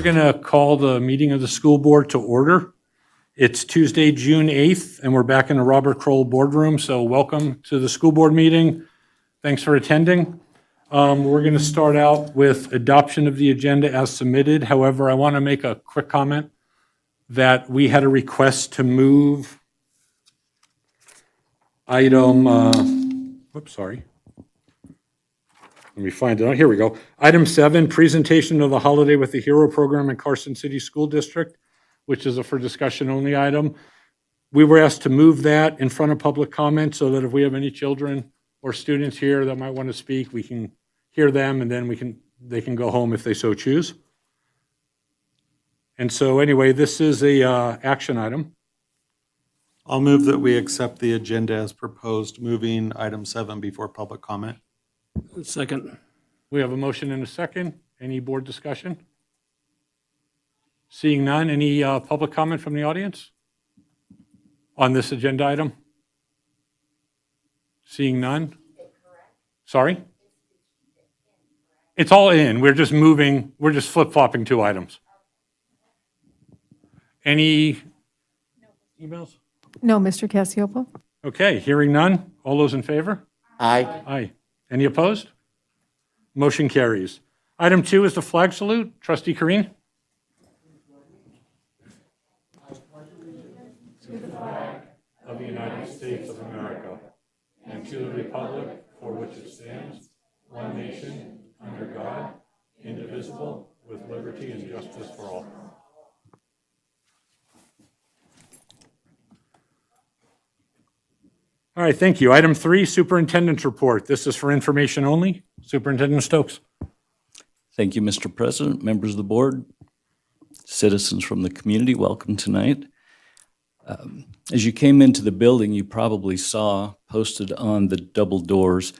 going to call the meeting of the school board to order. It's Tuesday, June 8th, and we're back in the Robert Kroll boardroom, so welcome to the school board meeting. Thanks for attending. We're going to start out with adoption of the agenda as submitted. However, I want to make a quick comment that we had a request to move item, whoops, sorry. Let me find it. Here we go. Item 7, presentation of the Holiday with the Hero program in Carson City School District, which is a for discussion only item. We were asked to move that in front of public comment so that if we have any children or students here that might want to speak, we can hear them and then they can go home if they so choose. And so anyway, this is a action item. I'll move that we accept the agenda as proposed, moving item 7 before public comment. Second. We have a motion and a second. Any board discussion? Seeing none, any public comment from the audience on this agenda item? Seeing none? Sorry? It's all in. We're just moving, we're just flip-flopping 2 items. Any emails? No, Mr. Cassiopo. Okay, hearing none. All those in favor? Aye. Aye. Any opposed? Motion carries. Item 2 is the flag salute. Trustee Kareen? To the flag of the United States of America and to the republic for which it stands, one nation, under God, indivisible, with liberty and justice for all. All right, thank you. Item 3, Superintendent's Report. This is for information only. Superintendent Stokes. Thank you, Mr. President, members of the board, citizens from the community, welcome tonight. As you came into the building, you probably saw posted on the double doors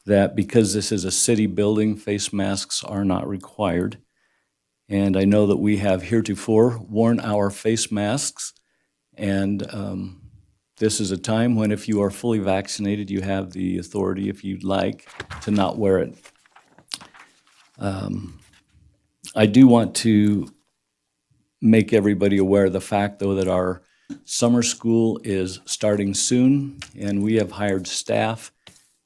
that because this is a city building, face masks are not required. And I know that we have heretofore worn our face masks, and this is a time when if you are fully vaccinated, you have the authority, if you'd like, to not wear it. I do want to make everybody aware of the fact, though, that our summer school is starting soon, and we have hired staff,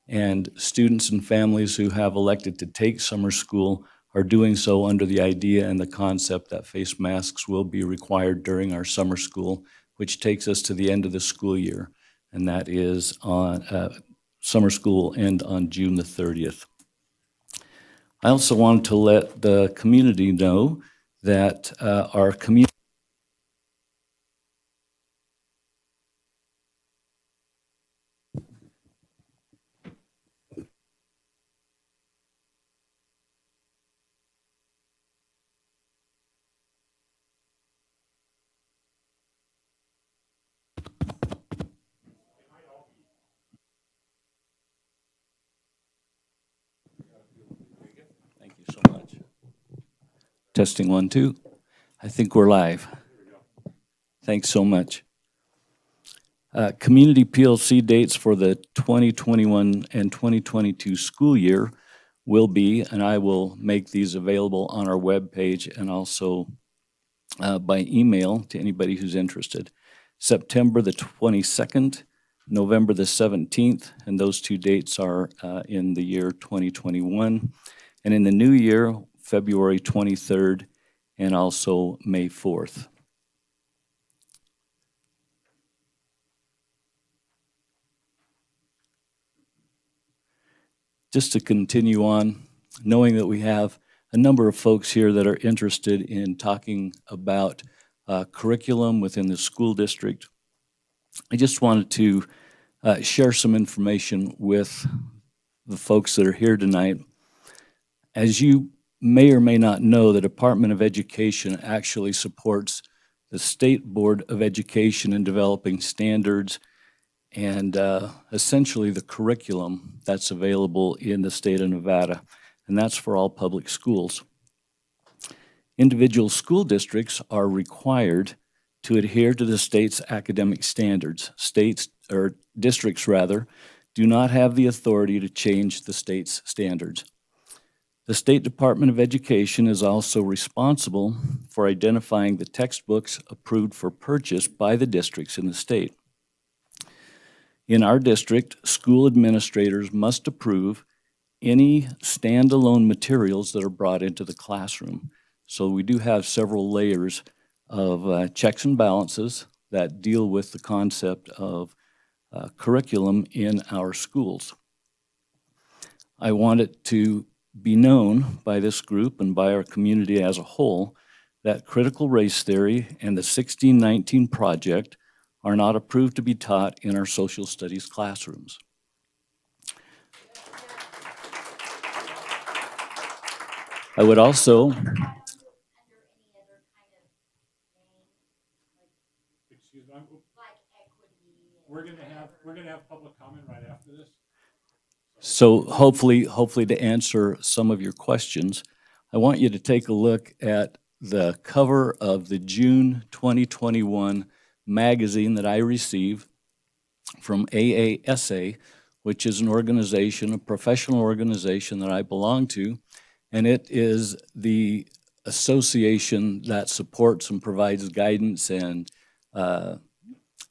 and students and families who have elected to take summer school are doing so under the idea and the concept that face masks will be required during our summer school, which takes us to the end of the school year, and that is on summer school will end on June the 30th. I also wanted to let the community know that our community so much. Testing 1, 2. I think we're live. Thanks so much. Community PLC dates for the 2021 and 2022 school year will be, and I will make these available on our webpage and also by email to anybody who's interested. September the 22nd, November the 17th, and those 2 dates are in the year 2021. And in the new year, February 23rd and also May 4th. Just to continue on, knowing that we have a number of folks here that are interested in talking about curriculum within the school district, I just wanted to share some information with the folks that are here tonight. As you may or may not know, the Department of Education actually supports the State Board of Education in developing standards and essentially the curriculum that's available in the state of Nevada, and that's for all public schools. Individual school districts are required to adhere to the state's academic standards. States, or districts rather, do not have the authority to change the state's standards. The State Department of Education is also responsible for identifying the textbooks approved for purchase by the districts in the state. In our district, school administrators must approve any standalone materials that are brought into the classroom. So we do have several layers of checks and balances that deal with the concept of curriculum in our schools. I want it to be known by this group and by our community as a whole that critical race theory and the 1619 Project are not approved to be taught in our social studies classrooms. I would also, Excuse me, we're gonna have public comment right after this. so hopefully to answer some of your questions, I want you to take a look at the cover of the June 2021 magazine that I received from AASA, which is an organization, a professional organization that I belong to, and it is the association that supports and provides guidance and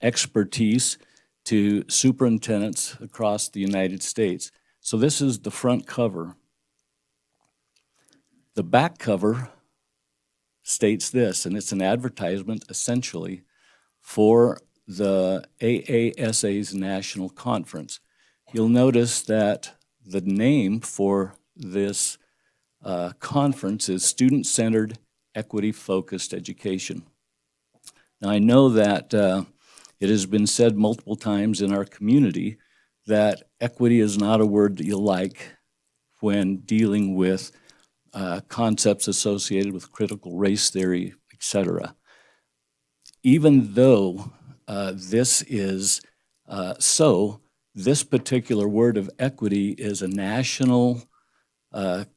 expertise to superintendents across the United States. So this is the front cover. The back cover states this, and it's an advertisement essentially for the AASA's national conference. You'll notice that the name for this conference is Student-Centered, Equity-Focused Education. Now, I know that it has been said multiple times in our community that equity is not a word that you like when dealing with concepts associated with critical race theory, et cetera. Even though this is so, this particular word of equity is a national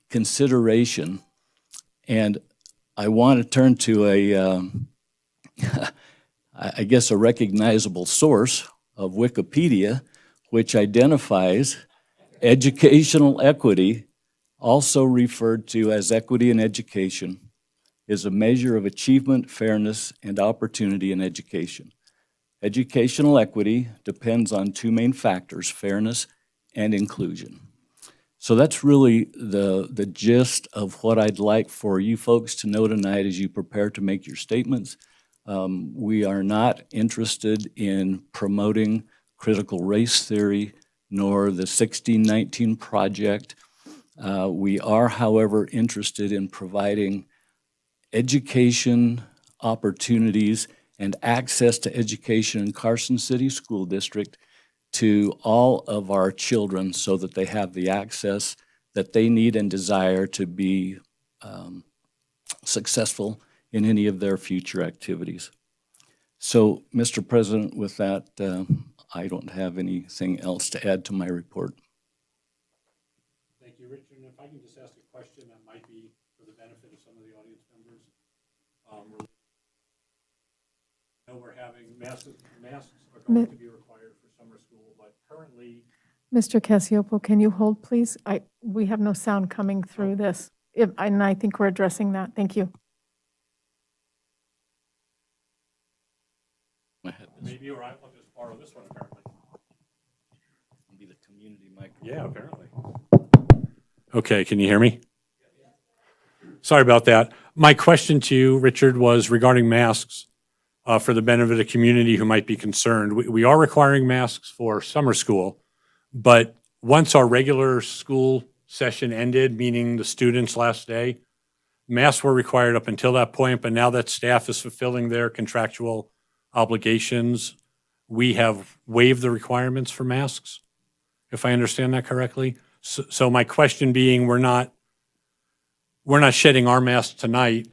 consideration, and I want to turn to I guess a recognizable source of Wikipedia, which identifies educational equity, also referred to as equity in education, is a measure of achievement, fairness, and opportunity in education. Educational equity depends on two main factors, fairness and inclusion. So that's really the gist of what I'd like for you folks to know tonight as you prepare to make your statements. We are not interested in promoting critical race theory nor the 1619 Project. We are, however, interested in providing education opportunities and access to education in Carson City School District to all of our children so that they have the access that they need and desire to be successful in any of their future activities. So, Mr. President, with that, I don't have anything else to add to my report. Thank you, Richard. And if I can just ask a question that might be for the benefit of some of the audience members. I know we're having masks are going to be required for summer school, but currently, Mr. Cassiopo, can you hold, please? We have no sound coming through this, and I think we're addressing that. Thank you. maybe, or I'll just borrow this one apparently. Be the community microphone. Yeah, apparently. Okay, can you hear me? Sorry about that. My question to you, Richard, was regarding masks for the benefit of the community who might be concerned. We are requiring masks for summer school, but once our regular school session ended, meaning the students' last day, masks were required up until that point, but now that staff is fulfilling their contractual obligations, we have waived the requirements for masks, if I understand that correctly. So my question being, we're not shedding our masks tonight,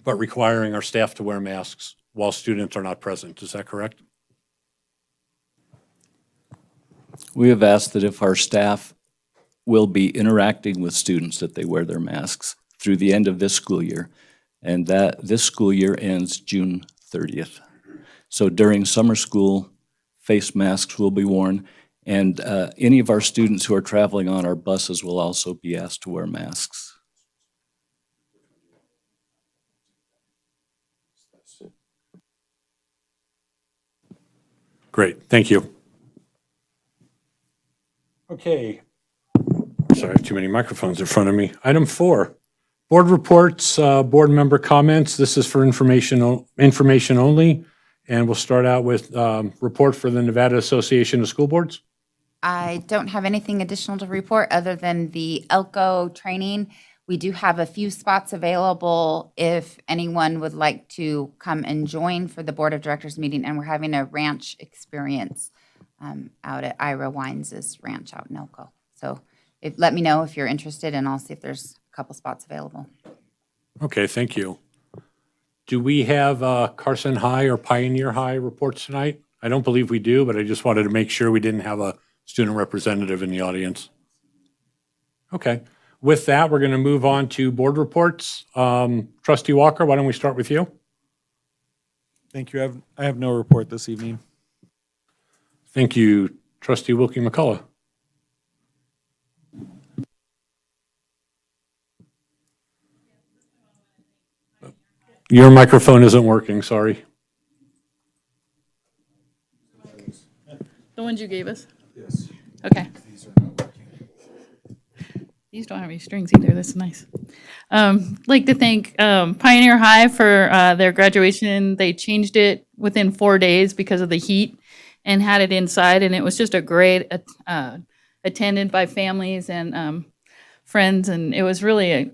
but requiring our staff to wear masks while students are not present. Is that correct? We have asked that if our staff will be interacting with students, that they wear their masks through the end of this school year, and that this school year ends June 30th. So during summer school, face masks will be worn, and any of our students who are traveling on our buses will also be asked to wear masks. Great, thank you. Okay. Sorry, I have too many microphones in front of me. Item 4, board reports, board member comments. This is for information only. And we'll start out with report for the Nevada Association of School Boards. I don't have anything additional to report other than the ELCO training. We do have a few spots available if anyone would like to come and join for the Board of Directors meeting, and we're having a ranch experience out at Ira Wines' ranch out in Elko. So let me know if you're interested, and I'll see if there's a couple spots available. Okay, thank you. Do we have Carson High or Pioneer High reports tonight? I don't believe we do, but I just wanted to make sure we didn't have a student representative in the audience. Okay. With that, we're going to move on to board reports. Trustee Walker, why don't we start with you? Thank you. I have no report this evening. Thank you. Trustee Wilkie McCullough. Your microphone isn't working, sorry. The ones you gave us? Yes. Okay. These don't have any strings either. That's nice. Like to thank Pioneer High for their graduation. They changed it within 4 days because of the heat and had it inside, and it was just a great attended by families and friends, and it was really a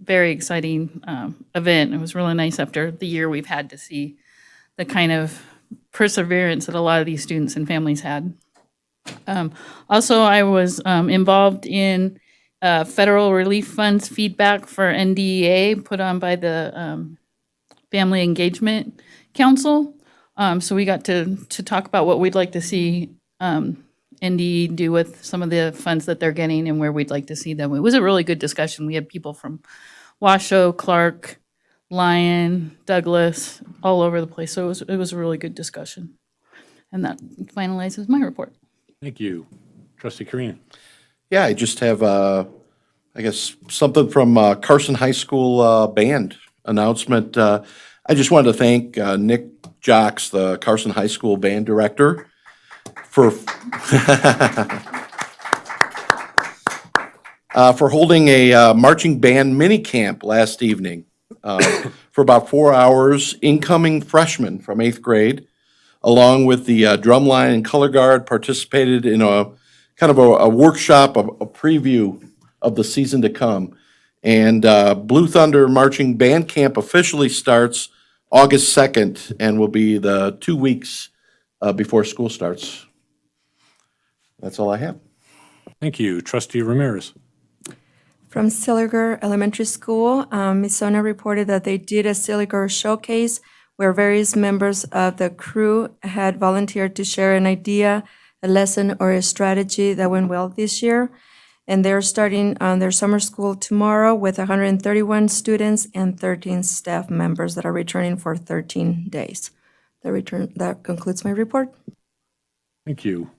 very exciting event. It was really nice after the year we've had to see the kind of perseverance that a lot of these students and families had. Also, I was involved in federal relief funds feedback for NDEA put on by the Family Engagement Council. So we got to talk about what we'd like to see NDE do with some of the funds that they're getting and where we'd like to see them. It was a really good discussion. We had people from Washoe, Clark, Lyon, Douglas, all over the place. So it was a really good discussion. And that finalizes my report. Thank you. Trustee Kareen. Yeah, I just have, I guess, something from Carson High School band announcement. I just wanted to thank Nick Jocks, the Carson High School band director, for holding a marching band mini camp last evening for about 4 hours. Incoming freshmen from 8th grade, along with the drumline and color guard, participated in a kind of a workshop, a preview of the season to come. And Blue Thunder Marching Band Camp officially starts August 2nd and will be the 2 weeks before school starts. That's all I have. Thank you. Trustee Ramirez. From Silliger Elementary School, Ms. Sona reported that they did a Silliger showcase where various members of the crew had volunteered to share an idea, a lesson, or a strategy that went well this year. And they're starting their summer school tomorrow with 131 students and 13 staff members that are returning for 13 days. That concludes my report. Thank you.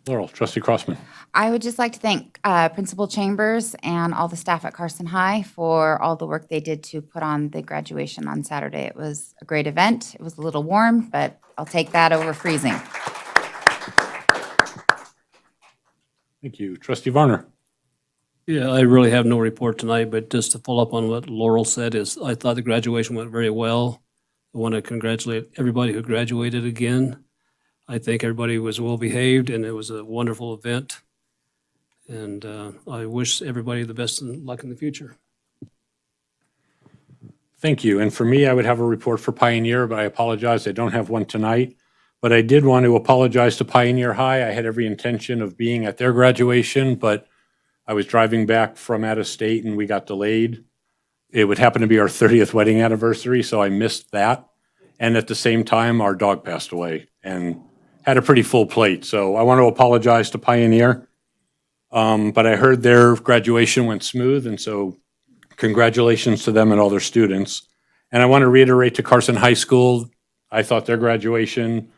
Laurel. Trustee Crossman. I would just like to thank Principal Chambers and all the staff at Carson High for all the work they did to put on the graduation on Saturday. It was a great event. It was a little warm, but I'll take that over freezing. Thank you. Trustee Varner. Yeah, I really have no report tonight, but just to follow up on what Laurel said is I thought the graduation went very well. I want to congratulate everybody who graduated again. I think everybody was well behaved and it was a wonderful event. And I wish everybody the best and luck in the future. Thank you. And for me, I would have a report for Pioneer, but I apologize, I don't have one tonight. But I did want to apologize to Pioneer High. I had every intention of being at their graduation, but I was driving back from out of state and we got delayed. It would happen to be our 30th wedding anniversary, so I missed that. And at the same time, our dog passed away and had a pretty full plate. So I want to apologize to Pioneer. But I heard their graduation went smooth, and so congratulations to them and all their students. And I want to reiterate to Carson High School, I thought their graduation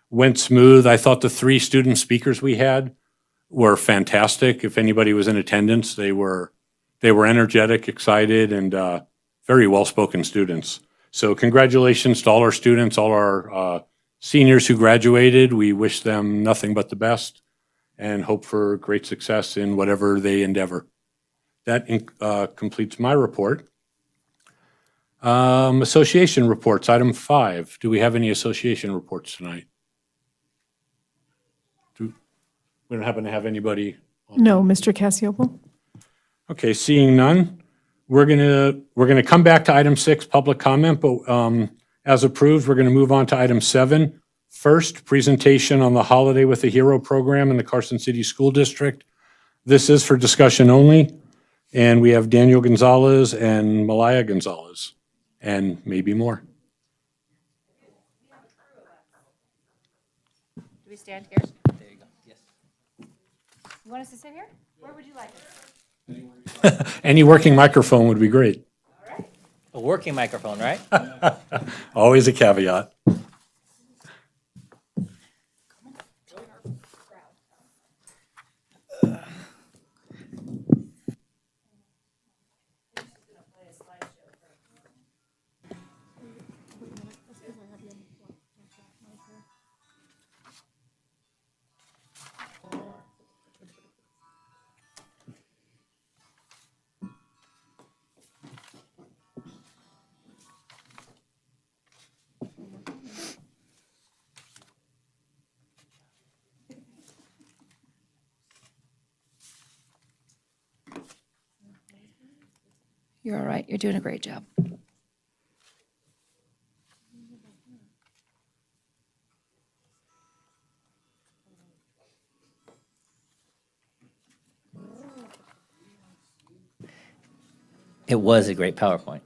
went smooth. I thought the 3 student speakers we had were fantastic. If anybody was in attendance, they were energetic, excited, and very well-spoken students. So congratulations to all our students, all our seniors who graduated, we wish them nothing but the best and hope for great success in whatever they endeavor. That completes my report. Association reports, item 5. Do we have any association reports tonight? We don't happen to have anybody? No, Mr. Cassiopo? Okay, seeing none, we're gonna come back to item 6, public comment, but as approved, we're gonna move on to item 7. First, presentation on the Holiday with a Hero program in the Carson City School District. This is for discussion only, and we have Daniel Gonzalez and Malaya Gonzalez, and maybe more. Do we stand here? There you go, yes. You want us to sit here? Where would you like us? Any working microphone would be great. A working microphone, right? Always a caveat. You're all right. You're doing a great job. It was a great PowerPoint.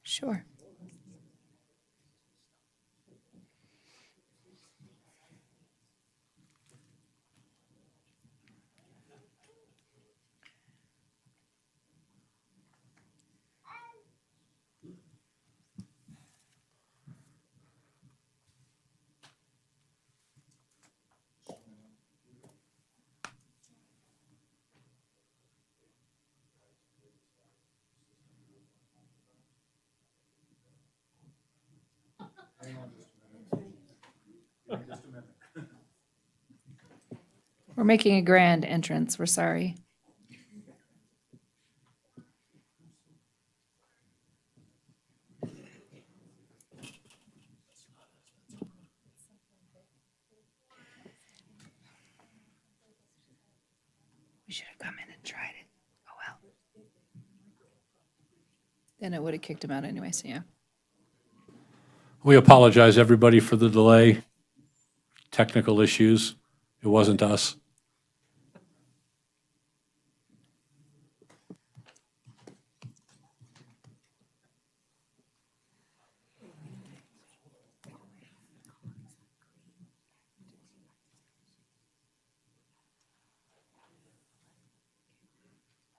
Sure. We're making a grand entrance. We're sorry. We should have come in and tried it. Oh, well. Then it would have kicked him out anyway, so yeah. We apologize, everybody, for the delay. Technical issues. It wasn't us.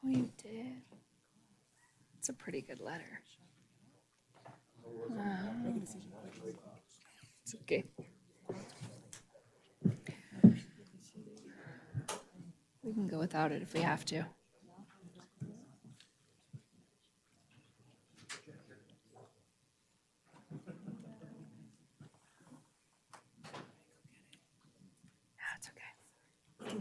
Oh, you did? It's a pretty good letter. It's okay. We can go without it if we have to. That's okay.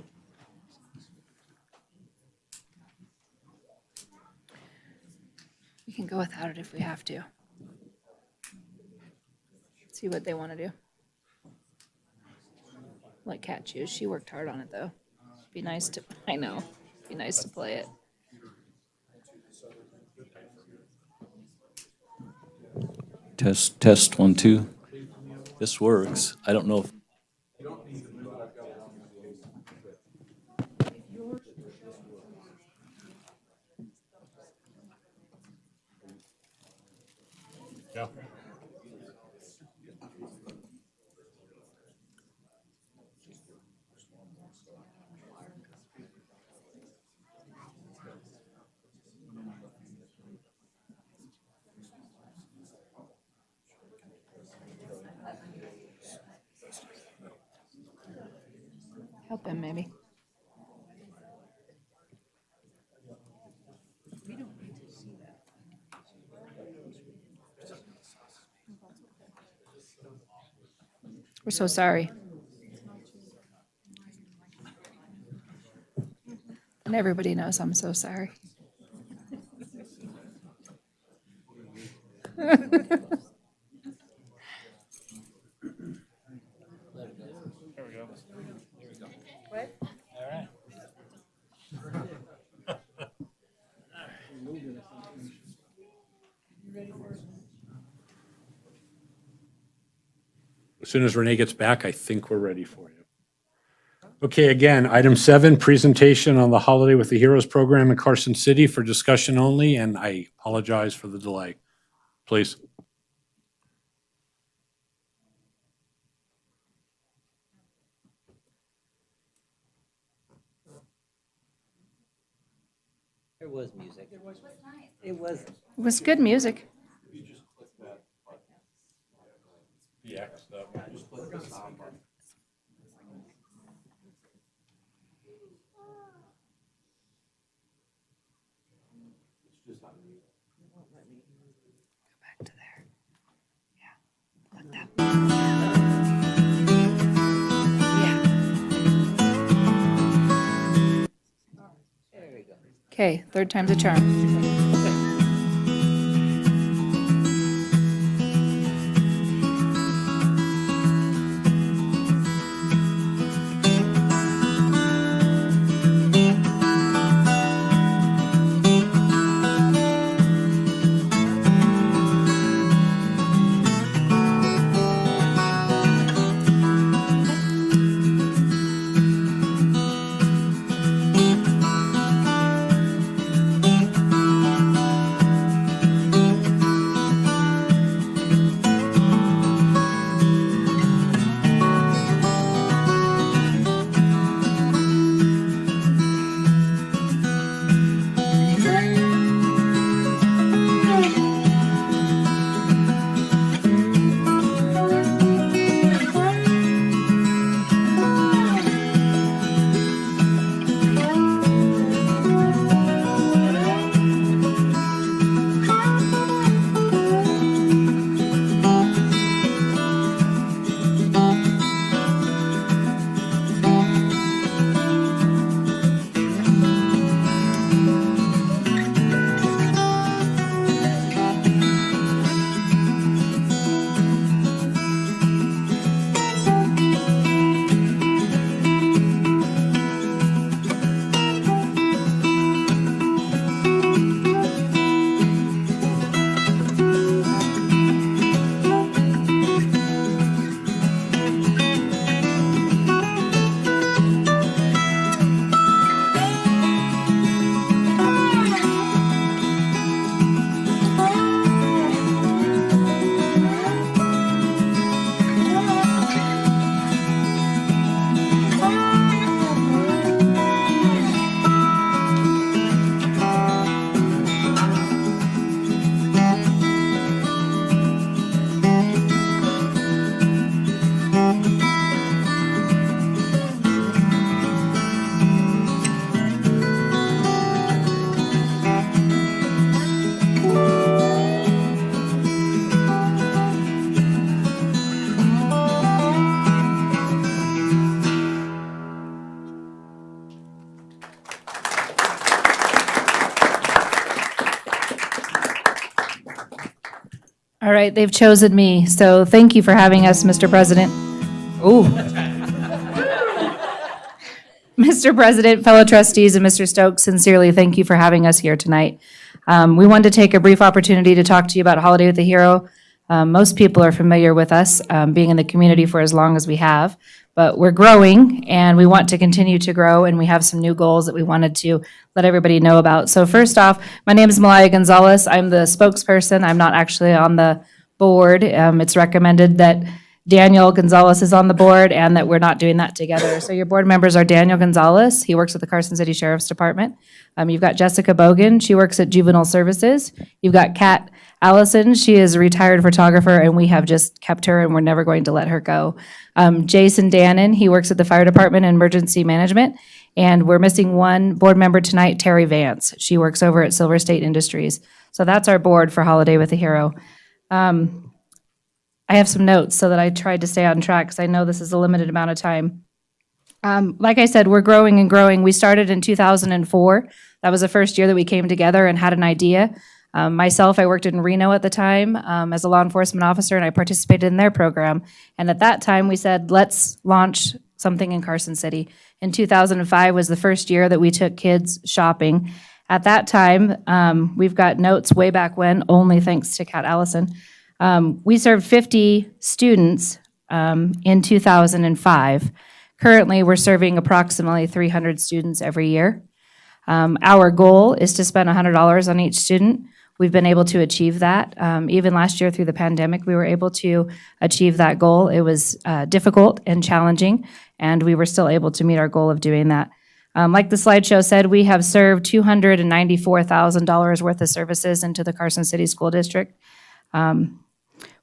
We can go without it if we have to. See what they want to do. let Kat choose. She worked hard on it, though. Be nice to, I know, be nice to play it. Test, 1, 2. This works. I don't know if. Yeah. Help him, maybe. We're so sorry. And everybody knows I'm so sorry. As soon as Renee gets back, I think we're ready for you. Okay, again, item 7, presentation on the Holiday with the Heroes program in Carson City for discussion only, and I apologize for the delay. Please. There was music. It was. It was good music. Go back to there. Yeah, like that. Yeah. There we go. Okay, third time's a charm. All right, they've chosen me, so thank you for having us, Mr. President. Ooh. Mr. President, fellow trustees, and Mr. Stokes, sincerely thank you for having us here tonight. We wanted to take a brief opportunity to talk to you about Holiday with a Hero. Most people are familiar with us, being in the community for as long as we have, but we're growing and we want to continue to grow, and we have some new goals that we wanted to let everybody know about. So first off, my name is Malaya Gonzalez. I'm the spokesperson. I'm not actually on the board. It's recommended that Daniel Gonzalez is on the board and that we're not doing that together. So your board members are Daniel Gonzalez. He works at the Carson City Sheriff's Department. You've got Jessica Bogan. She works at Juvenile Services. You've got Kat Allison. She is a retired photographer, and we have just kept her, and we're never going to let her go. Jason Dannon, he works at the Fire Department in Emergency Management. And we're missing one board member tonight, Terry Vance. She works over at Silver State Industries. So that's our board for Holiday with a Hero. I have some notes so that I tried to stay on track because I know this is a limited amount of time. Like I said, we're growing and growing. We started in 2004. That was the first year that we came together and had an idea. Myself, I worked in Reno at the time as a law enforcement officer, and I participated in their program. And at that time, we said, let's launch something in Carson City. In 2005 was the first year that we took kids shopping. At that time, we've got notes way back when, only thanks to Kat Allison. We served 50 students in 2005. Currently, we're serving approximately 300 students every year. Our goal is to spend $100 on each student. We've been able to achieve that. Even last year through the pandemic, we were able to achieve that goal. It was difficult and challenging, and we were still able to meet our goal of doing that. Like the slideshow said, we have served $294,000 worth of services into the Carson City School District.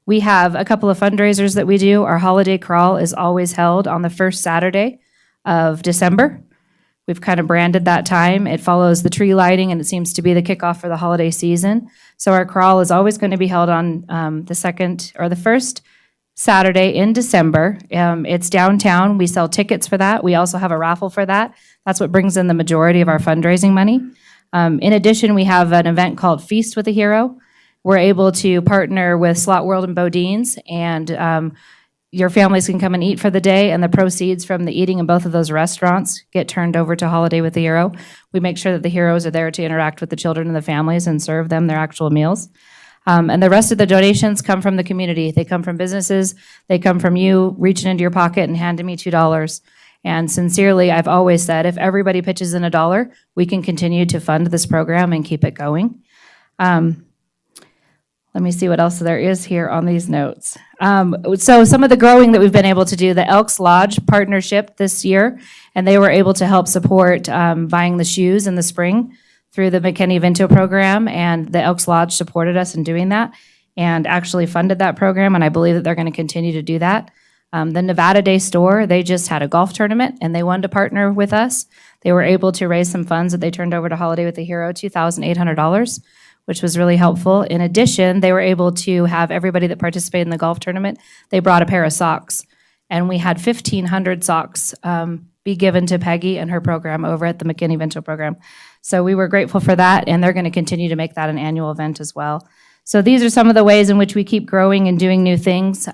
We have a couple of fundraisers that we do. Our holiday crawl is always held on the first Saturday of December. We've kind of branded that time. It follows the tree lighting, and it seems to be the kickoff for the holiday season. So our crawl is always going to be held on the second or the first Saturday in December. It's downtown. We sell tickets for that. We also have a raffle for that. That's what brings in the majority of our fundraising money. In addition, we have an event called Feast with a Hero. We're able to partner with Slot World and Bodine's, and your families can come and eat for the day, and the proceeds from the eating in both of those restaurants get turned over to Holiday with the Hero. We make sure that the heroes are there to interact with the children and the families and serve them their actual meals. And the rest of the donations come from the community. They come from businesses. They come from you reaching into your pocket and handing me $2. And sincerely, I've always said, if everybody pitches in $1, we can continue to fund this program and keep it going. Let me see what else there is here on these notes. So some of the growing that we've been able to do, the Elks Lodge partnership this year, and they were able to help support buying the shoes in the spring through the McKinney-Vento program, and the Elks Lodge supported us in doing that and actually funded that program, and I believe that they're going to continue to do that. The Nevada Day store, they just had a golf tournament, and they wanted to partner with us. They were able to raise some funds that they turned over to Holiday with a Hero, $2,800. Which was really helpful. In addition, they were able to have everybody that participated in the golf tournament, they brought a pair of socks. And we had 1,500 socks be given to Peggy and her program over at the McKinney-Vento program. So we were grateful for that, and they're going to continue to make that an annual event as well. So these are some of the ways in which we keep growing and doing new things.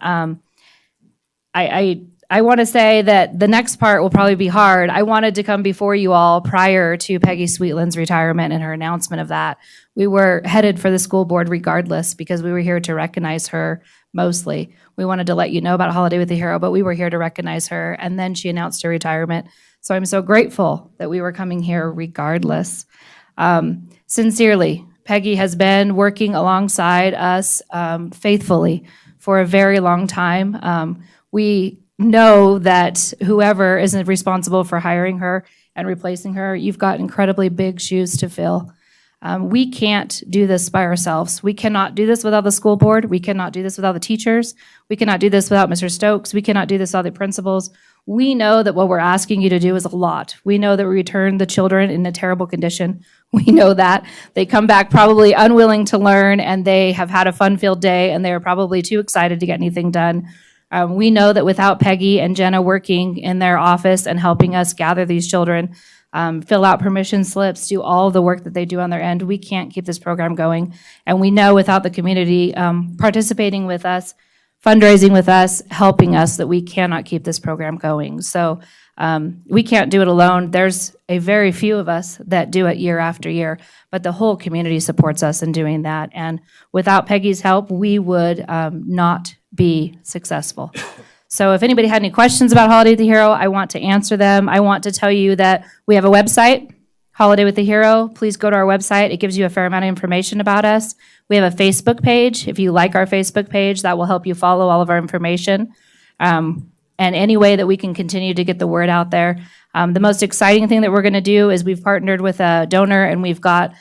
I want to say that the next part will probably be hard. I wanted to come before you all prior to Peggy Sweetland's retirement and her announcement of that. We were headed for the school board regardless because we were here to recognize her mostly. We wanted to let you know about Holiday with the Hero, but we were here to recognize her, and then she announced her retirement. So I'm so grateful that we were coming here regardless. Sincerely, Peggy has been working alongside us faithfully for a very long time. We know that whoever is responsible for hiring her and replacing her, you've got incredibly big shoes to fill. We can't do this by ourselves. We cannot do this without the school board. We cannot do this without the teachers. We cannot do this without Mr. Stokes. We cannot do this without the principals. We know that what we're asking you to do is a lot. We know that we return the children in a terrible condition. We know that. They come back probably unwilling to learn, and they have had a fun-filled day, and they are probably too excited to get anything done. We know that without Peggy and Jenna working in their office and helping us gather these children, fill out permission slips, do all the work that they do on their end, we can't keep this program going. And we know without the community participating with us, fundraising with us, helping us, that we cannot keep this program going. So We can't do it alone. There's a very few of us that do it year after year, but the whole community supports us in doing that. And without Peggy's help, we would not be successful. So if anybody had any questions about Holiday with the Hero, I want to answer them. I want to tell you that we have a website, Holiday with the Hero. Please go to our website. It gives you a fair amount of information about us. We have a Facebook page. If you like our Facebook page, that will help you follow all of our information. And any way that we can continue to get the word out there. The most exciting thing that we're going to do is we've partnered with a donor and we've got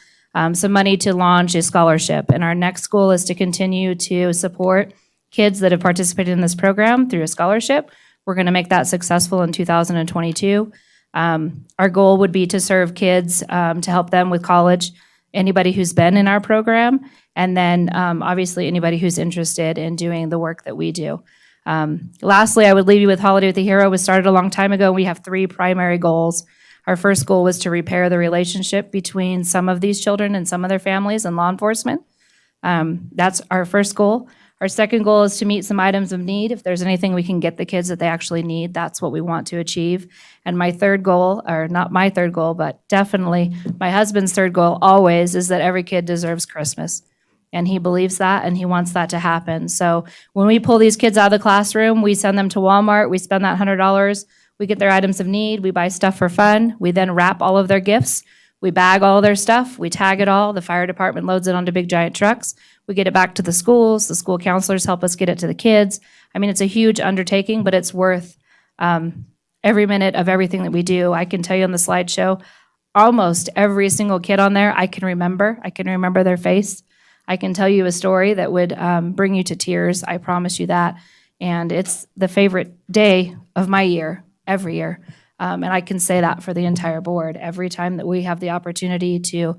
some money to launch a scholarship. And our next goal is to continue to support kids that have participated in this program through a scholarship. We're going to make that successful in 2022. Our goal would be to serve kids to help them with college, anybody who's been in our program, and then obviously anybody who's interested in doing the work that we do. Lastly, I would leave you with Holiday with the Hero was started a long time ago. We have 3 primary goals. Our first goal was to repair the relationship between some of these children and some of their families and law enforcement. That's our first goal. Our second goal is to meet some items of need. If there's anything we can get the kids that they actually need, that's what we want to achieve. And my third goal, or not my third goal, but definitely my husband's third goal always is that every kid deserves Christmas. And he believes that, and he wants that to happen. So when we pull these kids out of the classroom, we send them to Walmart, we spend that $100, we get their items of need, we buy stuff for fun, we then wrap all of their gifts, we bag all of their stuff, we tag it all, the fire department loads it onto big giant trucks, we get it back to the schools, the school counselors help us get it to the kids. I mean, it's a huge undertaking, but it's worth every minute of everything that we do. I can tell you on the slideshow, almost every single kid on there, I can remember their face. I can tell you a story that would bring you to tears. I promise you that. And it's the favorite day of my year, every year. And I can say that for the entire board. Every time that we have the opportunity to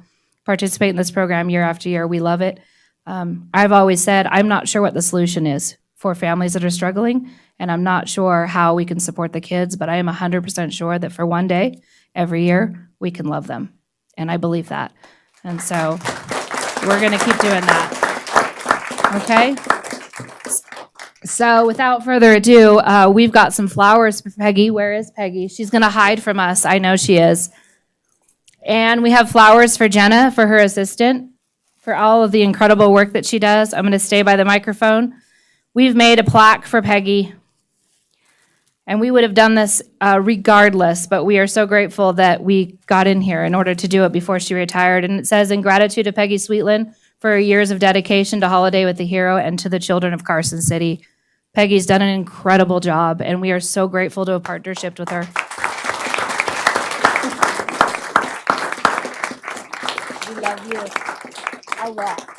participate in this program year after year, we love it. I've always said, I'm not sure what the solution is for families that are struggling, and I'm not sure how we can support the kids, but I am 100% sure that for one day, every year, we can love them. And I believe that. And so we're going to keep doing that. Okay? So without further ado, we've got some flowers for Peggy. Where is Peggy? She's going to hide from us. I know she is. And we have flowers for Jenna, for her assistant, for all of the incredible work that she does. I'm going to stay by the microphone. We've made a plaque for Peggy. And we would have done this regardless, but we are so grateful that we got in here in order to do it before she retired. And it says, in gratitude to Peggy Sweetland for her years of dedication to Holiday with the Hero and to the children of Carson City. Peggy's done an incredible job, and we are so grateful to have partnershipped with her. We love you a lot.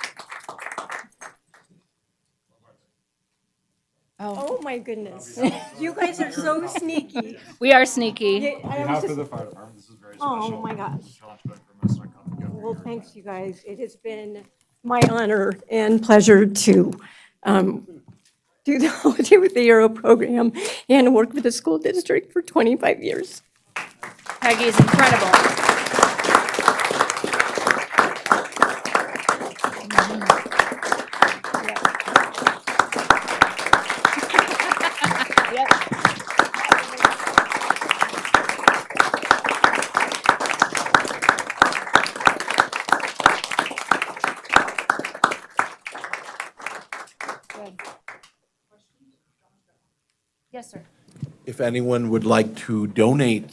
Oh my goodness. You guys are so sneaky. We are sneaky. On behalf of the fire department, this is very Oh my gosh. Well, thanks, you guys. It has been my honor and pleasure to do the Holiday with the Hero program and work with the school district for 25 years. Peggy's incredible. Yes, sir. If anyone would like to donate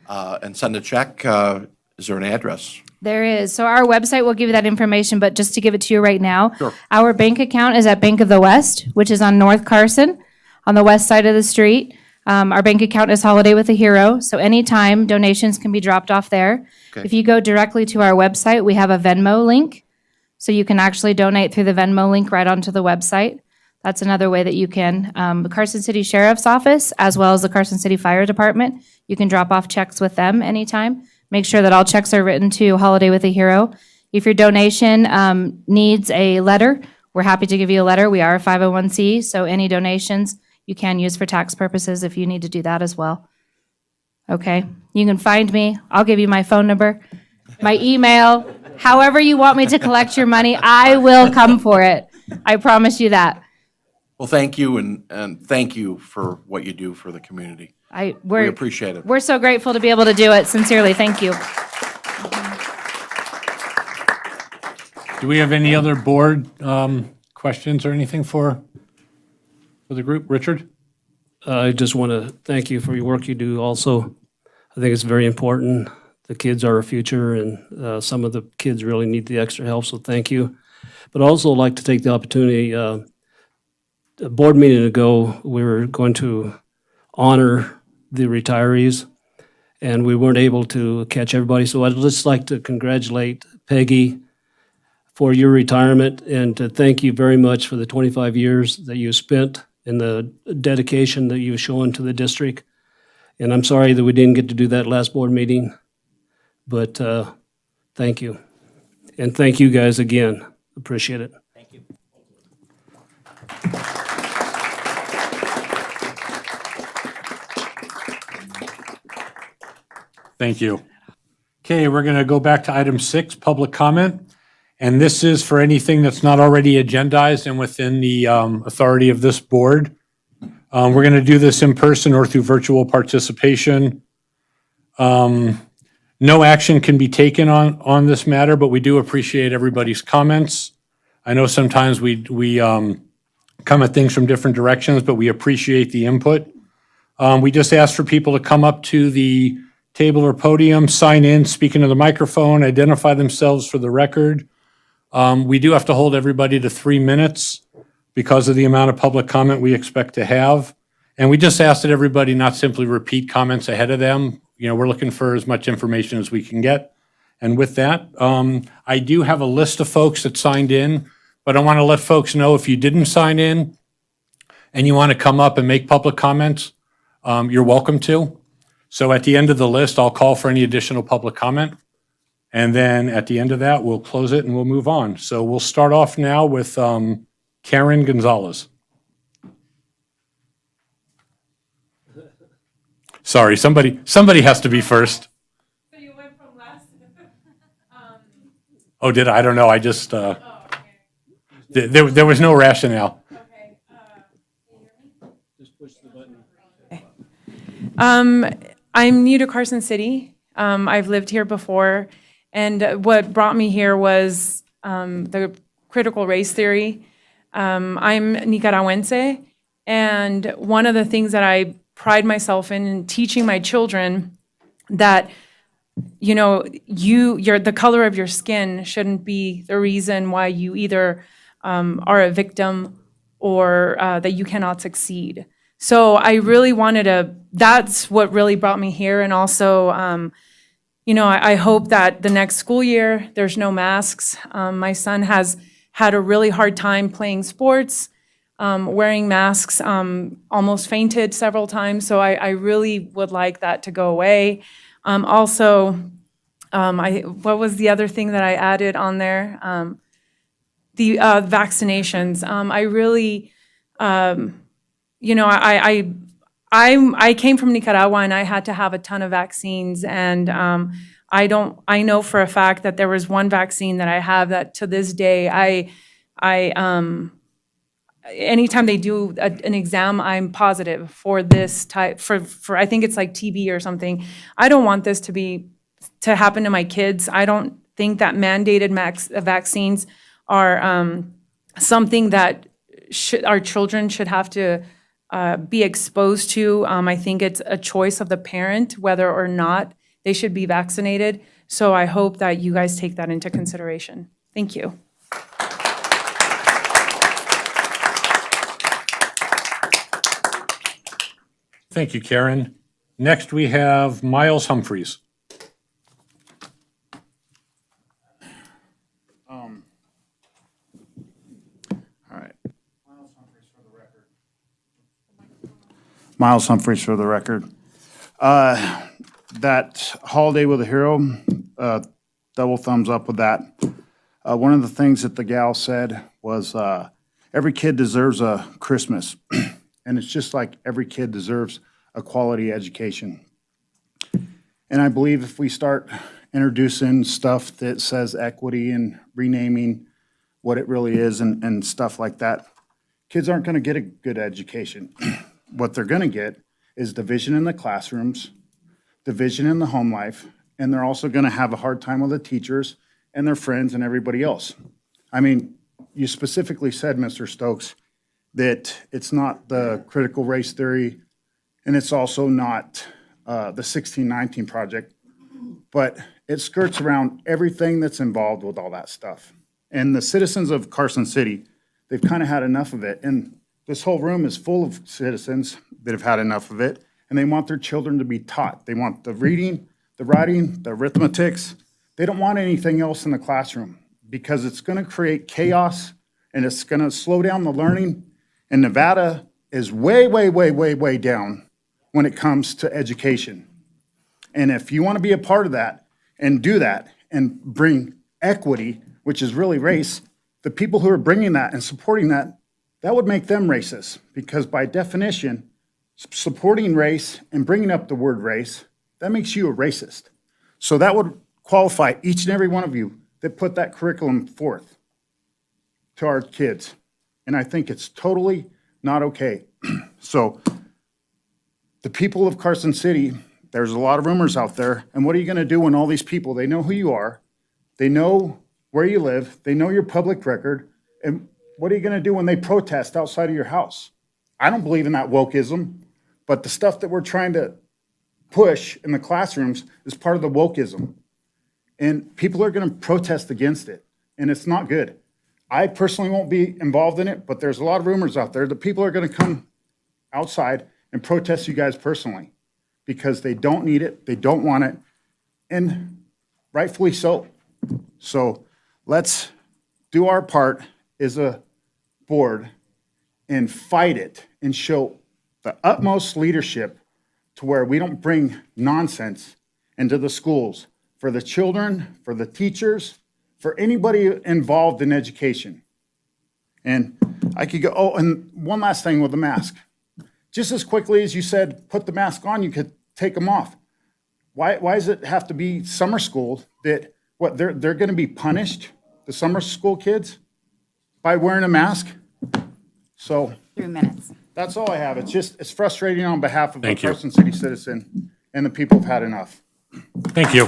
and send a check, is there an address? There is. So our website will give you that information, but just to give it to you right now, our bank account is at Bank of the West, which is on North Carson, on the west side of the street. Our bank account is Holiday with a Hero, so anytime donations can be dropped off there. Okay. If you go directly to our website, we have a Venmo link, so you can actually donate through the Venmo link right onto the website. That's another way that you can. The Carson City Sheriff's Office, as well as the Carson City Fire Department, you can drop off checks with them anytime. Make sure that all checks are written to Holiday with a Hero. If your donation needs a letter, we're happy to give you a letter. We are a 501c, so any donations you can use for tax purposes if you need to do that as well. Okay, you can find me. I'll give you my phone number, my email, however you want me to collect your money, I will come for it. I promise you that. Well, thank you, and thank you for what you do for the community. We We're appreciate it. we're so grateful to be able to do it. Sincerely, thank you. Do we have any other board questions or anything for the group? Richard? I just want to thank you for your work you do also. I think it's very important. The kids are our future, and some of the kids really need the extra help, so thank you. But also like to take the opportunity, a board meeting ago, we were going to honor the retirees, and we weren't able to catch everybody, so I'd just like to congratulate Peggy for your retirement and to thank you very much for the 25 years that you spent and the dedication that you've shown to the district. And I'm sorry that we didn't get to do that last board meeting, but thank you. And thank you guys again. Appreciate it. Thank you. Thank you. Okay, we're going to go back to item 6, public comment. And this is for anything that's not already agendized and within the authority of this board. We're going to do this in person or through virtual participation. No action can be taken on this matter, but we do appreciate everybody's comments. I know sometimes we come at things from different directions, but we appreciate the input. We just ask for people to come up to the table or podium, sign in, speak into the microphone, identify themselves for the record. We do have to hold everybody to 3 minutes because of the amount of public comment we expect to have. And we just ask that everybody not simply repeat comments ahead of them. You know, we're looking for as much information as we can get. And with that, I do have a list of folks that signed in, but I want to let folks know if you didn't sign in and you want to come up and make public comments, you're welcome to. So at the end of the list, I'll call for any additional public comment. And then at the end of that, we'll close it and we'll move on. So we'll start off now with Karen Gonzalez. Sorry, somebody has to be first. So you went from last. Oh, did I? I don't know. I just, there was no rationale. Okay. Just push the button. I'm new to Carson City. I've lived here before, and what brought me here was the critical race theory. I'm Nicaraguense, and one of the things that I pride myself in teaching my children that, you know, the color of your skin shouldn't be the reason why you either are a victim or that you cannot succeed. So I really wanted to, that's what really brought me here. And also, you know, I hope that the next school year, there's no masks. My son has had a really hard time playing sports, wearing masks, almost fainted several times. So I really would like that to go away. Also, what was the other thing that I added on there? The vaccinations. I really, you know, I came from Nicaragua and I had to have a ton of vaccines, and I know for a fact that there was one vaccine that I have that to this day anytime they do an exam, I'm positive for this type, for I think it's like TB or something. I don't want this to happen to my kids. I don't think that mandated vaccines are something that our children should have to be exposed to. I think it's a choice of the parent whether or not they should be vaccinated. So I hope that you guys take that into consideration. Thank you. Thank you, Karen. Next, we have Miles Humphreys. All right. Miles Humphreys for the record. That Holiday with a Hero, double thumbs up with that. One of the things that the gal said was every kid deserves a Christmas. And it's just like every kid deserves a quality education. And I believe if we start introducing stuff that says equity and renaming what it really is and stuff like that, kids aren't going to get a good education. What they're going to get is division in the classrooms, division in the home life, and they're also going to have a hard time with the teachers and their friends and everybody else. I mean, you specifically said, Mr. Stokes, that it's not the critical race theory, and it's also not the 1619 project, but it skirts around everything that's involved with all that stuff. And the citizens of Carson City, they've kind of had enough of it. And this whole room is full of citizens that have had enough of it, and they want their children to be taught. They want the reading, the writing, the arithmetics. They don't want anything else in the classroom because it's going to create chaos and it's going to slow down the learning. And Nevada is way, way, way, way, way down when it comes to education. And if you want to be a part of that and do that and bring equity, which is really race, the people who are bringing that and supporting that, that would make them racist because by definition, supporting race and bringing up the word race, that makes you a racist. So that would qualify each and every one of you that put that curriculum forth to our kids. And I think it's totally not okay. So the people of Carson City, there's a lot of rumors out there. And what are you going to do when all these people, they know who you are, they know where you live, they know your public record, and what are you going to do when they protest outside of your house? I don't believe in that wokeism, but the stuff that we're trying to push in the classrooms is part of the wokeism. And people are going to protest against it, and it's not good. I personally won't be involved in it, but there's a lot of rumors out there that people are going to come outside and protest you guys personally because they don't need it, they don't want it, and rightfully so. So let's do our part as a board and fight it and show the utmost leadership to where we don't bring nonsense into the schools for the children, for the teachers, for anybody involved in education. And I could go, oh, and one last thing with the mask. Just as quickly as you said, put the mask on, you could take them off. Why does it have to be summer school that, what, they're going to be punished, the summer school kids, by wearing a mask? So 3 minutes. that's all I have. It's frustrating on behalf of the Thank you. Carson City citizen, and the people have had enough. Thank you.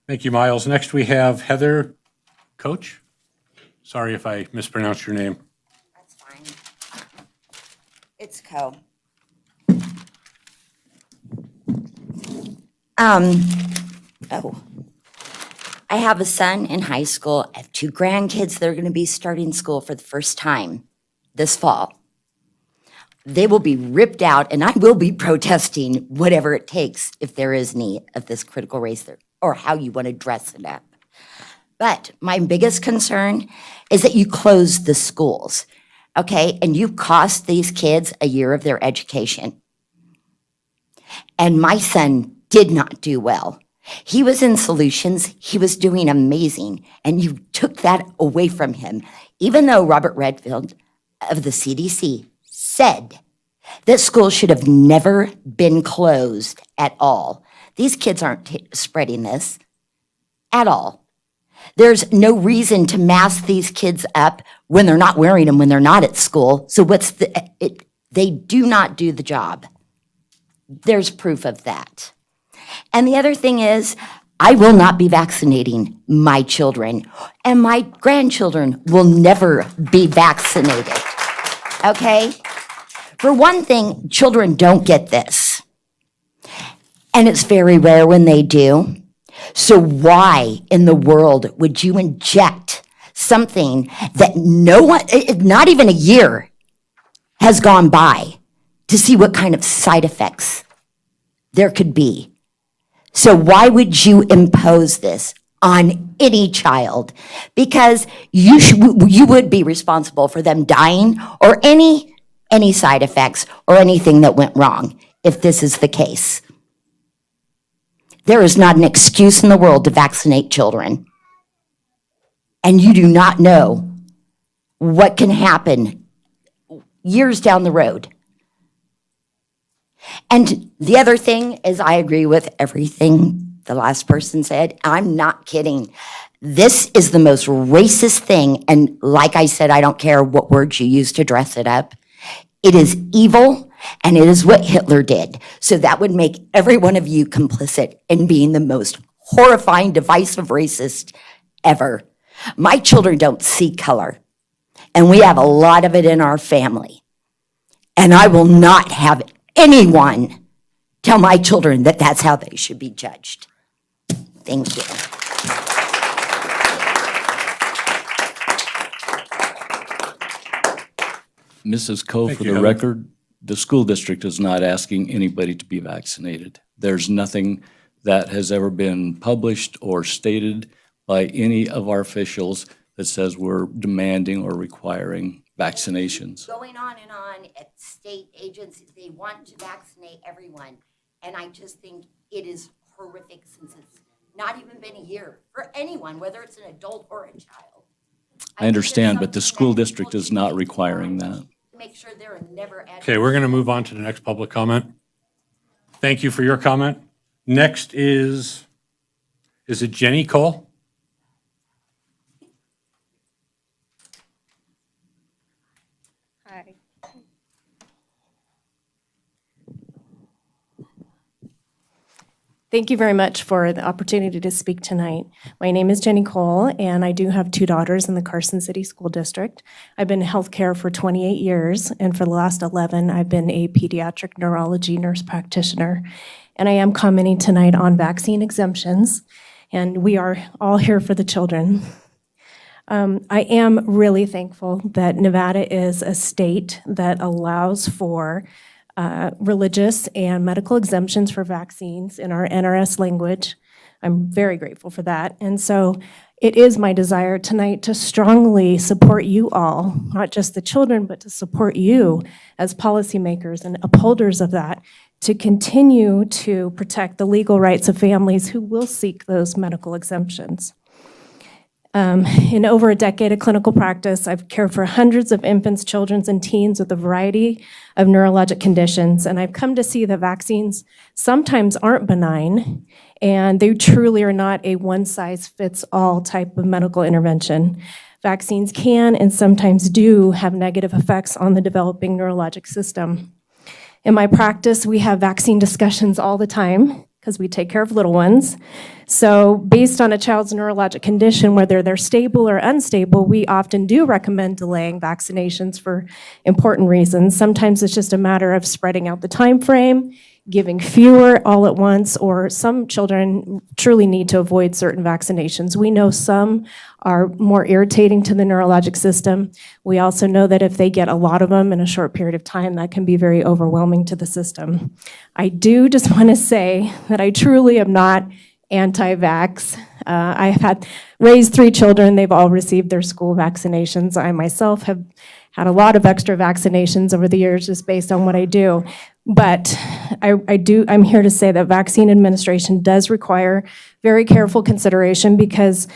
Thank you, Miles. Next, we have Heather Coach. Sorry if I mispronounced your name. That's fine. It's Co. I have a son in high school. I have 2 grandkids that are going to be starting school for the first time this fall. They will be ripped out, and I will be protesting whatever it takes if there is need of this critical race there, or how you want to dress it up. But my biggest concern is that you close the schools, okay? And you cost these kids a year of their education. And my son did not do well. He was in Solutions. He was doing amazing. And you took that away from him, even though Robert Redfield of the CDC said that schools should have never been closed at all. These kids aren't spreading this at all. There's no reason to mask these kids up when they're not wearing them, when they're not at school. So they do not do the job. There's proof of that. And the other thing is, I will not be vaccinating my children, and my grandchildren will never be vaccinated, okay? For one thing, children don't get this, and it's very rare when they do. So why in the world would you inject something that no one, not even a year has gone by to see what kind of side effects there could be? So why would you impose this on any child? Because you would be responsible for them dying or any side effects or anything that went wrong if this is the case. There is not an excuse in the world to vaccinate children. And you do not know what can happen years down the road. And the other thing is, I agree with everything the last person said. I'm not kidding. This is the most racist thing, and like I said, I don't care what words you use to dress it up. It is evil, and it is what Hitler did. So that would make every one of you complicit in being the most horrifying, divisive racist ever. My children don't see color, and we have a lot of it in our family. And I will not have anyone tell my children that that's how they should be judged. Thank you. Mrs. Coe, Thank for you, the Heather. record, the school district is not asking anybody to be vaccinated. There's nothing that has ever been published or stated by any of our officials that says we're demanding or requiring vaccinations. Going on and on at state agencies, they want to vaccinate everyone. And I just think it is horrific since it's not even been a year for anyone, whether it's an adult or a child. I understand, but the school district is not requiring that. Make sure there are never. Okay, we're going to move on to the next public comment. Thank you for your comment. Next is it Jenny Cole? Hi. Thank you very much for the opportunity to speak tonight. My name is Jenny Cole, and I do have 2 daughters in the Carson City School District. I've been in healthcare for 28 years, and for the last 11, I've been a pediatric neurology nurse practitioner. And I am commenting tonight on vaccine exemptions, and we are all here for the children. I am really thankful that Nevada is a state that allows for religious and medical exemptions for vaccines in our NRS language. I'm very grateful for that. And so it is my desire tonight to strongly support you all, not just the children, but to support you as policymakers and upholders of that, to continue to protect the legal rights of families who will seek those medical exemptions. In over a decade of clinical practice, I've cared for hundreds of infants, children, and teens with a variety of neurologic conditions, and I've come to see that vaccines sometimes aren't benign, and they truly are not a one-size-fits-all type of medical intervention. Vaccines can and sometimes do have negative effects on the developing neurologic system. In my practice, we have vaccine discussions all the time because we take care of little ones. So based on a child's neurologic condition, whether they're stable or unstable, we often do recommend delaying vaccinations for important reasons. Sometimes it's just a matter of spreading out the time frame, giving fewer all at once, or some children truly need to avoid certain vaccinations. We know some are more irritating to the neurologic system. We also know that if they get a lot of them in a short period of time, that can be very overwhelming to the system. I do just want to say that I truly am not anti-vax. I have raised 3 children. They've all received their school vaccinations. I myself have had a lot of extra vaccinations over the years just based on what I do. But I'm here to say that vaccine administration does require very careful consideration because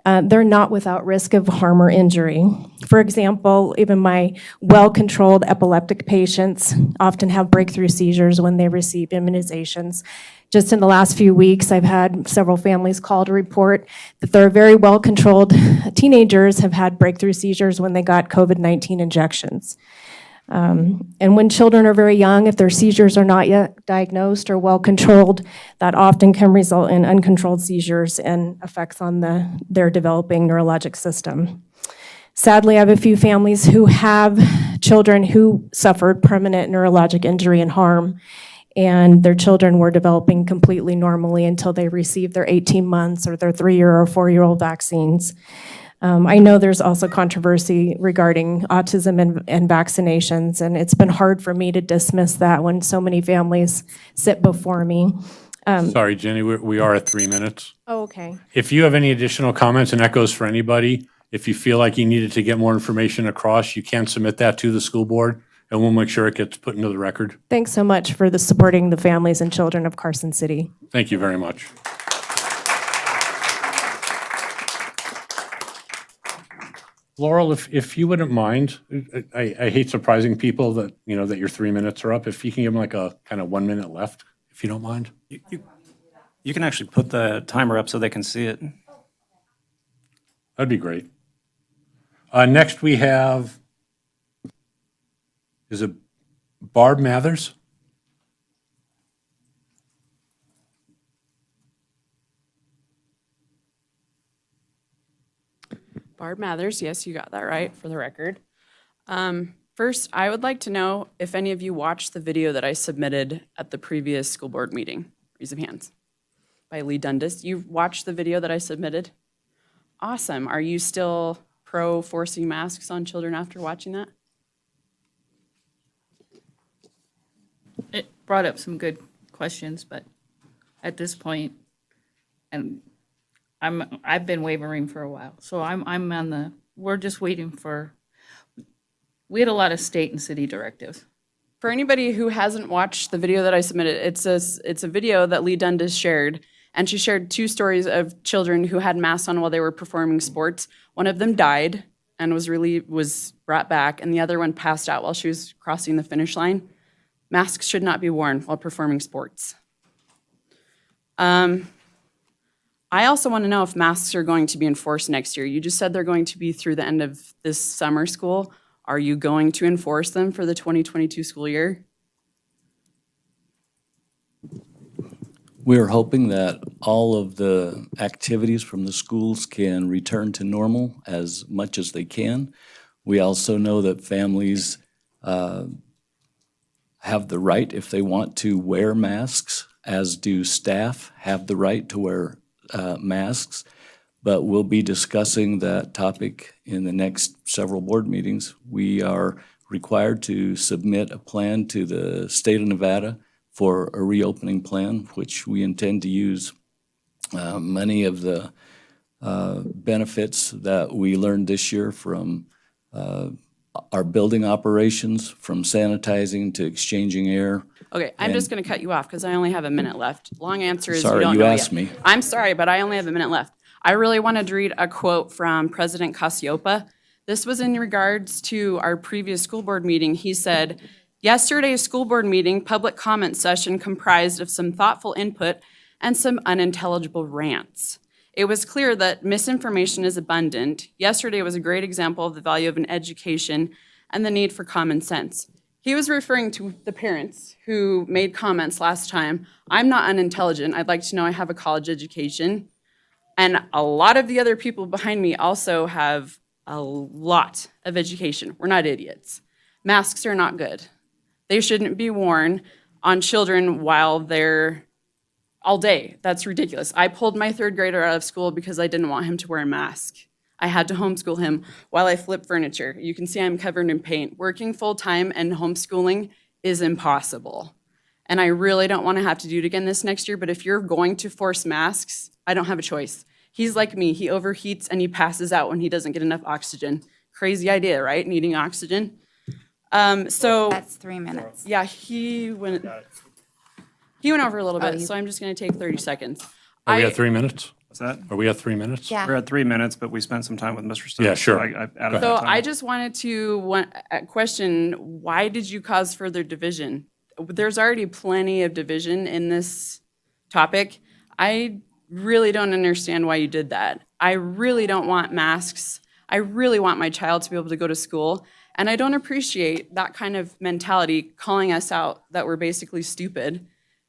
they're not without risk of harm or injury. For example, even my well-controlled epileptic patients often have breakthrough seizures when they receive immunizations. Just in the last few weeks, I've had several families call to report that their very well-controlled teenagers have had breakthrough seizures when they got COVID-19 injections. And when children are very young, if their seizures are not yet diagnosed or well-controlled, that often can result in uncontrolled seizures and effects on their developing neurologic system. Sadly, I have a few families who have children who suffered permanent neurologic injury and harm, and their children were developing completely normally until they received their 18 months or their 3-year or 4-year-old vaccines. I know there's also controversy regarding autism and vaccinations, and it's been hard for me to dismiss that when so many families sit before me. Sorry, Jenny, we are at 3 minutes. Oh, okay. If you have any additional comments, and that goes for anybody, if you feel like you needed to get more information across, you can submit that to the school board, and we'll make sure it gets put into the record. Thanks so much for supporting the families and children of Carson City. Thank you very much. Laurel, if you wouldn't mind, I hate surprising people that, that your 3 minutes are up. If you can give them like a kind of 1 minute left, if you don't mind. You can actually put the timer up so they can see it. That'd be great. Next we have, is it Barb Mathers? Barb Mathers, yes, you got that right for the record. First, I would like to know if any of you watched the video that I submitted at the previous school board meeting. Raise of hands. By Lee Dundas. You watched the video that I submitted? Awesome. Are you still pro forcing masks on children after watching that? It brought up some good questions, but at this point, and I've been wavering for a while, so I'm on the, we're just waiting for, we had a lot of state and city directives. For anybody who hasn't watched the video that I submitted, it's a video that Lee Dundas shared, and she shared 2 stories of children who had masks on while they were performing sports. One of them died and was brought back, and the other one passed out while she was crossing the finish line. Masks should not be worn while performing sports. I also want to know if masks are going to be enforced next year. You just said they're going to be through the end of this summer school. Are you going to enforce them for the 2022 school year? We're hoping that all of the activities from the schools can return to normal as much as they can. We also know that families have the right, if they want to, wear masks, as do staff have the right to wear masks. But we'll be discussing that topic in the next several board meetings. We are required to submit a plan to the state of Nevada for a reopening plan, which we intend to use many of the benefits that we learned this year from our building operations, from sanitizing to exchanging air. Okay, I'm just going to cut you off because I only have a minute left. Long answer is Sorry, you don't you know asked yet. me. I'm sorry, but I only have a minute left. I really wanted to read a quote from President Casiopa. This was in regards to our previous school board meeting. He said, "Yesterday's school board meeting public comment session comprised of some thoughtful input and some unintelligible rants. It was clear that misinformation is abundant. Yesterday was a great example of the value of an education and the need for common sense." He was referring to the parents who made comments last time. I'm not unintelligent. I'd like to know I have a college education. And a lot of the other people behind me also have a lot of education. We're not idiots. Masks are not good. They shouldn't be worn on children while they're all day. That's ridiculous. I pulled my 3rd grader out of school because I didn't want him to wear a mask. I had to homeschool him while I flipped furniture. You can see I'm covered in paint. Working full-time and homeschooling is impossible. And I really don't want to have to do it again this next year, but if you're going to force masks, I don't have a choice. He's like me. He overheats and he passes out when he doesn't get enough oxygen. Crazy idea, right? Needing oxygen. That's 3 minutes. Yeah, he went over a little Oh, bit, so I'm just going to take 30 seconds. Are we at 3 minutes? What's that? Are we at 3 minutes? Yeah. We're at 3 minutes, but we spent some time with Mr. Stokes. Yeah, sure. So I added So that time. I just wanted to question, why did you cause further division? There's already plenty of division in this topic. I really don't understand why you did that. I really don't want masks. I really want my child to be able to go to school. And I don't appreciate that kind of mentality calling us out that we're basically stupid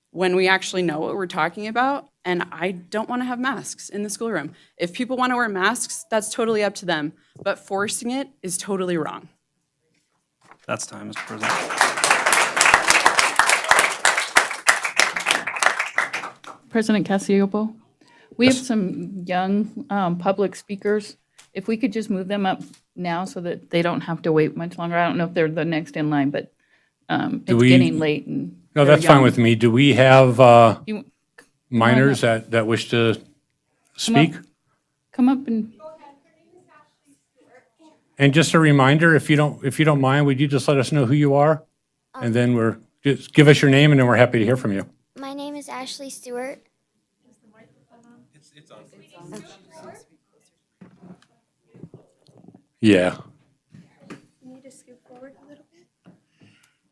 when we actually know what we're talking about. And I don't want to have masks in the schoolroom. If people want to wear masks, that's totally up to them. But forcing it is totally wrong. That's time, Mr. President. President Casiopo, we have some young public speakers. If we could just move them up now so that they don't have to wait much longer. I don't know if they're the next in line, but it's getting late and No, they're that's fine young. with me. Do we have You- minors that wish to speak? Come up and, And just a reminder, if you don't mind, would you just let us know who you are? And then just give us your name and then we're happy to hear from you. My name is Ashley Stewart. Yeah. You need to scoot forward a little bit,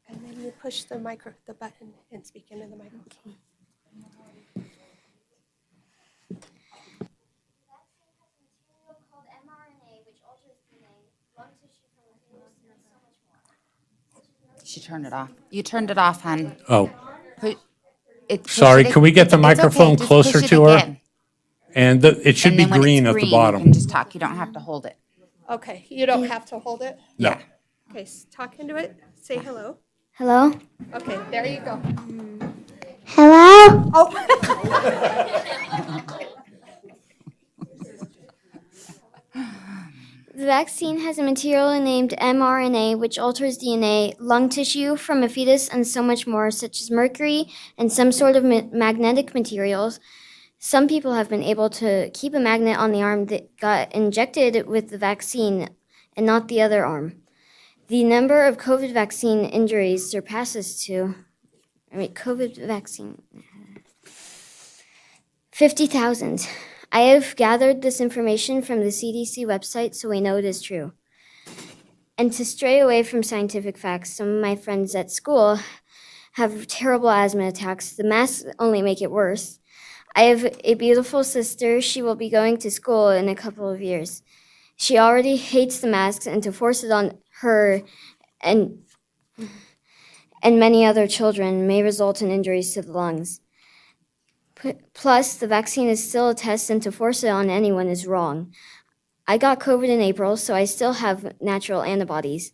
and then you push the button and speak into the microphone. She turned it off. You turned it off, hon. Oh, Push sorry, it can we get the it's okay, microphone just closer push it to her? again. And it should And be then when it's green at the green, you bottom. can just talk. You don't have to hold it. Okay, you don't have to hold it? No. Yeah. Okay, talk into it, say hello. Hello? Okay, there you go. Hello? Oh. The vaccine has a material named mRNA, which alters DNA, lung tissue from a fetus, and so much more, such as mercury and some sort of magnetic materials. Some people have been able to keep a magnet on the arm that got injected with the vaccine and not the other arm. The number of COVID vaccine injuries surpasses COVID vaccine, 50,000. I have gathered this information from the CDC website, so we know it is true. And to stray away from scientific facts, some of my friends at school have terrible asthma attacks. The masks only make it worse. I have a beautiful sister. She will be going to school in a couple of years. She already hates the masks, and to force it on her and many other children may result in injuries to the lungs. Plus, the vaccine is still a test, and to force it on anyone is wrong. I got COVID in April, so I still have natural antibodies.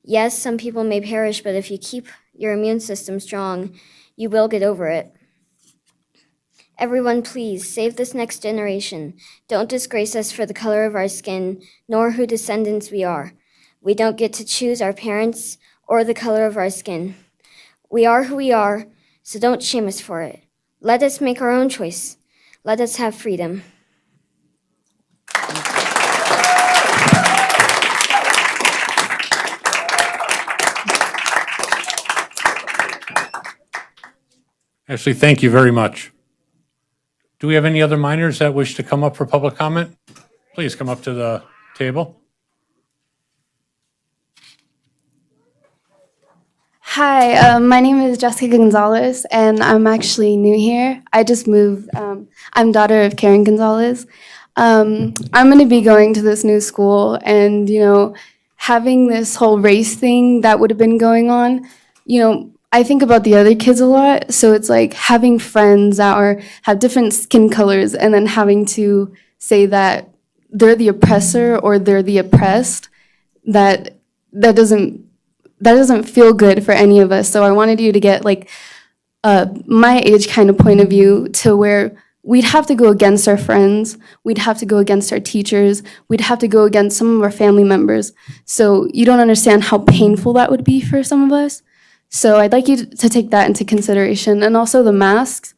Yes, some people may perish, but if you keep your immune system strong, you will get over it. Everyone, please, save this next generation. Don't disgrace us for the color of our skin, nor who descendants we are. We don't get to choose our parents or the color of our skin. We are who we are, so don't shame us for it. Let us make our own choice. Let us have freedom. Ashley, thank you very much. Do we have any other minors that wish to come up for public comment? Please come up to the table. Hi, my name is Jessica Gonzalez, and I'm actually new here. I just moved. I'm daughter of Karen Gonzalez. I'm going to be going to this new school, and having this whole race thing that would have been going on. I think about the other kids a lot, so it's like having friends that have different skin colors, and then having to say that they're the oppressor or they're the oppressed. That doesn't feel good for any of us. So I wanted you to get my age kind of point of view to where we'd have to go against our friends, we'd have to go against our teachers, we'd have to go against some of our family members. So you don't understand how painful that would be for some of us. So I'd like you to take that into consideration. And also the masks.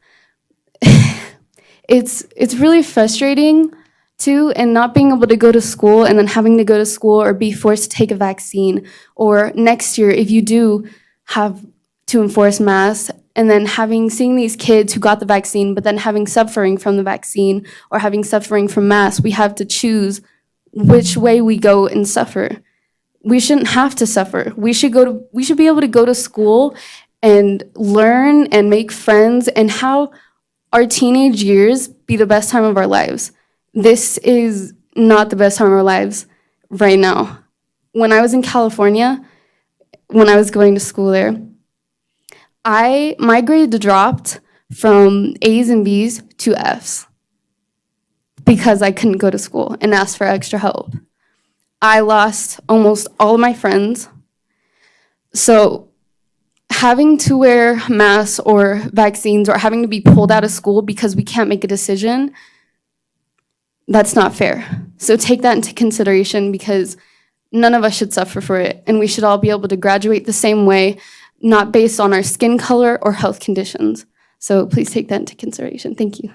It's really frustrating too, and not being able to go to school and then having to go to school or be forced to take a vaccine, or next year if you do have to enforce masks, and then seeing these kids who got the vaccine but then having suffering from the vaccine or having suffering from masks, we have to choose which way we go and suffer. We shouldn't have to suffer. We should be able to go to school and learn and make friends and have our teenage years be the best time of our lives. This is not the best time of our lives right now. When I was in California, when I was going to school there, my grades dropped from A's and B's to F's because I couldn't go to school and ask for extra help. I lost almost all of my friends. So having to wear masks or vaccines or having to be pulled out of school because we can't make a decision, that's not fair. So take that into consideration, because none of us should suffer for it, and we should all be able to graduate the same way, not based on our skin color or health conditions. So please take that into consideration. Thank you.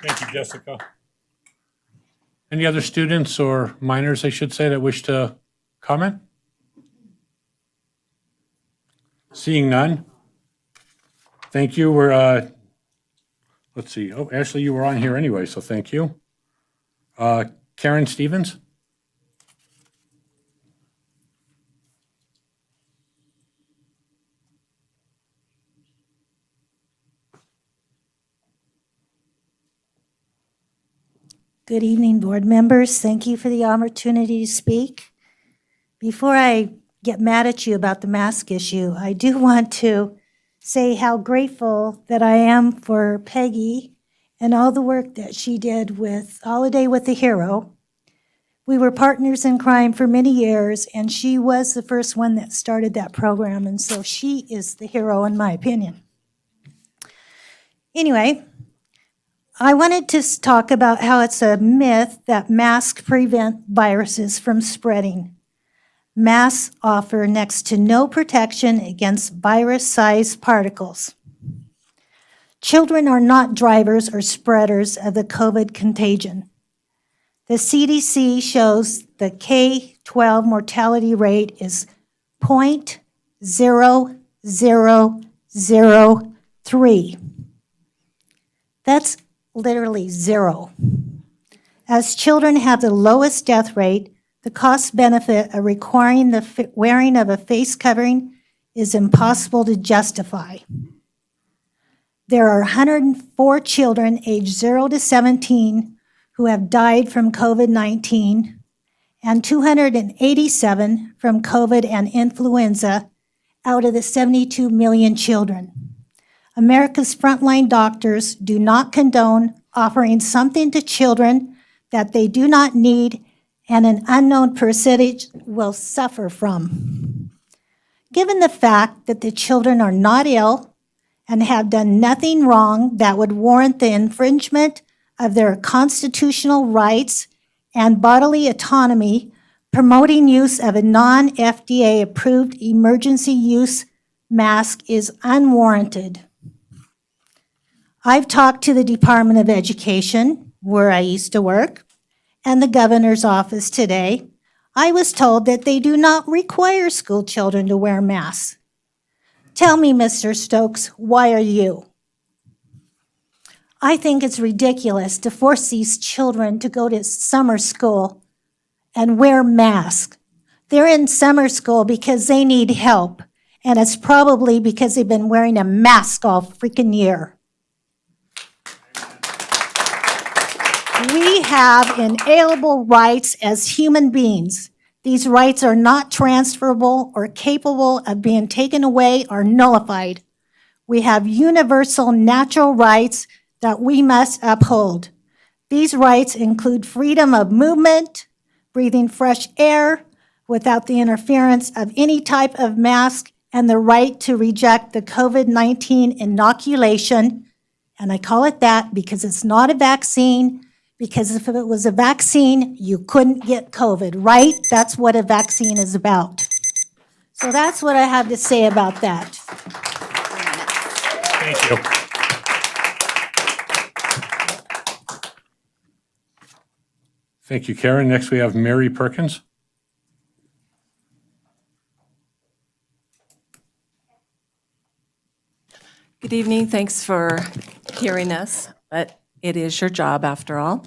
Thank you, Jessica. Any other students or minors, I should say, that wish to comment? Seeing none. Thank you. Let's see. Oh, Ashley, you were on here anyway, so thank you. Karen Stevens? Good evening, board members. Thank you for the opportunity to speak. Before I get mad at you about the mask issue, I do want to say how grateful that I am for Peggy and all the work that she did with Holiday with the Hero. We were partners in crime for many years, and she was the first one that started that program, and so she is the hero in my opinion. Anyway, I wanted to talk about how it's a myth that masks prevent viruses from spreading. Masks offer next to no protection against virus-sized particles. Children are not drivers or spreaders of the COVID contagion. The CDC shows the K-12 mortality rate is 0.0003. That's literally zero. As children have the lowest death rate, the cost benefit of requiring the wearing of a face covering is impossible to justify. There are 104 children aged 0 to 17 who have died from COVID-19 and 287 from COVID and influenza out of the 72 million children. America's frontline doctors do not condone offering something to children that they do not need and an unknown percentage will suffer from. Given the fact that the children are not ill and have done nothing wrong that would warrant the infringement of their constitutional rights and bodily autonomy, promoting use of a non-FDA approved emergency use mask is unwarranted. I've talked to the Department of Education, where I used to work, and the governor's office today. I was told that they do not require school children to wear masks. Tell me, Mr. Stokes, why are you? I think it's ridiculous to force these children to go to summer school and wear masks. They're in summer school because they need help, and it's probably because they've been wearing a mask all freaking year. We have inalienable rights as human beings. These rights are not transferable or capable of being taken away or nullified. We have universal natural rights that we must uphold. These rights include freedom of movement, breathing fresh air without the interference of any type of mask, and the right to reject the COVID-19 inoculation. And I call it that because it's not a vaccine. Because if it was a vaccine, you couldn't get COVID, right? That's what a vaccine is about. So that's what I have to say about that. Thank you. Thank you, Karen. Next, we have Mary Perkins. Good evening. Thanks for hearing us, but it is your job after all.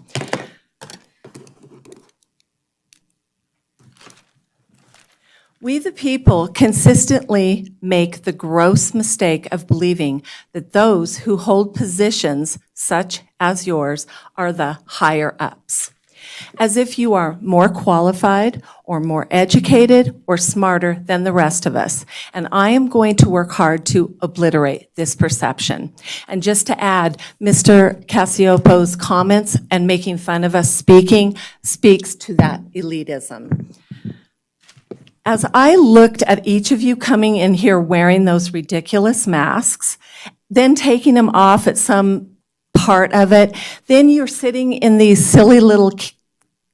We the people consistently make the gross mistake of believing that those who hold positions such as yours are the higher ups, as if you are more qualified or more educated or smarter than the rest of us. And I am going to work hard to obliterate this perception. And just to add, Mr. Casiopo's comments and making fun of us speaks to that elitism. As I looked at each of you coming in here wearing those ridiculous masks, then taking them off at some part of it, then you're sitting in these silly little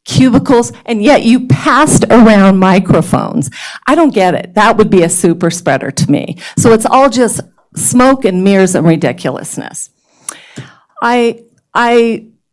cubicles, and yet you passed around microphones. I don't get it. That would be a super spreader to me. So it's all just smoke and mirrors and ridiculousness. I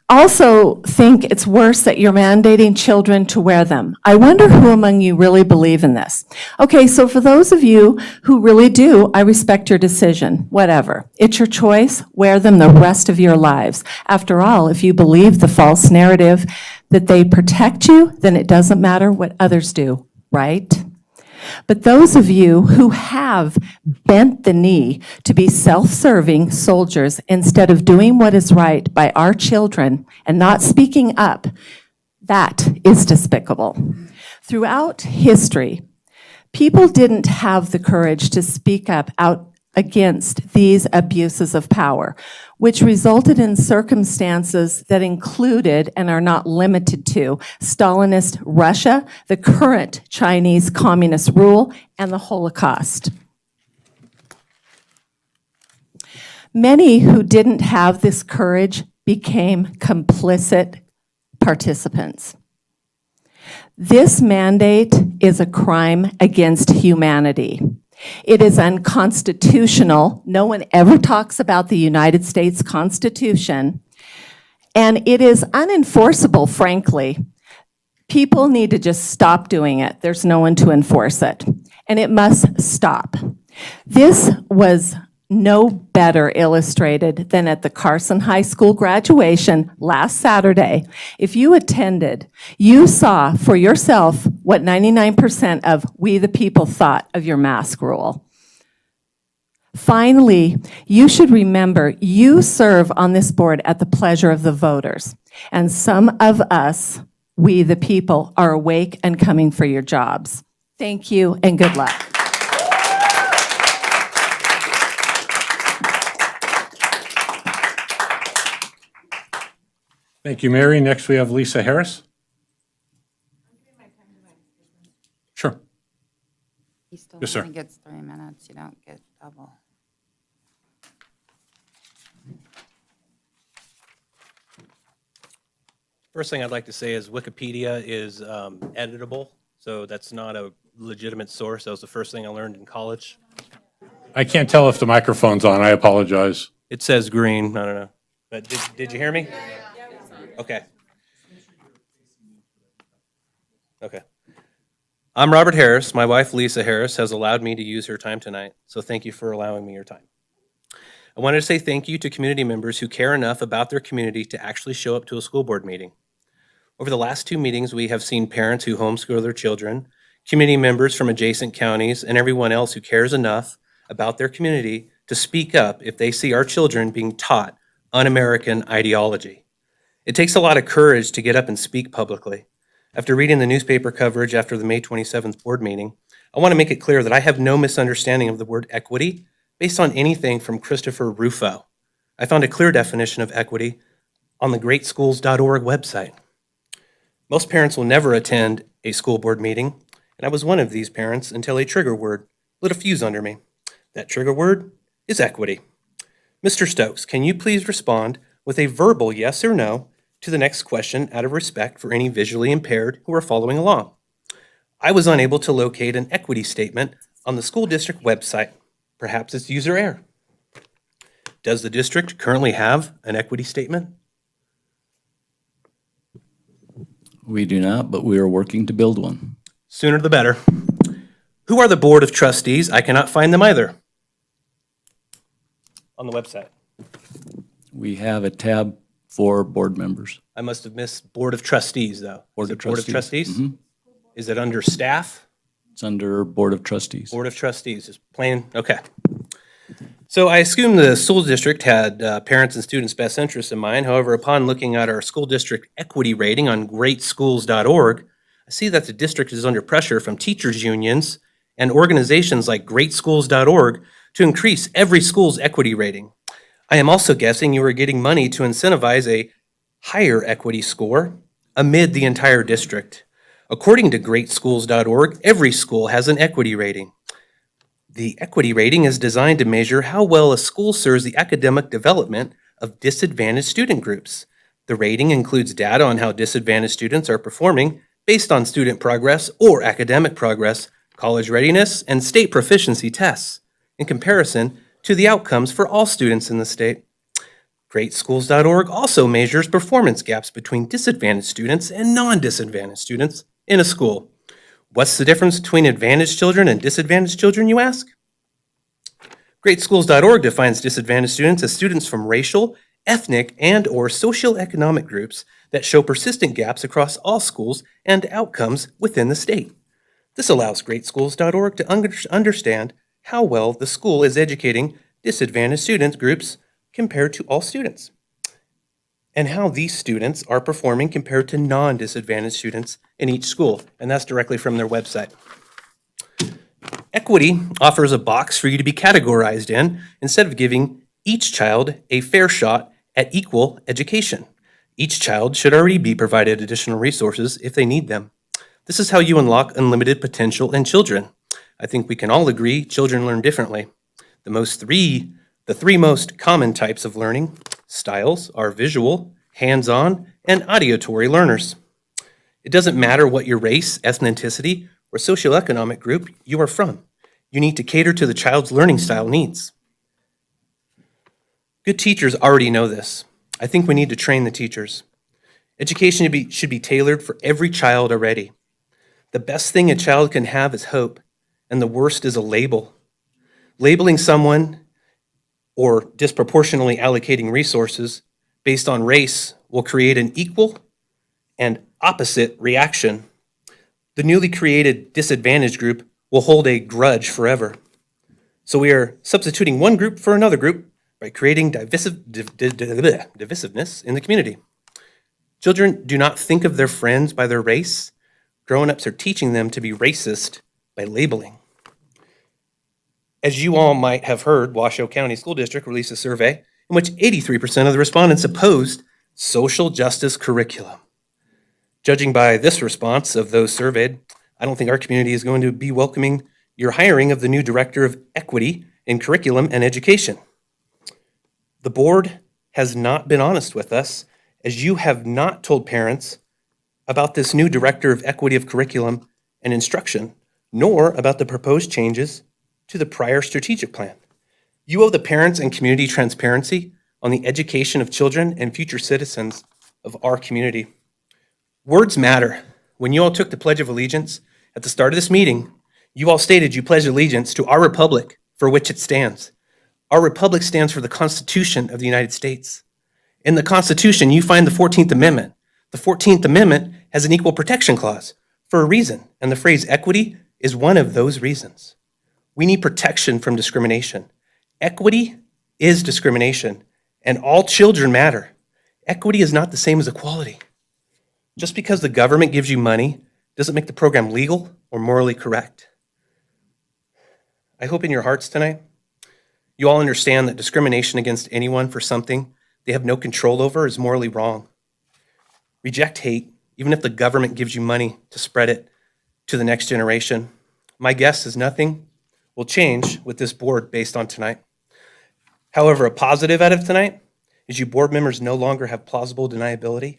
also think it's worse that you're mandating children to wear them. I wonder who among you really believe in this. Okay, so for those of you who really do, I respect your decision, whatever. It's your choice, wear them the rest of your lives. After all, if you believe the false narrative that they protect you, then it doesn't matter what others do, right? But those of you who have bent the knee to be self-serving soldiers instead of doing what is right by our children and not speaking up, that is despicable. Throughout history, people didn't have the courage to speak up out against these abuses of power, which resulted in circumstances that included and are not limited to Stalinist Russia, the current Chinese communist rule, and the Holocaust. Many who didn't have this courage became complicit participants. This mandate is a crime against humanity. It is unconstitutional. No one ever talks about the United States Constitution. And it is unenforceable, frankly. People need to just stop doing it. There's no one to enforce it. And it must stop. This was no better illustrated than at the Carson High School graduation last Saturday. If you attended, you saw for yourself what 99% of we the people thought of your mask rule. Finally, you should remember you serve on this board at the pleasure of the voters. And some of us, we the people, are awake and coming for your jobs. Thank you and good luck. Thank you, Mary. Next, we have Lisa Harris. Sure. He still Yes, sir. only gets 3 minutes. You don't get double. First thing I'd like to say is Wikipedia is editable, so that's not a legitimate source. That was the first thing I learned in college. I can't tell if the microphone's on. I apologize. It says green. I don't know. But did you hear me? Okay. Okay. I'm Robert Harris. My wife, Lisa Harris, has allowed me to use her time tonight, so thank you for allowing me your time. I wanted to say thank you to community members who care enough about their community to actually show up to a school board meeting. Over the last 2 meetings, we have seen parents who homeschool their children, community members from adjacent counties, and everyone else who cares enough about their community to speak up if they see our children being taught un-American ideology. It takes a lot of courage to get up and speak publicly. After reading the newspaper coverage after the May 27th board meeting, I want to make it clear that I have no misunderstanding of the word equity based on anything from Christopher Rufo. I found a clear definition of equity on the greatschools.org website. Most parents will never attend a school board meeting, and I was one of these parents until a trigger word lit a fuse under me. That trigger word is equity. Mr. Stokes, can you please respond with a verbal yes or no to the next question out of respect for any visually impaired who are following along? I was unable to locate an equity statement on the school district website. Perhaps it's user error. Does the district currently have an equity statement? We do not, but we are working to build one. Sooner the better. Who are the board of trustees? I cannot find them either on the website. We have a tab for board members. I must have missed board of trustees, though. Board Is of it board of trustees. trustees? Is it under staff? It's under board of trustees. Board of trustees, just plain, okay. So I assume the school district had parents and students' best interests in mind. However, upon looking at our school district equity rating on greatschools.org, I see that the district is under pressure from teachers' unions and organizations like greatschools.org to increase every school's equity rating. I am also guessing you are getting money to incentivize a higher equity score amid the entire district. According to greatschools.org, every school has an equity rating. The equity rating is designed to measure how well a school serves the academic development of disadvantaged student groups. The rating includes data on how disadvantaged students are performing based on student progress or academic progress, college readiness, and state proficiency tests, in comparison to the outcomes for all students in the state. Greatschools.org also measures performance gaps between disadvantaged students and non-disadvantaged students in a school. What's the difference between advantaged children and disadvantaged children, you ask? Greatschools.org defines disadvantaged students as students from racial, ethnic, and/or socioeconomic groups that show persistent gaps across all schools and outcomes within the state. This allows greatschools.org to understand how well the school is educating disadvantaged student groups compared to all students, and how these students are performing compared to non-disadvantaged students in each school, and that's directly from their website. Equity offers a box for you to be categorized in instead of giving each child a fair shot at equal education. Each child should already be provided additional resources if they need them. This is how you unlock unlimited potential in children. I think we can all agree children learn differently. The three most common types of learning styles are visual, hands-on, and auditory learners. It doesn't matter what your race, ethnicity, or socioeconomic group you are from. You need to cater to the child's learning style needs. Good teachers already know this. I think we need to train the teachers. Education should be tailored for every child already. The best thing a child can have is hope, and the worst is a label. Labeling someone or disproportionately allocating resources based on race will create an equal and opposite reaction. The newly created disadvantaged group will hold a grudge forever. So we are substituting one group for another group by creating divisiveness in the community. Children do not think of their friends by their race. Grown-ups are teaching them to be racist by labeling. As you all might have heard, Washoe County School District released a survey in which 83% of the respondents opposed social justice curriculum. Judging by this response of those surveyed, I don't think our community is going to be welcoming your hiring of the new Director of Equity in Curriculum and Education. The board has not been honest with us, as you have not told parents about this new Director of Equity of Curriculum and Instruction, nor about the proposed changes to the prior strategic plan. You owe the parents and community transparency on the education of children and future citizens of our community. Words matter. When you all took the Pledge of Allegiance at the start of this meeting, you all stated you pledged allegiance to our republic for which it stands. Our republic stands for the Constitution of the United States. In the Constitution, you find the 14th Amendment. The 14th Amendment has an equal protection clause for a reason, and the phrase equity is one of those reasons. We need protection from discrimination. Equity is discrimination, and all children matter. Equity is not the same as equality. Just because the government gives you money doesn't make the program legal or morally correct. I hope in your hearts tonight, you all understand that discrimination against anyone for something they have no control over is morally wrong. Reject hate, even if the government gives you money to spread it to the next generation. My guess is nothing will change with this board based on tonight. However, a positive out of tonight is you board members no longer have plausible deniability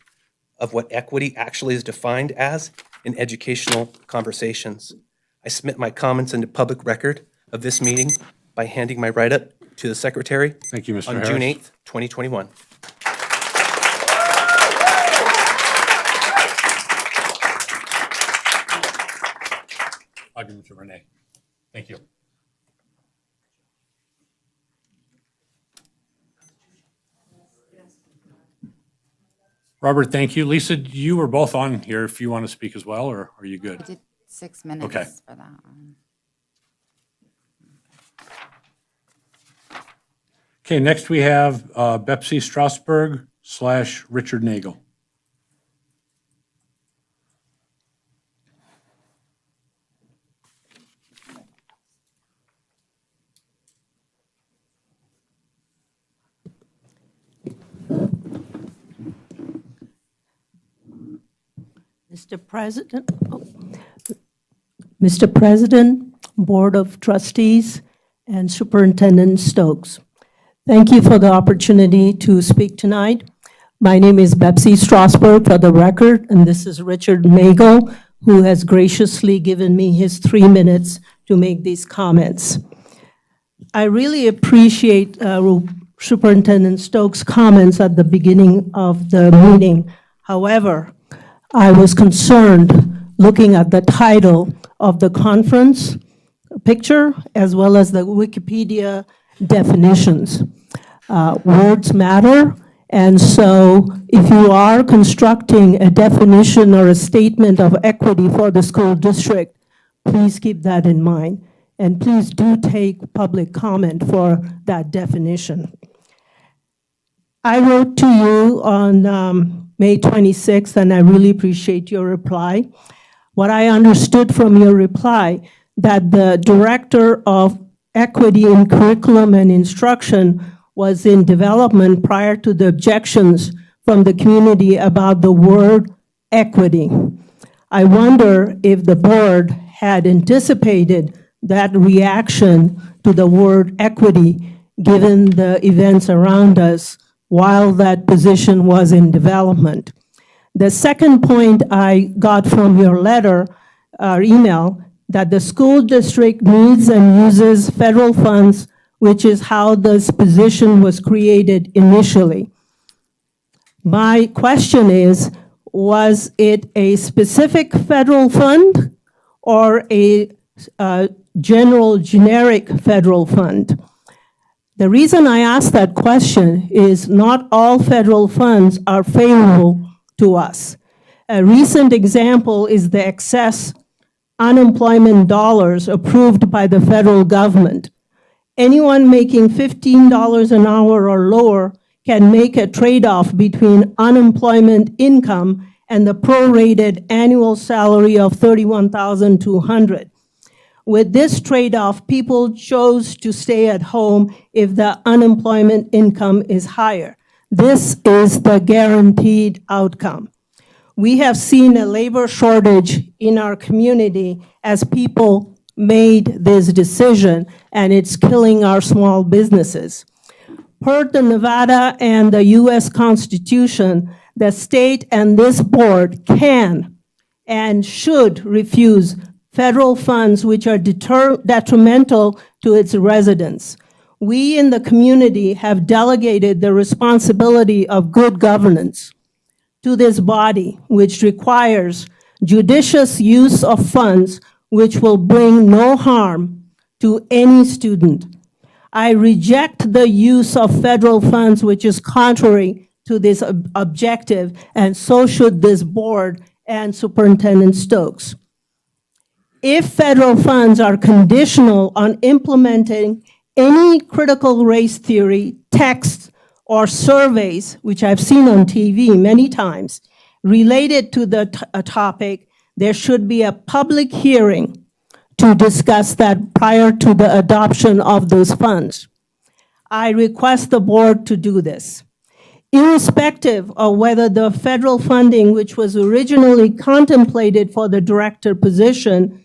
of what equity actually is defined as in educational conversations. I submit my comments into public record of this meeting by handing my write-up to the secretary. Thank you, Mr. On June 8th, 2021. I'll give it to Renee. Thank you. Robert, thank you. Lisa, you were both on here if you want to speak as well, or are you good? I did 6 minutes Okay. for that one. Okay, next we have Betsy Strasburg / Richard Nagel. Mr. President, Board of Trustees, and Superintendent Stokes, thank you for the opportunity to speak tonight. My name is Betsy Strasburg for the record, and this is Richard Nagel, who has graciously given me his 3 minutes to make these comments. I really appreciate Superintendent Stokes' comments at the beginning of the meeting. However, I was concerned looking at the title of the conference picture as well as the Wikipedia definitions. Words matter, and so if you are constructing a definition or a statement of equity for the school district, Please keep that in mind. And please do take public comment for that definition. I wrote to you on May 26th, and I really appreciate your reply. What I understood from your reply, that the Director of Equity in Curriculum and Instruction was in development prior to the objections from the community about the word equity. I wonder if the board had anticipated that reaction to the word equity, given the events around us while that position was in development. The second point I got from your letter or email, that the school district needs and uses federal funds, which is how this position was created initially. My question is, was it a specific federal fund or a general generic federal fund? The reason I ask that question is not all federal funds are favorable to us. A recent example is the excess unemployment dollars approved by the federal government. Anyone making $15 an hour or lower can make a trade-off between unemployment income and the prorated annual salary of $31,200. With this trade-off, people chose to stay at home if the unemployment income is higher. This is the guaranteed outcome. We have seen a labor shortage in our community as people made this decision, and it's killing our small businesses. Per the Nevada and the US Constitution, the state and this board can and should refuse federal funds which are detrimental to its residents. We in the community have delegated the responsibility of good governance to this body, which requires judicious use of funds which will bring no harm to any student. I reject the use of federal funds which is contrary to this objective, and so should this board and Superintendent Stokes. If federal funds are conditional on implementing any critical race theory texts or surveys, which I've seen on TV many times, related to the topic, there should be a public hearing to discuss that prior to the adoption of those funds. I request the board to do this. Irrespective of whether the federal funding, which was originally contemplated for the director position,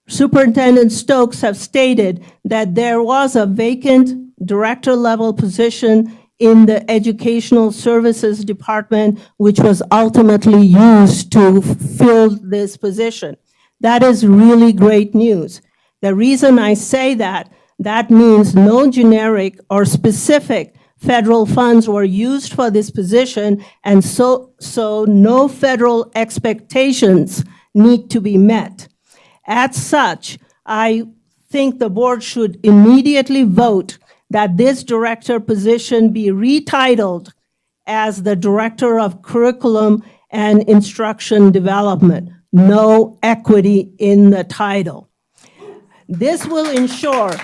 Superintendent Stokes have stated that there was a vacant director-level position in the Educational Services Department, which was ultimately used to fill this position. That is really great news. The reason I say that means no generic or specific federal funds were used for this position, and so no federal expectations need to be met. As such, I think the board should immediately vote that this director position be retitled as the Director of Curriculum and Instruction Development. No equity in the title. This will ensure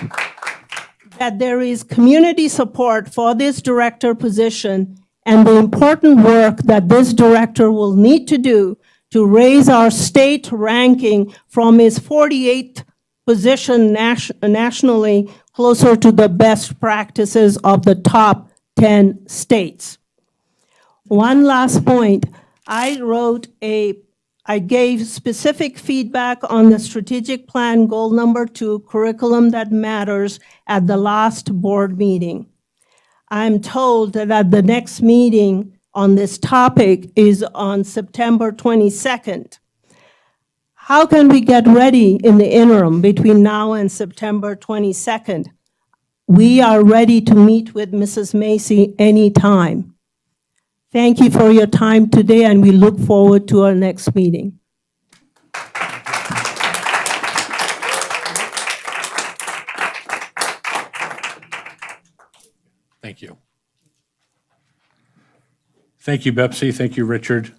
that there is community support for this director position and the important work that this director will need to do to raise our state ranking from its 48th position nationally closer to the best practices of the top 10 states. One last point, I gave specific feedback on the strategic plan goal number 2, curriculum that matters, at the last board meeting. I'm told that the next meeting on this topic is on September 22nd. How can we get ready in the interim between now and September 22nd? We are ready to meet with Mrs. Macy anytime. Thank you for your time today, and we look forward to our next meeting. Thank you. Thank you, Betsy. Thank you, Richard.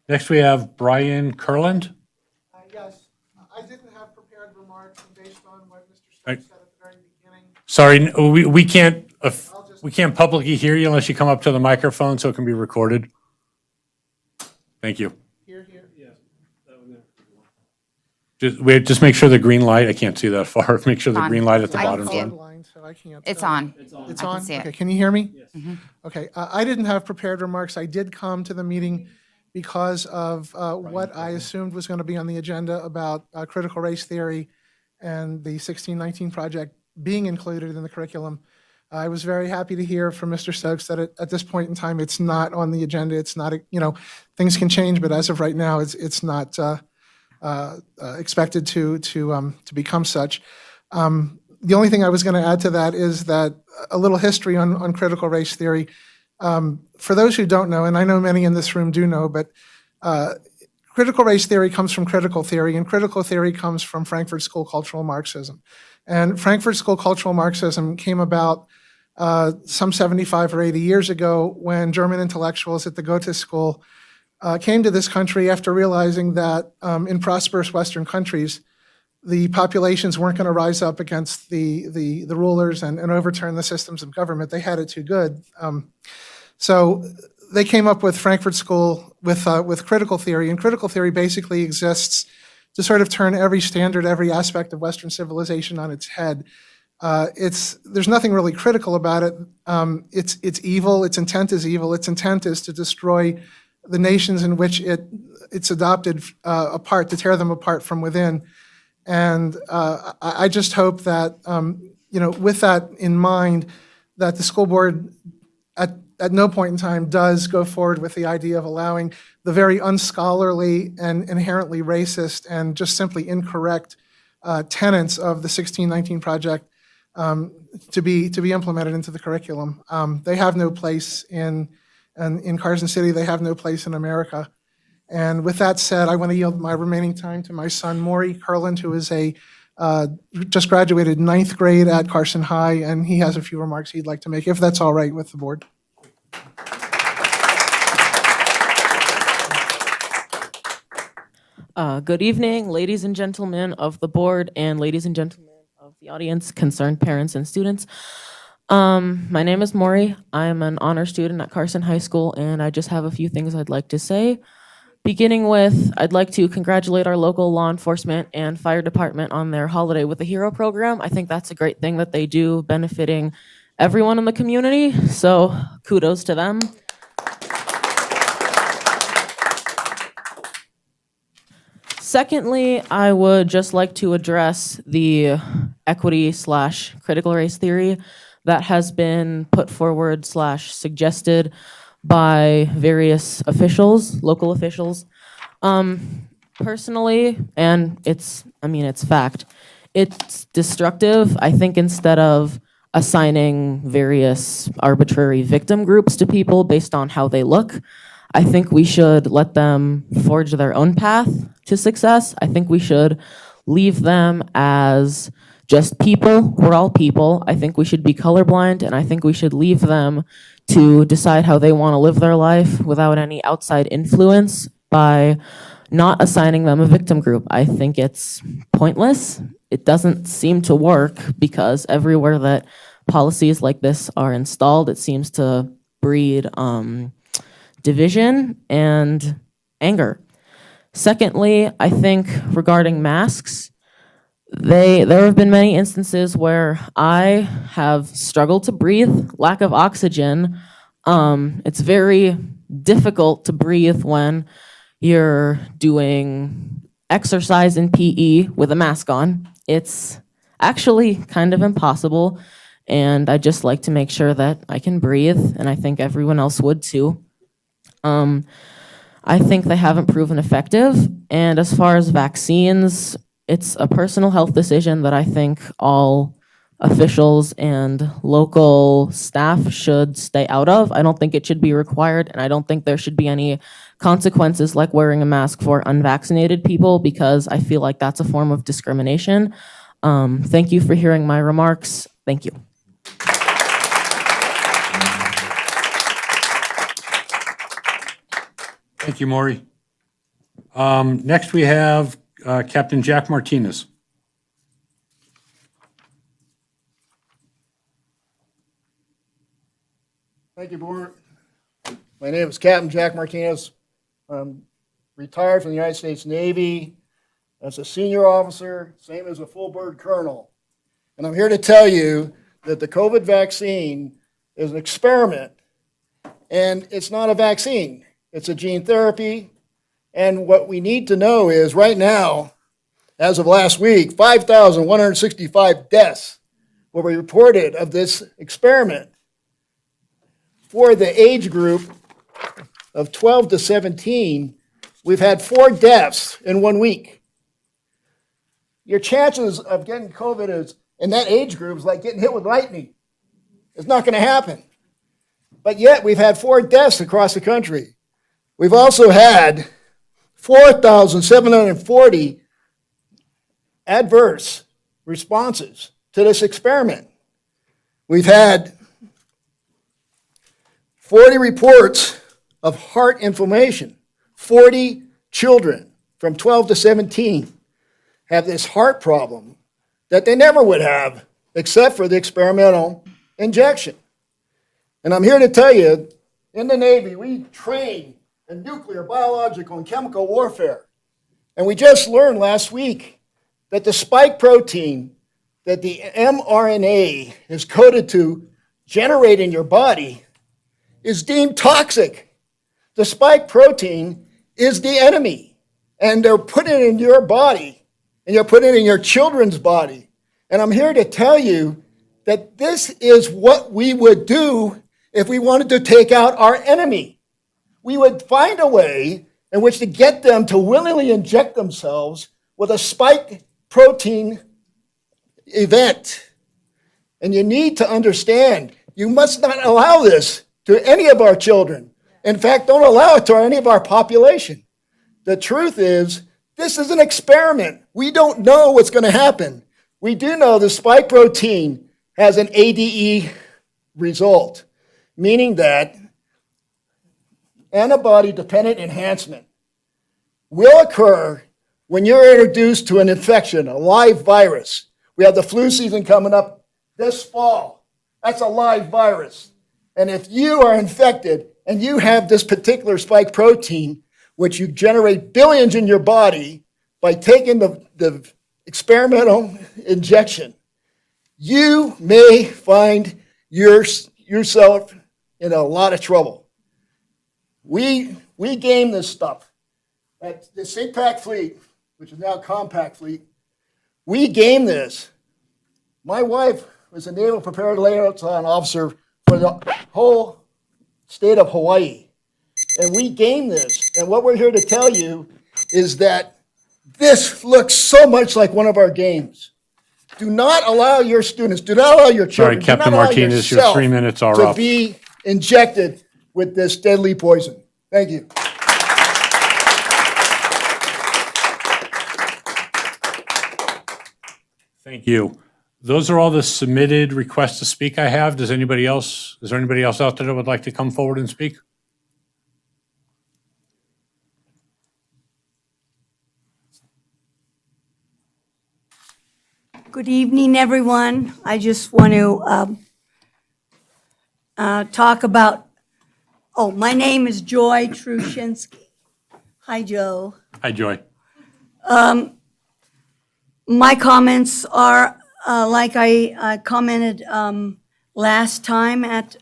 Next, we have Brian Kurland. Yes, Sorry, we can't publicly hear you unless you come up to the microphone so it can be recorded. Thank you. Just make sure the green light, I can't see that far, make sure the On. green light at the I can bottom's see it. on. Line, so I can't. It's on. It's I on? can see it. Okay, can you hear me? Yes. Okay, I didn't have prepared remarks. I did come to the meeting because of what I assumed was going to be on the agenda about critical race theory and the 1619 project being included in the curriculum. I was very happy to hear from Mr. Stokes that at this point in time, it's not on the agenda. It's not, things can change, but as of right now, it's not expected to become such. The only thing I was going to add to that is that a little history on critical race theory. For those who don't know, and I know many in this room do know, but critical race theory comes from critical theory, and critical theory comes from Frankfurt School cultural Marxism. And Frankfurt School cultural Marxism came about some 75 or 80 years ago when German intellectuals at the Goethe School came to this country after realizing that in prosperous Western countries, the populations weren't going to rise up against the rulers and overturn the systems of government. They had it too good. So they came up with Frankfurt School with critical theory, and critical theory basically exists to sort of turn every standard, every aspect of Western civilization on its head. There's nothing really critical about it. It's evil. Its intent is evil. Its intent is to destroy the nations in which it's adopted apart, to tear them apart from within. And I just hope that, with that in mind, that the school board at no point in time does go forward with the idea of allowing the very unscholarly and inherently racist and just simply incorrect tenets of the 1619 project to be implemented into the curriculum. They have no place in Carson City. They have no place in America. And with that said, I want to yield my remaining time to my son, Maury Curland, who is just graduated 9th grade at Carson High, and he has a few remarks he'd like to make, if that's all right with the board. Good evening, ladies and gentlemen of the board and ladies and gentlemen of the audience, concerned parents and students. My name is Maury. I'm an honor student at Carson High School, and I just have a few things I'd like to say. Beginning with, I'd like to congratulate our local law enforcement and fire department on their Holiday with a Hero program. I think that's a great thing that they do, benefiting everyone in the community, so kudos to them. Secondly, I would just like to address the equity/critical race theory that has been put forward / suggested by various officials, local officials. Personally, and it's fact, it's destructive. I think instead of assigning various arbitrary victim groups to people based on how they look, I think we should let them forge their own path to success. I think we should leave them as just people. We're all people. I think we should be colorblind, and I think we should leave them to decide how they want to live their life without any outside influence by not assigning them a victim group. I think it's pointless. It doesn't seem to work because everywhere that policies like this are installed, it seems to breed division and anger. Secondly, I think regarding masks, there have been many instances where I have struggled to breathe, lack of oxygen. It's very difficult to breathe when you're doing exercise in PE with a mask on. It's actually kind of impossible, and I just like to make sure that I can breathe, and I think everyone else would too. I think they haven't proven effective, and as far as vaccines, it's a personal health decision that I think all officials and local staff should stay out of. I don't think it should be required, and I don't think there should be any consequences like wearing a mask for unvaccinated people, because I feel like that's a form of discrimination. Thank you for hearing my remarks. Thank you. Thank you, Maury. Next, we have Captain Jack Martinez. Thank you, Board. My name is Captain Jack Martinez. I'm retired from the United States Navy as a senior officer, same as a full bird colonel. And I'm here to tell you that the COVID vaccine is an experiment, and it's not a vaccine. It's a gene therapy. And what we need to know is right now, as of last week, 5,165 deaths were reported of this experiment. For the age group of 12 to 17, we've had 4 deaths in 1 week. Your chances of getting COVID is, in that age group is like getting hit with lightning. It's not going to happen. But yet we've had 4 deaths across the country. We've also had 4,740 adverse responses to this experiment. We've had 40 reports of heart inflammation. 40 children from 12 to 17 have this heart problem that they never would have except for the experimental injection. And I'm here to tell you, in the Navy, we train in nuclear, biological, and chemical warfare. And we just learned last week that the spike protein that the mRNA is coded to generate in your body is deemed toxic. The spike protein is the enemy, and they're putting it in your body, and you're putting it in your children's body. And I'm here to tell you that this is what we would do if we wanted to take out our enemy. We would find a way in which to get them to willingly inject themselves with a spike protein event. And you need to understand, you must not allow this to any of our children. In fact, don't allow it to any of our population. The truth is, this is an experiment. We don't know what's going to happen. We do know the spike protein has an ADE result, meaning that antibody-dependent enhancement will occur when you're introduced to an infection, a live virus. We have the flu season coming up this fall. That's a live virus. And if you are infected and you have this particular spike protein, which you generate billions in your body by taking the experimental injection, you may find yourself in a lot of trouble. We game this stuff. At the SIGPAC fleet, which is now Compact Fleet, we game this. My wife was a Naval Prepared Liaison Officer for the whole state of Hawaii. And we game this. And what we're here to tell you is that this looks so much like one of our games. Do not allow your students, do not allow your children, Sorry, Captain Martinez, your 3 minutes are to up. be injected with this deadly poison. Thank you. Thank you. Those are all the submitted requests to speak I have. Is there anybody else out there that would like to come forward and speak? Good evening, everyone. I just want to talk about, my name is Joy Trushinsky. Hi, Joe. Hi, Joy. My comments are, like I commented last time at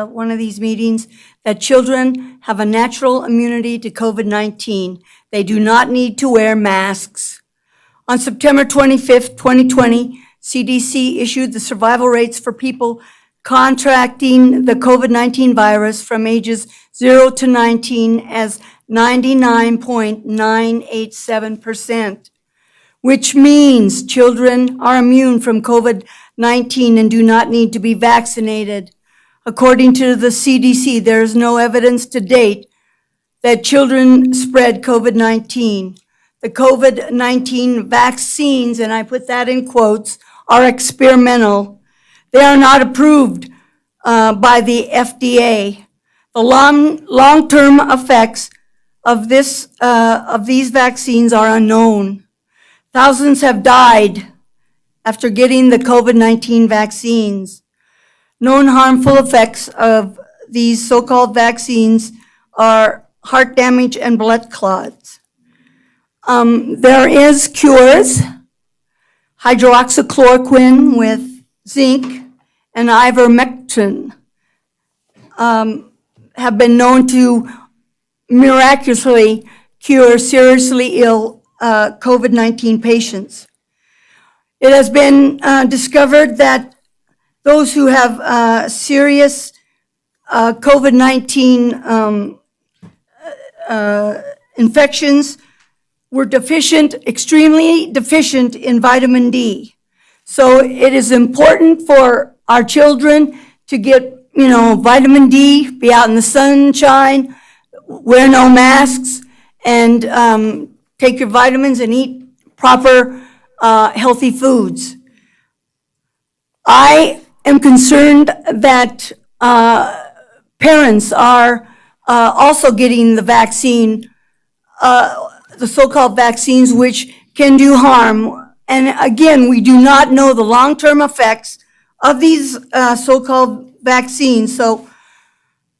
one of these meetings, that children have a natural immunity to COVID-19. They do not need to wear masks. On September 25th, 2020, CDC issued the survival rates for people contracting the COVID-19 virus from ages 0 to 19 as 99.987%, which means children are immune from COVID-19 and do not need to be vaccinated. According to the CDC, there is no evidence to date that children spread COVID-19. The COVID-19 vaccines, and I put that in quotes, are experimental. They are not approved by the FDA. The long-term effects of these vaccines are unknown. Thousands have died after getting the COVID-19 vaccines. Known harmful effects of these so-called vaccines are heart damage and blood clots. There is cures, hydroxychloroquine with zinc and ivermectin have been known to miraculously cure seriously ill COVID-19 patients. It has been discovered that those who have serious COVID-19 infections were deficient, extremely deficient in vitamin D. So it is important for our children to get, vitamin D, be out in the sunshine, wear no masks, and take your vitamins and eat proper, healthy foods. I am concerned that parents are also getting the vaccine, the so-called vaccines, which can do harm. And again, we do not know the long-term effects of these so-called vaccines. So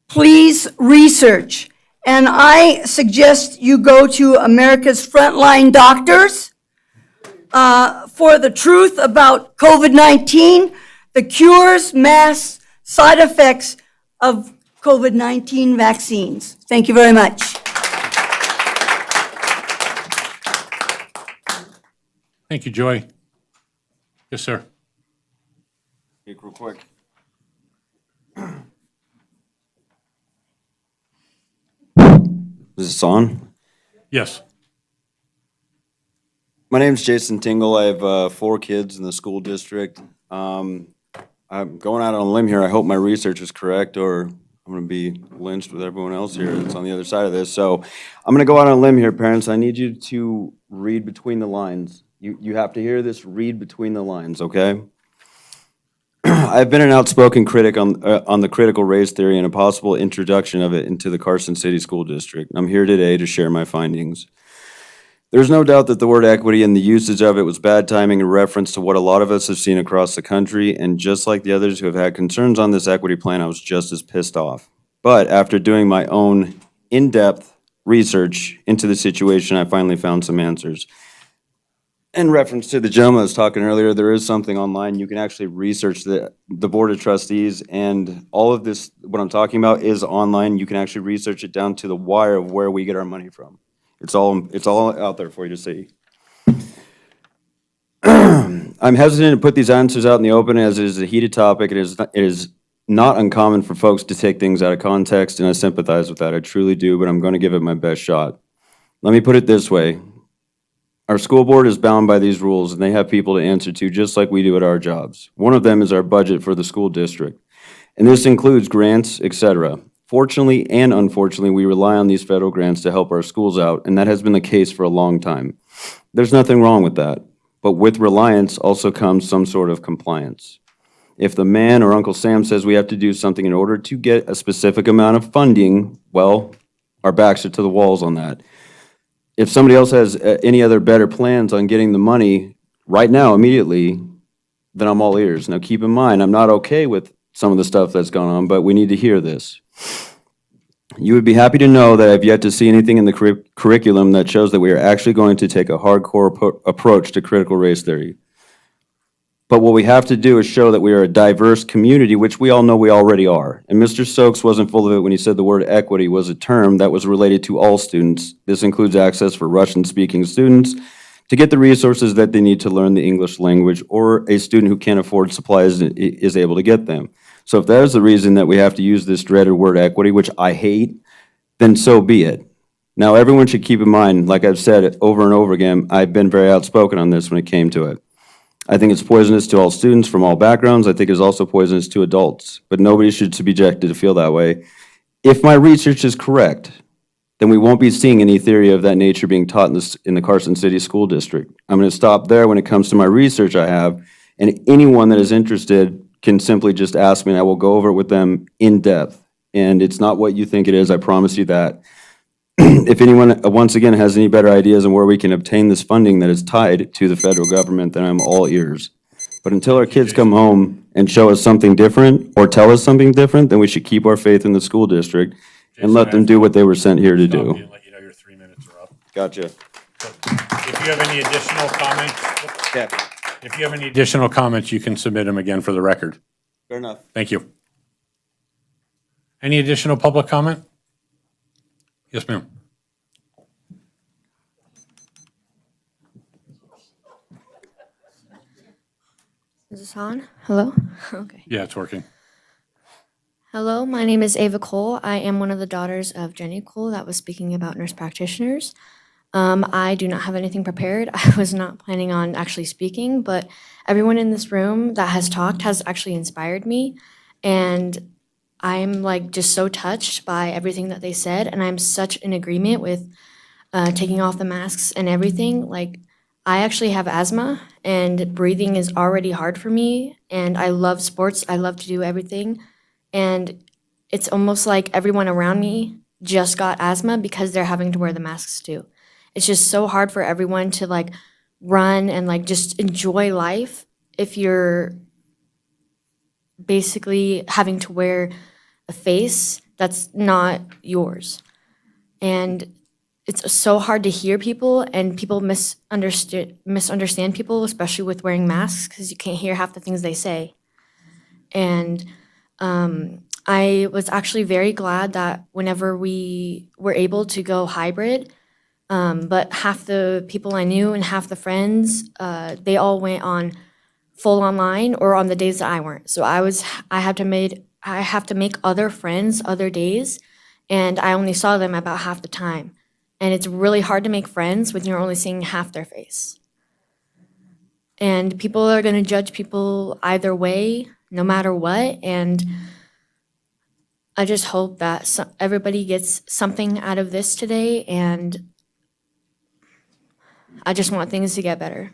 please research. And I suggest you go to America's Frontline Doctors for the truth about COVID-19, the cures, masks, side effects of COVID-19 vaccines. Thank you very much. Thank you, Joy. Yes, sir. Real quick. Is this on? Yes. My name's Jason Tingle. I have 4 kids in the school district. I'm going out on a limb here. I hope my research is correct, or I'm going to be lynched with everyone else here that's on the other side of this. So I'm going to go out on a limb here, parents. I need you to read between the lines. You have to hear this, read between the lines, okay? I've been an outspoken critic on the critical race theory and a possible introduction of it into the Carson City School District. I'm here today to share my findings. There's no doubt that the word equity and the usage of it was bad timing in reference to what a lot of us have seen across the country, and just like the others who have had concerns on this equity plan, I was just as pissed off. But after doing my own in-depth research into the situation, I finally found some answers. In reference to the gentleman that was talking earlier, there is something online. You can actually research the Board of Trustees, and all of this, what I'm talking about, is online. You can actually research it down to the wire of where we get our money from. It's all out there for you to see. I'm hesitant to put these answers out in the open as it is a heated topic. It is not uncommon for folks to take things out of context, and I sympathize with that. I truly do, but I'm going to give it my best shot. Let me put it this way. Our school board is bound by these rules, and they have people to answer to just like we do at our jobs. One of them is our budget for the school district, and this includes grants, etc. Fortunately and unfortunately, we rely on these federal grants to help our schools out, and that has been the case for a long time. There's nothing wrong with that, but with reliance also comes some sort of compliance. If the man or Uncle Sam says we have to do something in order to get a specific amount of funding, well, our backs are to the walls on that. If somebody else has any other better plans on getting the money right now, immediately, then I'm all ears. Now, keep in mind, I'm not okay with some of the stuff that's gone on, but we need to hear this. You would be happy to know that I've yet to see anything in the curriculum that shows that we are actually going to take a hardcore approach to critical race theory. But what we have to do is show that we are a diverse community, which we all know we already are. And Mr. Stokes wasn't full of it when he said the word equity was a term that was related to all students. This includes access for Russian-speaking students to get the resources that they need to learn the English language, or a student who can't afford supplies is able to get them. So if that is the reason that we have to use this dreaded word equity, which I hate, then so be it. Now, everyone should keep in mind, like I've said over and over again, I've been very outspoken on this when it came to it. I think it's poisonous to all students from all backgrounds. I think it's also poisonous to adults, but nobody should be subjected to feel that way. If my research is correct, then we won't be seeing any theory of that nature being taught in the Carson City School District. I'm going to stop there when it comes to my research I have, and anyone that is interested can simply just ask me, and I will go over it with them in depth. And it's not what you think it is, I promise you that. If anyone, once again, has any better ideas on where we can obtain this funding that is tied to the federal government, then I'm all ears. But until our kids come home and show us something different or tell us something different, then we should keep our faith in the school district and let them do what they were sent here to Stop you do. and let you know your 3 minutes are up. Gotcha. If you have any additional comments, Yeah, if you have any additional comments, you can submit them again for the record. fair enough. Thank you. Any additional public comment? Yes, ma'am. Is this on? Hello? Okay. Yeah, it's working. Hello, my name is Ava Cole. I am one of the daughters of Jenny Cole that was speaking about nurse practitioners. I do not have anything prepared. I was not planning on actually speaking, but everyone in this room that has talked has actually inspired me. And I'm like just so touched by everything that they said. And I'm such in agreement with taking off the masks and everything. Like, I actually have asthma and breathing is already hard for me. And I love sports. I love to do everything. And it's almost like everyone around me just got asthma because they're having to wear the masks too. It's just so hard for everyone to like run and like just enjoy life if you're basically having to wear a face that's not yours. And it's so hard to hear people, and people misunderstand people, especially with wearing masks, because you can't hear half the things they say. And I was actually very glad that whenever we were able to go hybrid, but half the people I knew and half the friends, they all went on full online or on the days that I weren't. So I have to make other friends other days, and I only saw them about half the time. And it's really hard to make friends when you're only seeing half their face. And people are going to judge people either way, no matter what. And I just hope that everybody gets something out of this today. And I just want things to get better.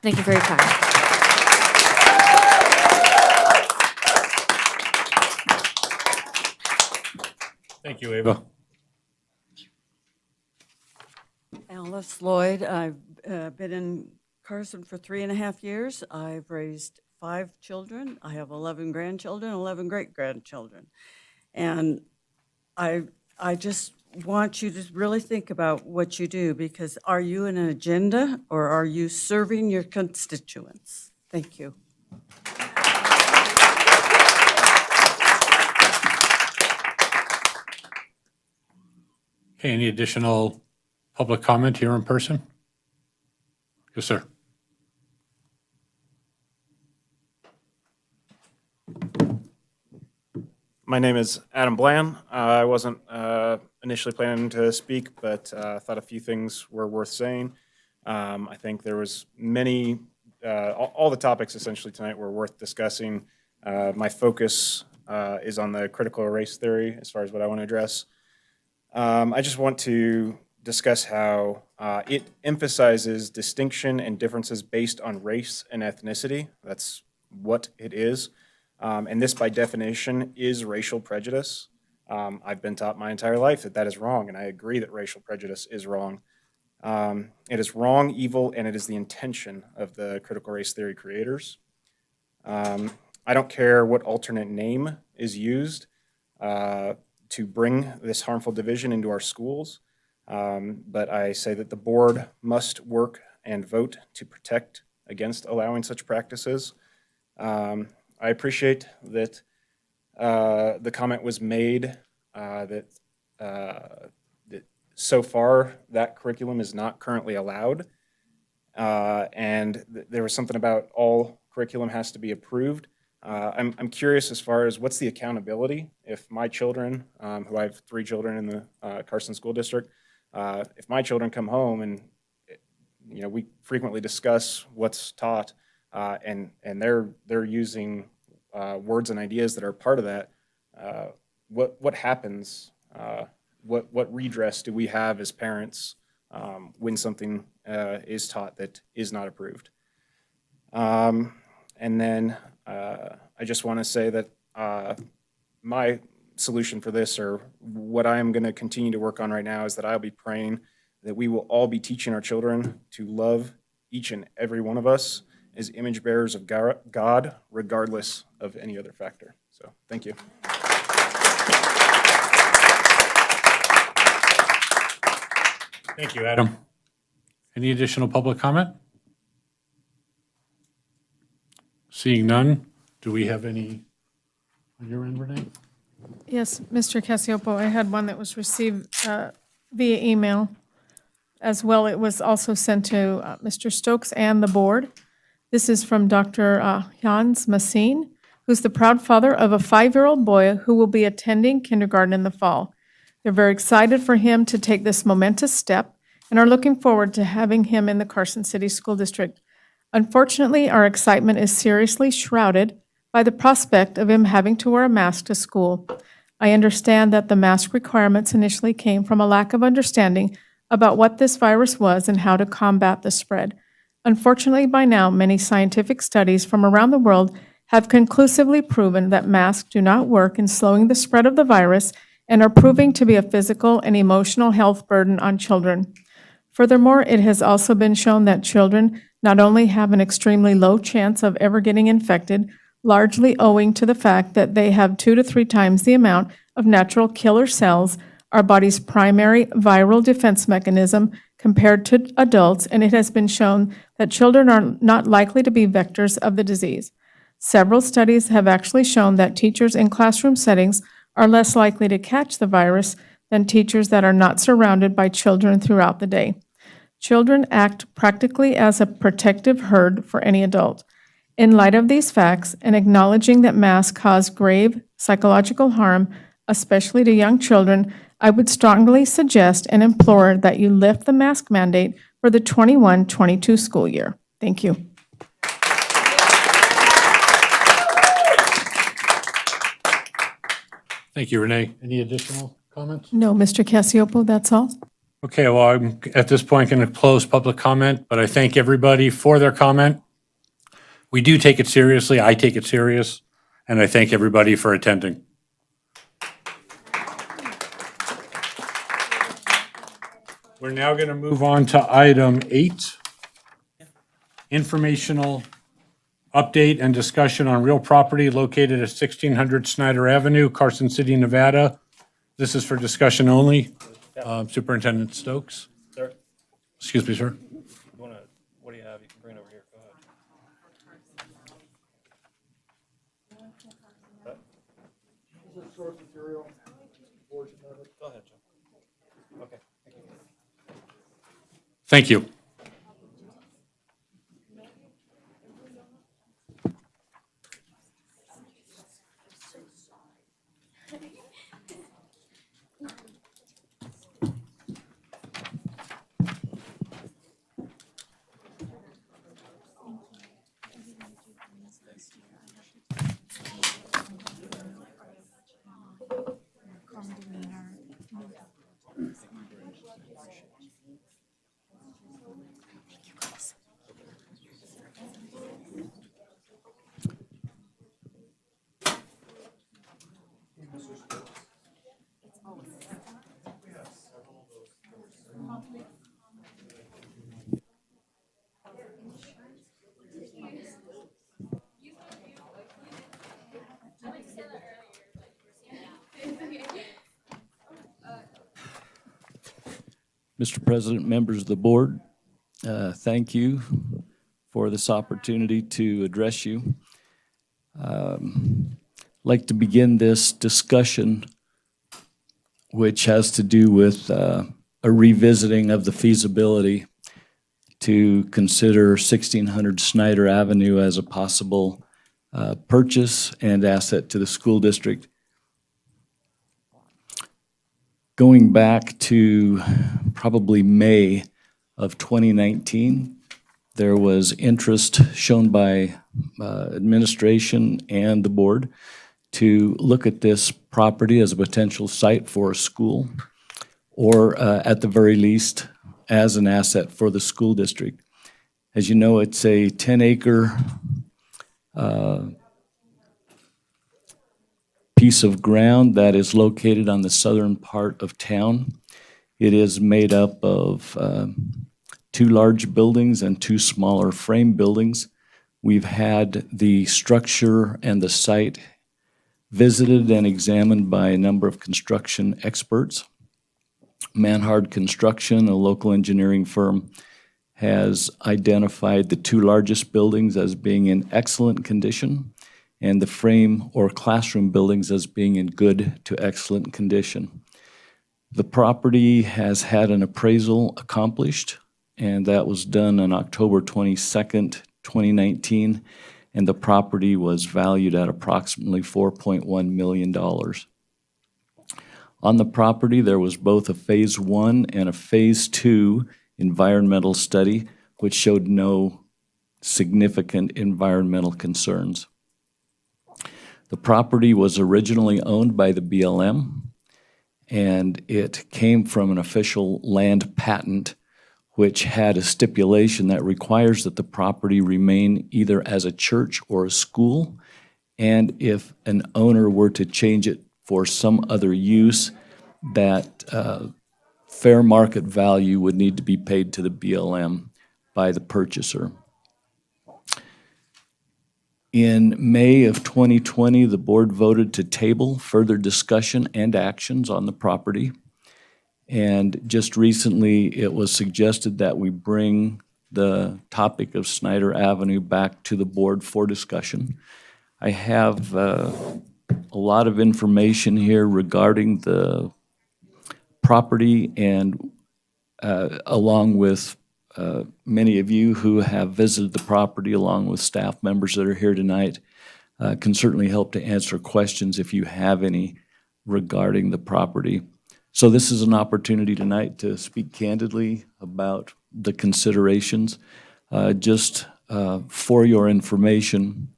Thank you for your time. Thank you, Ava. Alice Lloyd. I've been in Carson for 3.5 years. I've raised 5 children. I have 11 grandchildren, 11 great-grandchildren. And I just want you to really think about what you do, because are you an agenda or are you serving your constituents? Thank you. Okay, any additional public comment here in person? Yes, sir. My name is Adam Bland. I wasn't initially planning to speak, but thought a few things were worth saying. I think there was many, all the topics essentially tonight were worth discussing. My focus is on the critical race theory as far as what I want to address. I just want to discuss how it emphasizes distinction and differences based on race and ethnicity. That's what it is. And this, by definition, is racial prejudice. I've been taught my entire life that that is wrong, and I agree that racial prejudice is wrong. It is wrong, evil, and it is the intention of the critical race theory creators. I don't care what alternate name is used to bring this harmful division into our schools, but I say that the board must work and vote to protect against allowing such practices. I appreciate that the comment was made that so far that curriculum is not currently allowed, and there was something about all curriculum has to be approved. I'm curious as far as what's the accountability if my children, who I have 3 children in the Carson School District, if my children come home and we frequently discuss what's taught, and they're using words and ideas that are part of that. What happens? What redress do we have as parents when something is taught that is not approved? And then I just want to say that my solution for this, or what I am going to continue to work on right now, is that I'll be praying that we will all be teaching our children to love each and every one of us as image bearers of God, regardless of any other factor. So, thank you. Thank you, Adam. Any additional public comment? Seeing none, do we have any on your end, Renee? Yes, Mr. Casiopo, I had one that was received via email as well. It was also sent to Mr. Stokes and the board. This is from Dr. Hans Massine, who's the proud father of a 5-year-old boy who will be attending kindergarten in the fall. They're very excited for him to take this momentous step and are looking forward to having him in the Carson City School District. Unfortunately, our excitement is seriously shrouded by the prospect of him having to wear a mask to school. I understand that the mask requirements initially came from a lack of understanding about what this virus was and how to combat the spread. Unfortunately, by now, many scientific studies from around the world have conclusively proven that masks do not work in slowing the spread of the virus and are proving to be a physical and emotional health burden on children. Furthermore, it has also been shown that children not only have an extremely low chance of ever getting infected, largely owing to the fact that they have 2 to 3 times the amount of natural killer cells, our body's primary viral defense mechanism, compared to adults, and it has been shown that children are not likely to be vectors of the disease. Several studies have actually shown that teachers in classroom settings are less likely to catch the virus than teachers that are not surrounded by children throughout the day. Children act practically as a protective herd for any adult. In light of these facts, and acknowledging that masks cause grave psychological harm, especially to young children, I would strongly suggest and implore that you lift the mask mandate for the 21-22 school year. Thank you. Thank you, Renee. Any additional comments? No, Mr. Casiopo, that's all. Okay, well, I'm at this point going to close public comment, but I thank everybody for their comment. We do take it seriously. I take it serious, and I thank everybody for attending. We're now going to move on to item 8, informational update and discussion on real property located at 1600 Snyder Avenue, Carson City, Nevada. This is for discussion only. Superintendent Stokes. Sir? Excuse me, sir. What do you have? You can bring it over here. Go ahead. Go ahead, Joe. Okay. Thank you. Mr. President, members of the board, thank you for this opportunity to address you. I'd like to begin this discussion, which has to do with a revisiting of the feasibility to consider 1600 Snyder Avenue as a possible purchase and asset to the school district. Going back to probably May of 2019, there was interest shown by administration and the board to look at this property as a potential site for a school, or at the very least, as an asset for the school district. As you know, it's a 10-acre piece of ground that is located on the southern part of town. It is made up of 2 large buildings and 2 smaller frame buildings We've had the structure and the site visited and examined by a number of construction experts. Manhard Construction, a local engineering firm, has identified the two largest buildings as being in excellent condition and the frame or classroom buildings as being in good to excellent condition. The property has had an appraisal accomplished, and that was done on October 22nd, 2019, and the property was valued at approximately $4.1 million. On the property, there was both a Phase 1 and a Phase 2 environmental study, which showed no significant environmental concerns. The property was originally owned by the BLM, and it came from an official land patent which had a stipulation that requires that the property remain either as a church or a school, and if an owner were to change it for some other use, that fair market value would need to be paid to the BLM by the purchaser. In May of 2020, the board voted to table further discussion and actions on the property. And just recently, it was suggested that we bring the topic of Snyder Avenue back to the board for discussion. I have a lot of information here regarding the property, and along with many of you who have visited the property, along with staff members that are here tonight, can certainly help to answer questions if you have any regarding the property. So this is an opportunity tonight to speak candidly about the considerations. Just for your information,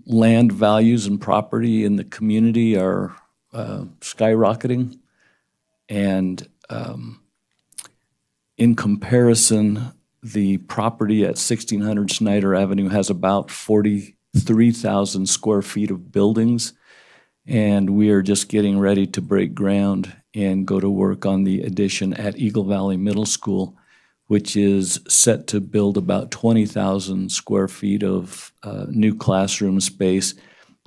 land values and property in the community are skyrocketing, and in comparison, the property at 1600 Snyder Avenue has about 43,000 square feet of buildings, and we are just getting ready to break ground and go to work on the addition at Eagle Valley Middle School, which is set to build about 20,000 square feet of new classroom space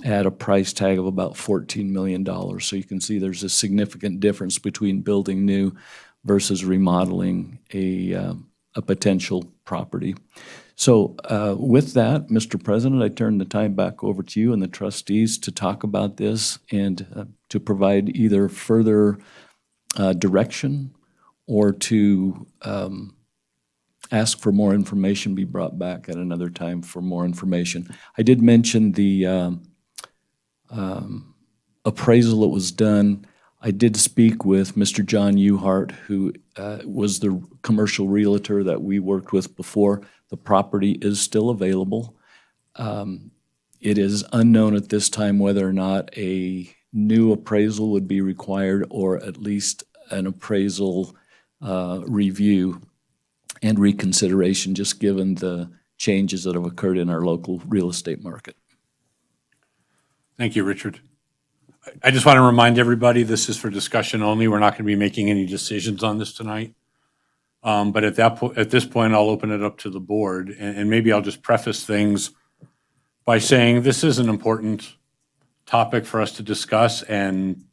at a price tag of about $14 million. So you can see there's a significant difference between building new versus remodeling a potential property. So with that, Mr. President, I turn the time back over to you and the trustees to talk about this and to provide either further direction or to ask for more information be brought back at another time for more information. I did mention the appraisal that was done. I did speak with Mr. John Uhart, who was the commercial realtor that we worked with before. The property is still available. It is unknown at this time whether or not a new appraisal would be required, or at least an appraisal review and reconsideration, just given the changes that have occurred in our local real estate market. Thank you, Richard. I just want to remind everybody, this is for discussion only. We're not going to be making any decisions on this tonight. But at this point, I'll open it up to the board, and maybe I'll just preface things by saying this is an important topic for us to discuss and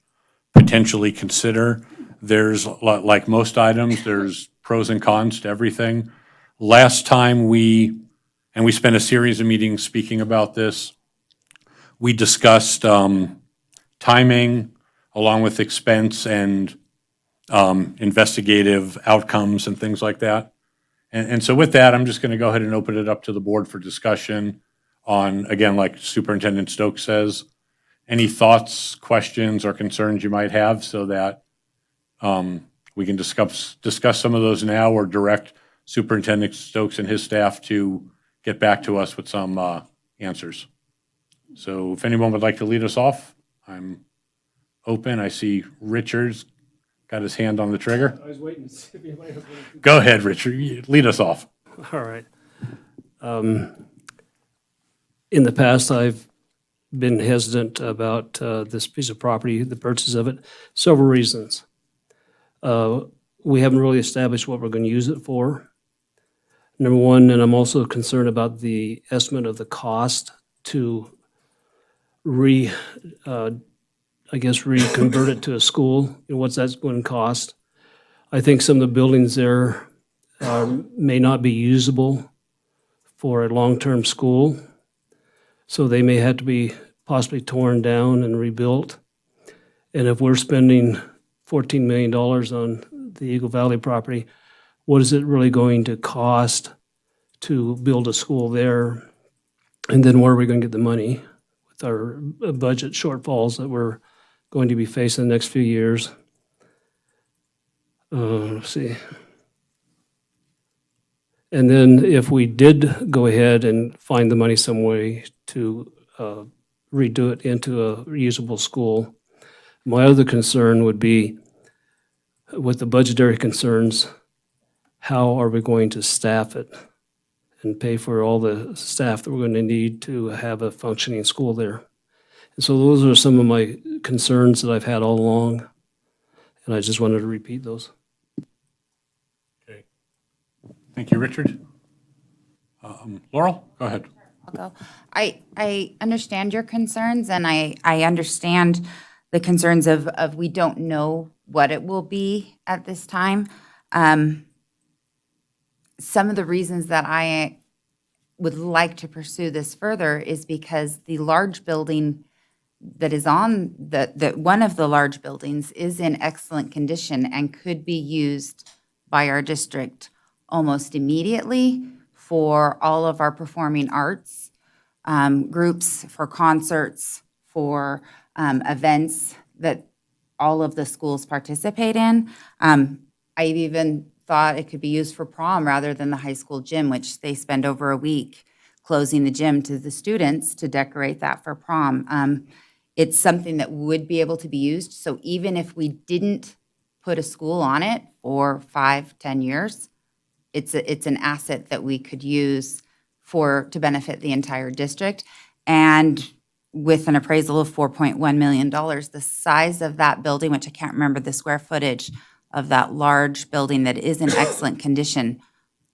potentially consider. There's, like most items, there's pros and cons to everything. Last time we spent a series of meetings speaking about this, we discussed timing along with expense and investigative outcomes and things like that. And so with that, I'm just going to go ahead and open it up to the board for discussion on, again, like Superintendent Stokes says, any thoughts, questions, or concerns you might have, so that we can discuss some of those now, or direct Superintendent Stokes and his staff to get back to us with some answers. So if anyone would like to lead us off, I'm open. I see Richard's got his hand on the trigger. I was waiting to see if anybody else wanted to. Go ahead, Richard. Lead us off. All right. In the past, I've been hesitant about this piece of property, the purchase of it, several reasons. We haven't really established what we're going to use it for. Number one, and I'm also concerned about the estimate of the cost to reconvert it to a school. What's that going to cost? I think some of the buildings there may not be usable for a long-term school, so they may have to be possibly torn down and rebuilt. And if we're spending $14 million on the Eagle Valley property, what is it really going to cost to build a school there? And then where are we going to get the money with our budget shortfalls that we're going to be facing the next few years? Let's see. And then if we did go ahead and find the money some way to redo it into a reusable school, my other concern would be with the budgetary concerns, how are we going to staff it and pay for all the staff that we're going to need to have a functioning school there? And so those are some of my concerns that I've had all along, and I just wanted to repeat those. Okay. Thank you, Richard. Laurel, go ahead. I'll go. I understand your concerns, and I understand the concerns of we don't know what it will be at this time. Some of the reasons that I would like to pursue this further is because the large building that is on one of the large buildings is in excellent condition and could be used by our district almost immediately for all of our performing arts groups, for concerts, for events that all of the schools participate in. I've even thought it could be used for prom rather than the high school gym, which they spend over a week closing the gym to the students to decorate that for prom. It's something that would be able to be used. So even if we didn't put a school on it for 5-10 years, it's an asset that we could use to benefit the entire district. And with an appraisal of $4.1 million, the size of that building, which I can't remember the square footage of that large building that is in excellent condition,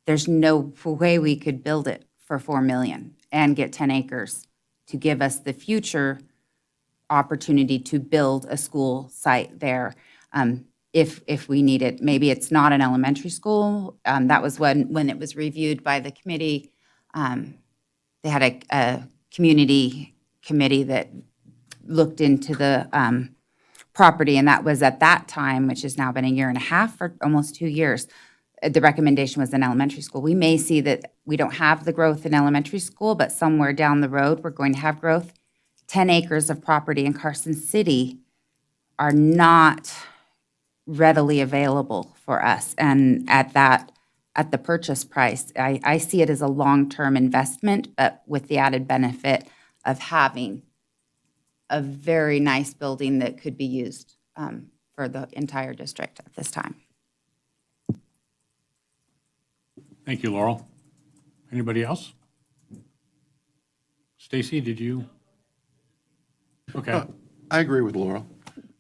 there's no way we could build it for $4 million and get 10 acres to give us the future opportunity to build a school site there. If we need it. Maybe it's not an elementary school. That was when it was reviewed by the committee. They had a community committee that looked into the property, and that was at that time, which has now been a year and a half or almost 2 years, the recommendation was an elementary school. We may see that we don't have the growth in elementary school, but somewhere down the road, we're going to have growth. 10 acres of property in Carson City are not readily available for us. And at the purchase price, I see it as a long-term investment, but with the added benefit of having a very nice building that could be used for the entire district at this time. Thank you, Laurel. Anybody else? Stacy, did you? Okay. I agree with Laurel.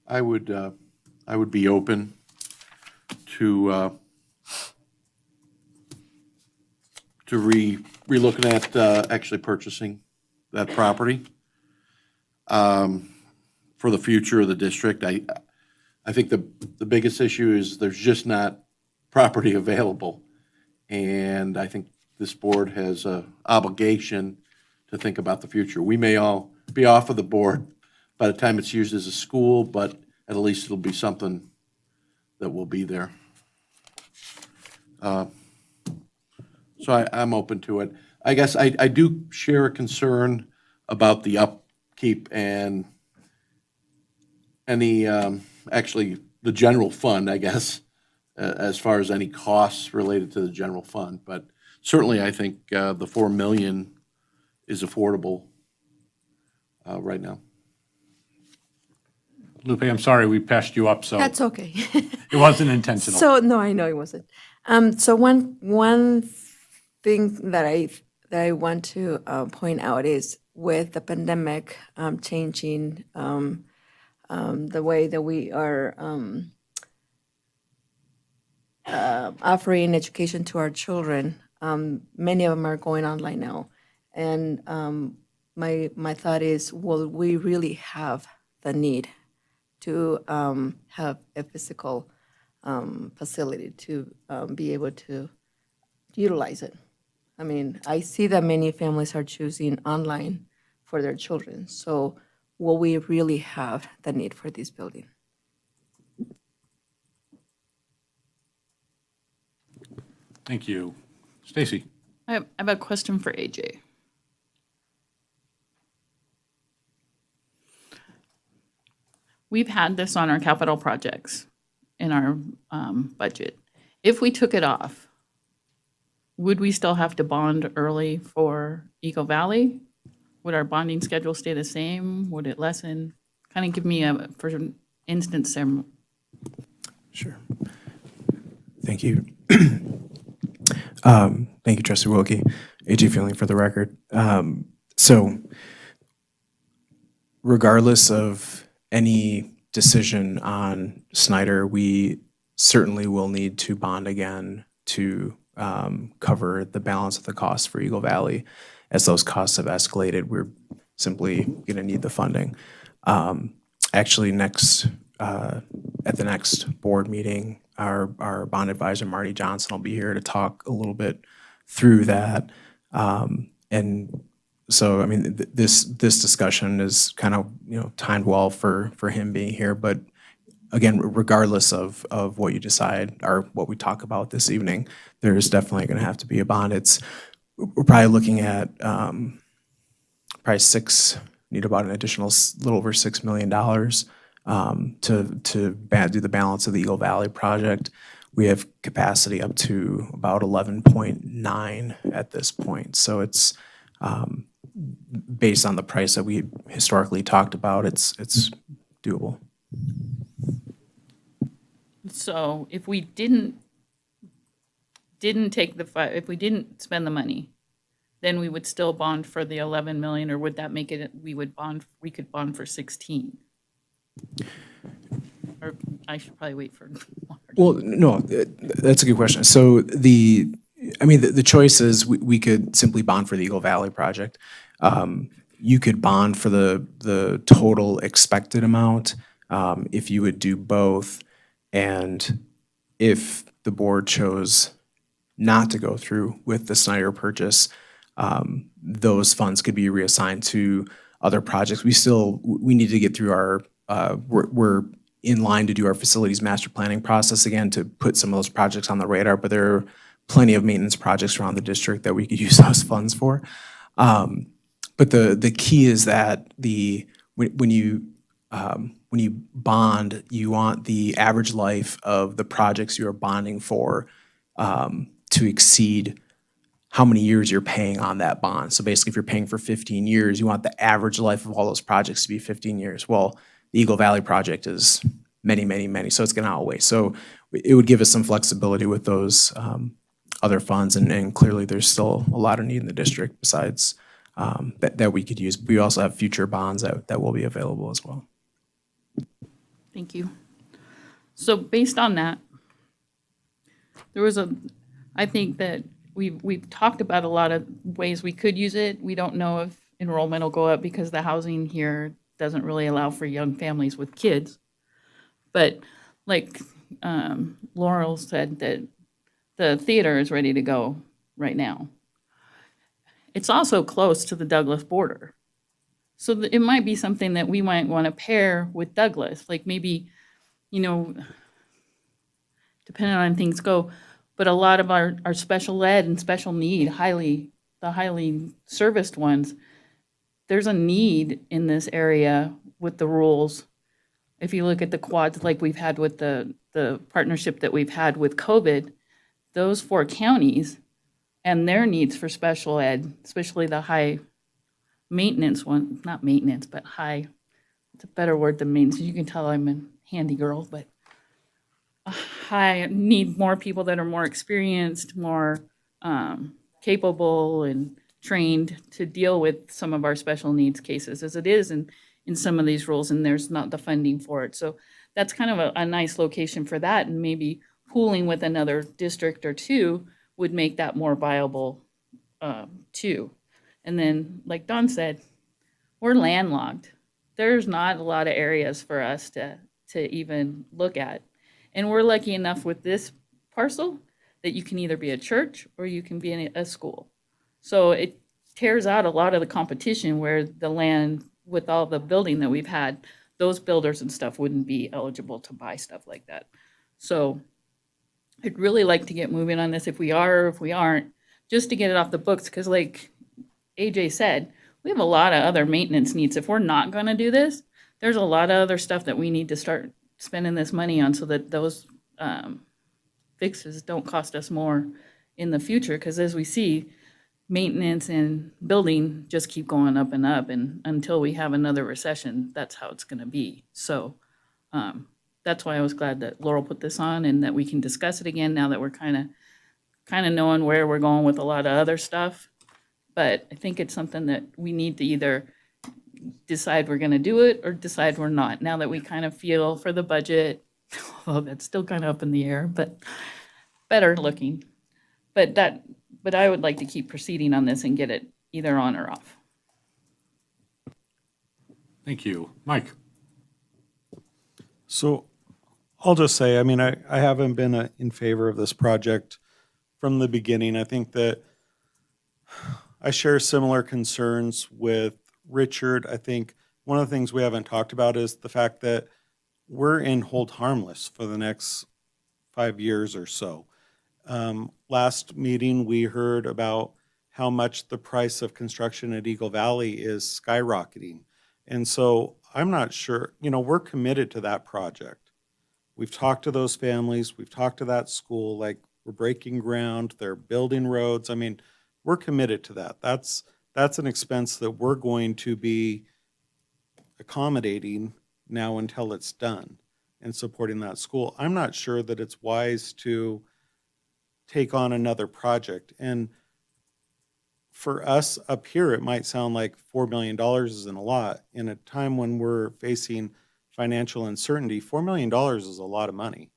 I would be open to re-looking at actually purchasing that property for the future of the district. I think the biggest issue is there's just not property available, and I think this board has an obligation to think about the future. We may all be off of the board by the time it's used as a school, but at least it'll be something that will be there. So I'm open to it. I guess I do share a concern about the upkeep and any, actually, the general fund, I guess, as far as any costs related to the general fund. But certainly, I think the $4 million is affordable right now. Lupe, I'm sorry we passed you up, so. That's okay. It wasn't intentional. So, no, I know it wasn't. So one thing that I want to point out is with the pandemic changing the way that we are offering education to our children, Many of them are going online now. And my thought is, will we really have the need to have a physical facility to be able to utilize it? I mean, I see that many families are choosing online for their children. So will we really have the need for this building? Thank you. Stacy? I have a question for AJ. We've had this on our capital projects in our budget. If we took it off, would we still have to bond early for Eagle Valley? Would our bonding schedule stay the same? Would it lessen? Kind of give me a, for instance, some. Sure. Thank you. Thank you, Trustee Wilkie. AJ Feeling for the record. So regardless of any decision on Snyder, we certainly will need to bond again to cover the balance of the costs for Eagle Valley. As those costs have escalated, we're simply going to need the funding. Actually, at the next board meeting, our bond advisor, Marty Johnson, will be here to talk a little bit through that. And so, I mean, this discussion is kind of, timed well for him being here. But again, regardless of what you decide or what we talk about this evening, there's definitely going to have to be a bond. We're probably looking at need about an additional little over $6 million to do the balance of the Eagle Valley project. We have capacity up to about 11.9 at this point. So it's based on the price that we historically talked about, it's doable. So if we didn't if we didn't spend the money, then we would still bond for the 11 million, or would that make it, we could bond for 16? Or I should probably wait for. Well, no, that's a good question. So the choice is we could simply bond for the Eagle Valley project. You could bond for the total expected amount if you would do both. And if the board chose not to go through with the Snyder purchase, those funds could be reassigned to other projects. We need to get through our, we're in line to do our facilities master planning process again to put some of those projects on the radar, but there are plenty of maintenance projects around the district that we could use those funds for. But the key is that when you bond, you want the average life of the projects you are bonding for to exceed how many years you're paying on that bond. So basically, if you're paying for 15 years, you want the average life of all those projects to be 15 years. Well, the Eagle Valley project is many, many, many, so it's going to outweigh. So it would give us some flexibility with those other funds, and clearly there's still a lot of need in the district besides that we could use. We also have future bonds that will be available as well. Thank you. So based on that, I think that we've talked about a lot of ways we could use it. We don't know if enrollment will go up because the housing here doesn't really allow for young families with kids. But like Laurel said, that the theater is ready to go right now. It's also close to the Douglas border. So it might be something that we might want to pair with Douglas, like maybe, depending on things go, but a lot of our special ed and special need, the highly serviced ones, there's a need in this area with the rules. If you look at the quads like we've had with the partnership that we've had with COVID, those 4 counties and their needs for special ed, especially the high maintenance one, not maintenance, but high, it's a better word than maintenance. You can tell I'm a handy girl, but need more people that are more experienced, more capable and trained to deal with some of our special needs cases as it is in some of these rules, and there's not the funding for it. So that's kind of a nice location for that, and maybe pooling with another district or two would make that more viable too. And then, like Don said, we're landlocked. There's not a lot of areas for us to even look at. And we're lucky enough with this parcel that you can either be a church or you can be in a school. So it tears out a lot of the competition where the land with all the building that we've had, those builders and stuff wouldn't be eligible to buy stuff like that. So I'd really like to get moving on this if we are or if we aren't, just to get it off the books. Because like AJ said, we have a lot of other maintenance needs. If we're not going to do this, there's a lot of other stuff that we need to start spending this money on so that those fixes don't cost us more in the future. Because as we see, maintenance and building just keep going up, and until we have another recession, that's how it's going to be. So that's why I was glad that Laurel put this on and that we can discuss it again now that we're kind of knowing where we're going with a lot of other stuff. But I think it's something that we need to either decide we're going to do it or decide we're not. Now that we kind of feel for the budget, although that's still kind of up in the air, but better looking. But I would like to keep proceeding on this and get it either on or off. Thank you. Mike? So I'll just say, I mean, I haven't been in favor of this project from the beginning. I think that I share similar concerns with Richard. I think one of the things we haven't talked about is the fact that we're in hold harmless for the next 5 years or so. Last meeting, we heard about how much the price of construction at Eagle Valley is skyrocketing. And so I'm not sure, we're committed to that project. We've talked to those families, we've talked to that school, like we're breaking ground, they're building roads. I mean, we're committed to that. That's an expense that we're going to be accommodating now until it's done and supporting that school. I'm not sure that it's wise to take on another project. And for us up here, it might sound like $4 million isn't a lot. In a time when we're facing financial uncertainty, $4 million is a lot of money.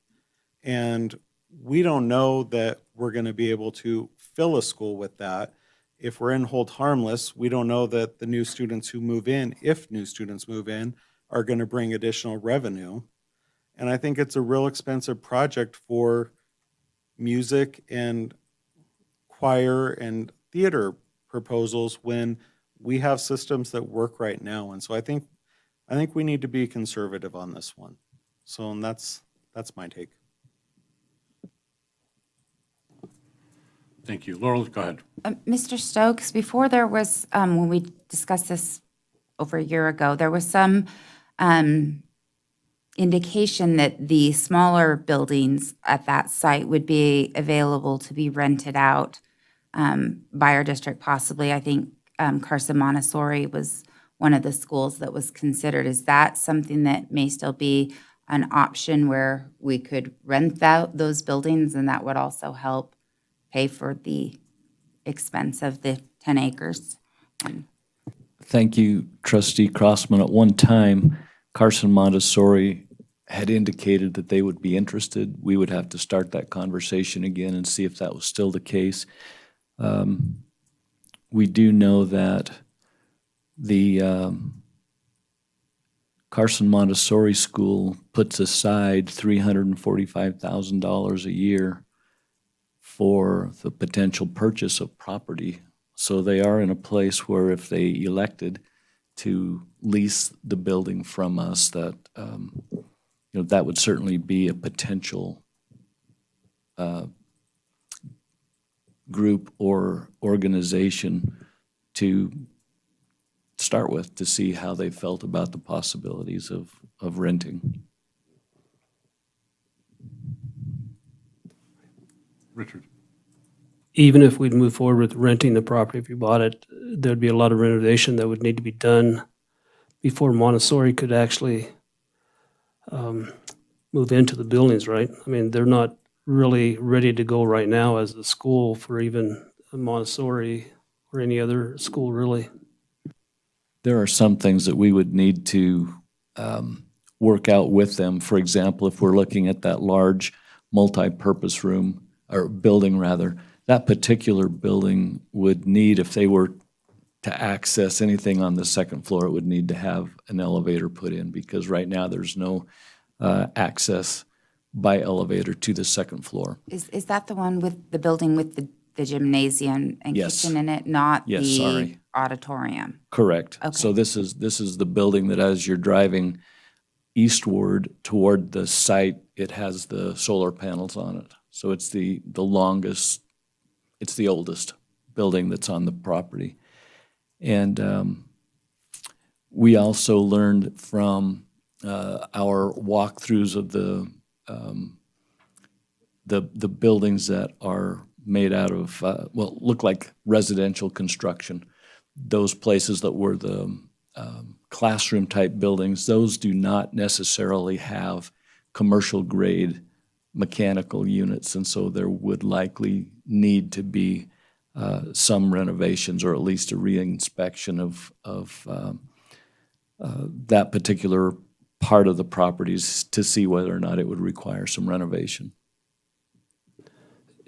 And we don't know that we're going to be able to fill a school with that. If we're in hold harmless, we don't know that the new students who move in, if new students move in, are going to bring additional revenue. And I think it's a real expensive project for music and choir and theater proposals when we have systems that work right now. And so I think we need to be conservative on this one. So and that's my take. Thank you. Laurel, go ahead. Mr. Stokes, before there was, when we discussed this over a year ago, there was some indication that the smaller buildings at that site would be available to be rented out by our district possibly. I think Carson Montessori was one of the schools that was considered. Is that something that may still be an option where we could rent out those buildings and that would also help pay for the expense of the 10 acres? Thank you, Trustee Crossman. At one time, Carson Montessori had indicated that they would be interested. We would have to start that conversation again and see if that was still the case. We do know that the Carson Montessori School puts aside $345,000 a year for the potential purchase of property. So they are in a place where if they elected to lease the building from us, that that would certainly be a potential group or organization to start with to see how they felt about the possibilities of renting. Richard. Even if we'd move forward with renting the property, if you bought it, there'd be a lot of renovation that would need to be done before Montessori could actually move into the buildings, right? I mean, they're not really ready to go right now as a school for even a Montessori or any other school, really. There are some things that we would need to work out with them. For example, if we're looking at that large multi-purpose room, or building rather, that particular building would need, if they were to access anything on the second floor, it would need to have an elevator put in, because right now there's no access by elevator to the second floor. Is that the one with the building with the gymnasium and Yes. kitchen in it, not Yes, the sorry. auditorium? Correct. Okay. So this is the building that, as you're driving eastward toward the site, it has the solar panels on it. So it's the longest, it's the oldest building that's on the property. And we also learned from our walkthroughs of the buildings that are made out of, look like residential construction. Those places that were the classroom-type buildings, those do not necessarily have commercial-grade mechanical units, and so there would likely need to be some renovations, or at least a reinspection of that particular part of the properties to see whether or not it would require some renovation.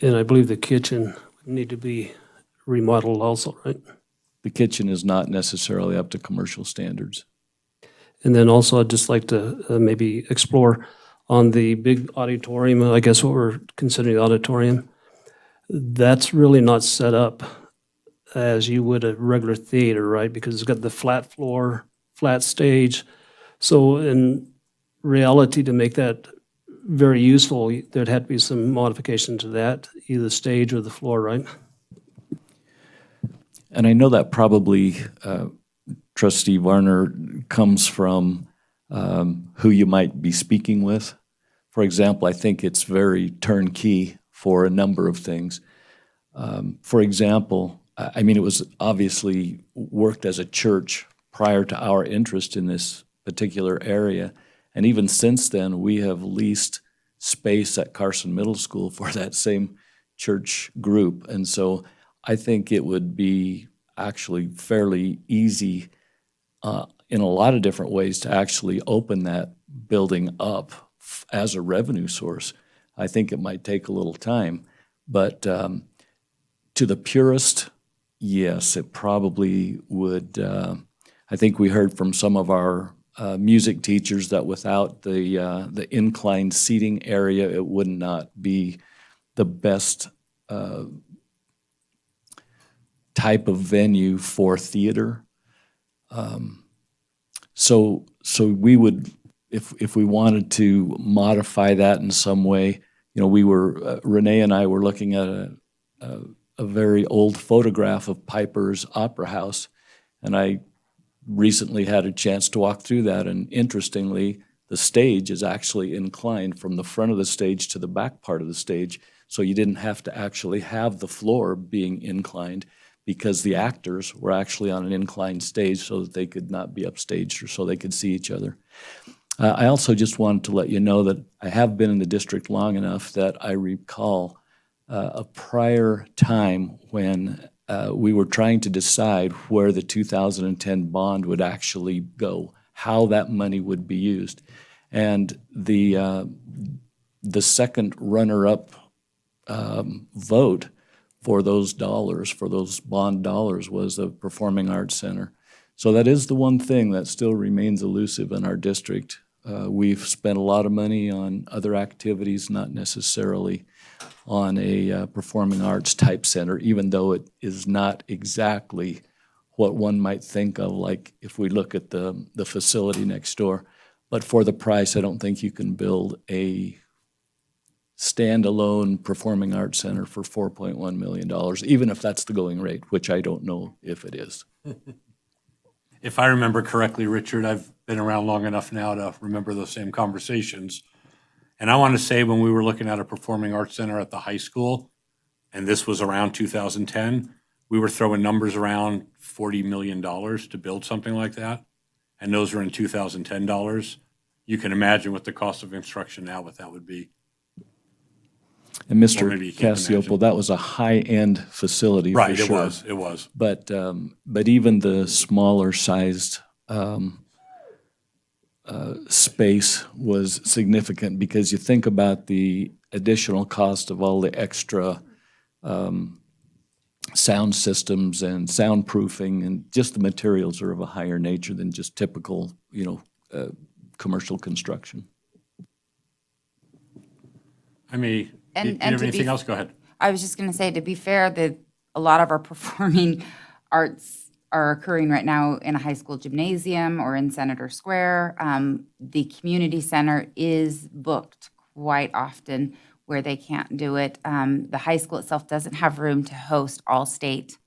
And I believe the kitchen would need to be remodeled also, right? The kitchen is not necessarily up to commercial standards. And then also, I'd just like to maybe explore on the big auditorium, I guess what we're considering the auditorium. That's really not set up as you would a regular theater, right? Because it's got the flat floor, flat stage. So in reality, to make that very useful, there'd have to be some modification to that, either the stage or the floor, right? And I know that probably Trustee Varner comes from who you might be speaking with. For example, I think it's very turnkey for a number of things. For example, I mean, it was obviously worked as a church prior to our interest in this particular area. And even since then, we have leased space at Carson Middle School for that same church group. And so I think it would be actually fairly easy in a lot of different ways to actually open that building up as a revenue source. I think it might take a little time, but to the purist, yes, it probably would. I think we heard from some of our music teachers that without the inclined seating area, it would not be the best type of venue for theater. So we would, if we wanted to modify that in some way, you know, we were, Renee and I were looking at a very old photograph of Piper's Opera House, and I recently had a chance to walk through that, and interestingly, the stage is actually inclined from the front of the stage to the back part of the stage, so you didn't have to actually have the floor being inclined, because the actors were actually on an inclined stage so that they could not be upstaged or so they could see each other. I also just wanted to let you know that I have been in the district long enough that I recall a prior time when we were trying to decide where the 2010 bond would actually go, how that money would be used. And the second runner-up vote for those dollars, for those bond dollars, was the Performing Arts Center. So that is the one thing that still remains elusive in our district. We've spent a lot of money on other activities, not necessarily on a performing arts type center, even though it is not exactly what one might think of, like if we look at the facility next door. But for the price, I don't think you can build a standalone performing arts center for $4.1 million, even if that's the going rate, which I don't know if it is. If I remember correctly, Richard, I've been around long enough now to remember those same conversations. And I want to say when we were looking at a performing arts center at the high school, and this was around 2010, we were throwing numbers around $40 million to build something like that. And those are in 2010 dollars. You can imagine what the cost of construction now, what that would be. And Or Mr. maybe you can't Cassiopo, imagine. that was a high-end facility, Right, for it sure. was, it was. But even the smaller sized space was significant, because you think about the additional cost of all the extra sound systems and soundproofing, and just the materials are of a higher nature than just typical, commercial construction. I mean, do And- you and have to be anything f- else? Go ahead. I was just going to say, to be fair, that a lot of our performing arts are occurring right now in a high school gymnasium or in Senator Square. The community center is booked quite often where they can't do it. The high school itself doesn't have room to host all-state,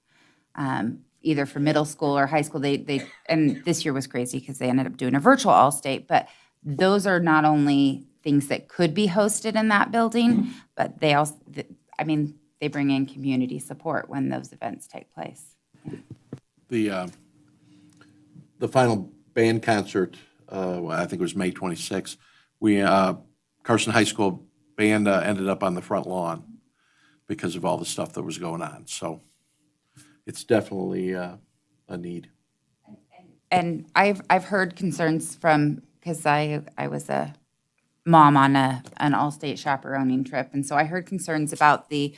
either for middle school or high school. And this year was crazy because they ended up doing a virtual all-state, but those are not only things that could be hosted in that building, but they also, they bring in community support when those events take place. The final band concert, I think it was May 26th, Carson High School band ended up on the front lawn because of all the stuff that was going on. So it's definitely a need. And I've heard concerns from, because I was a mom on an all-state chaperoning trip, and so I heard concerns about the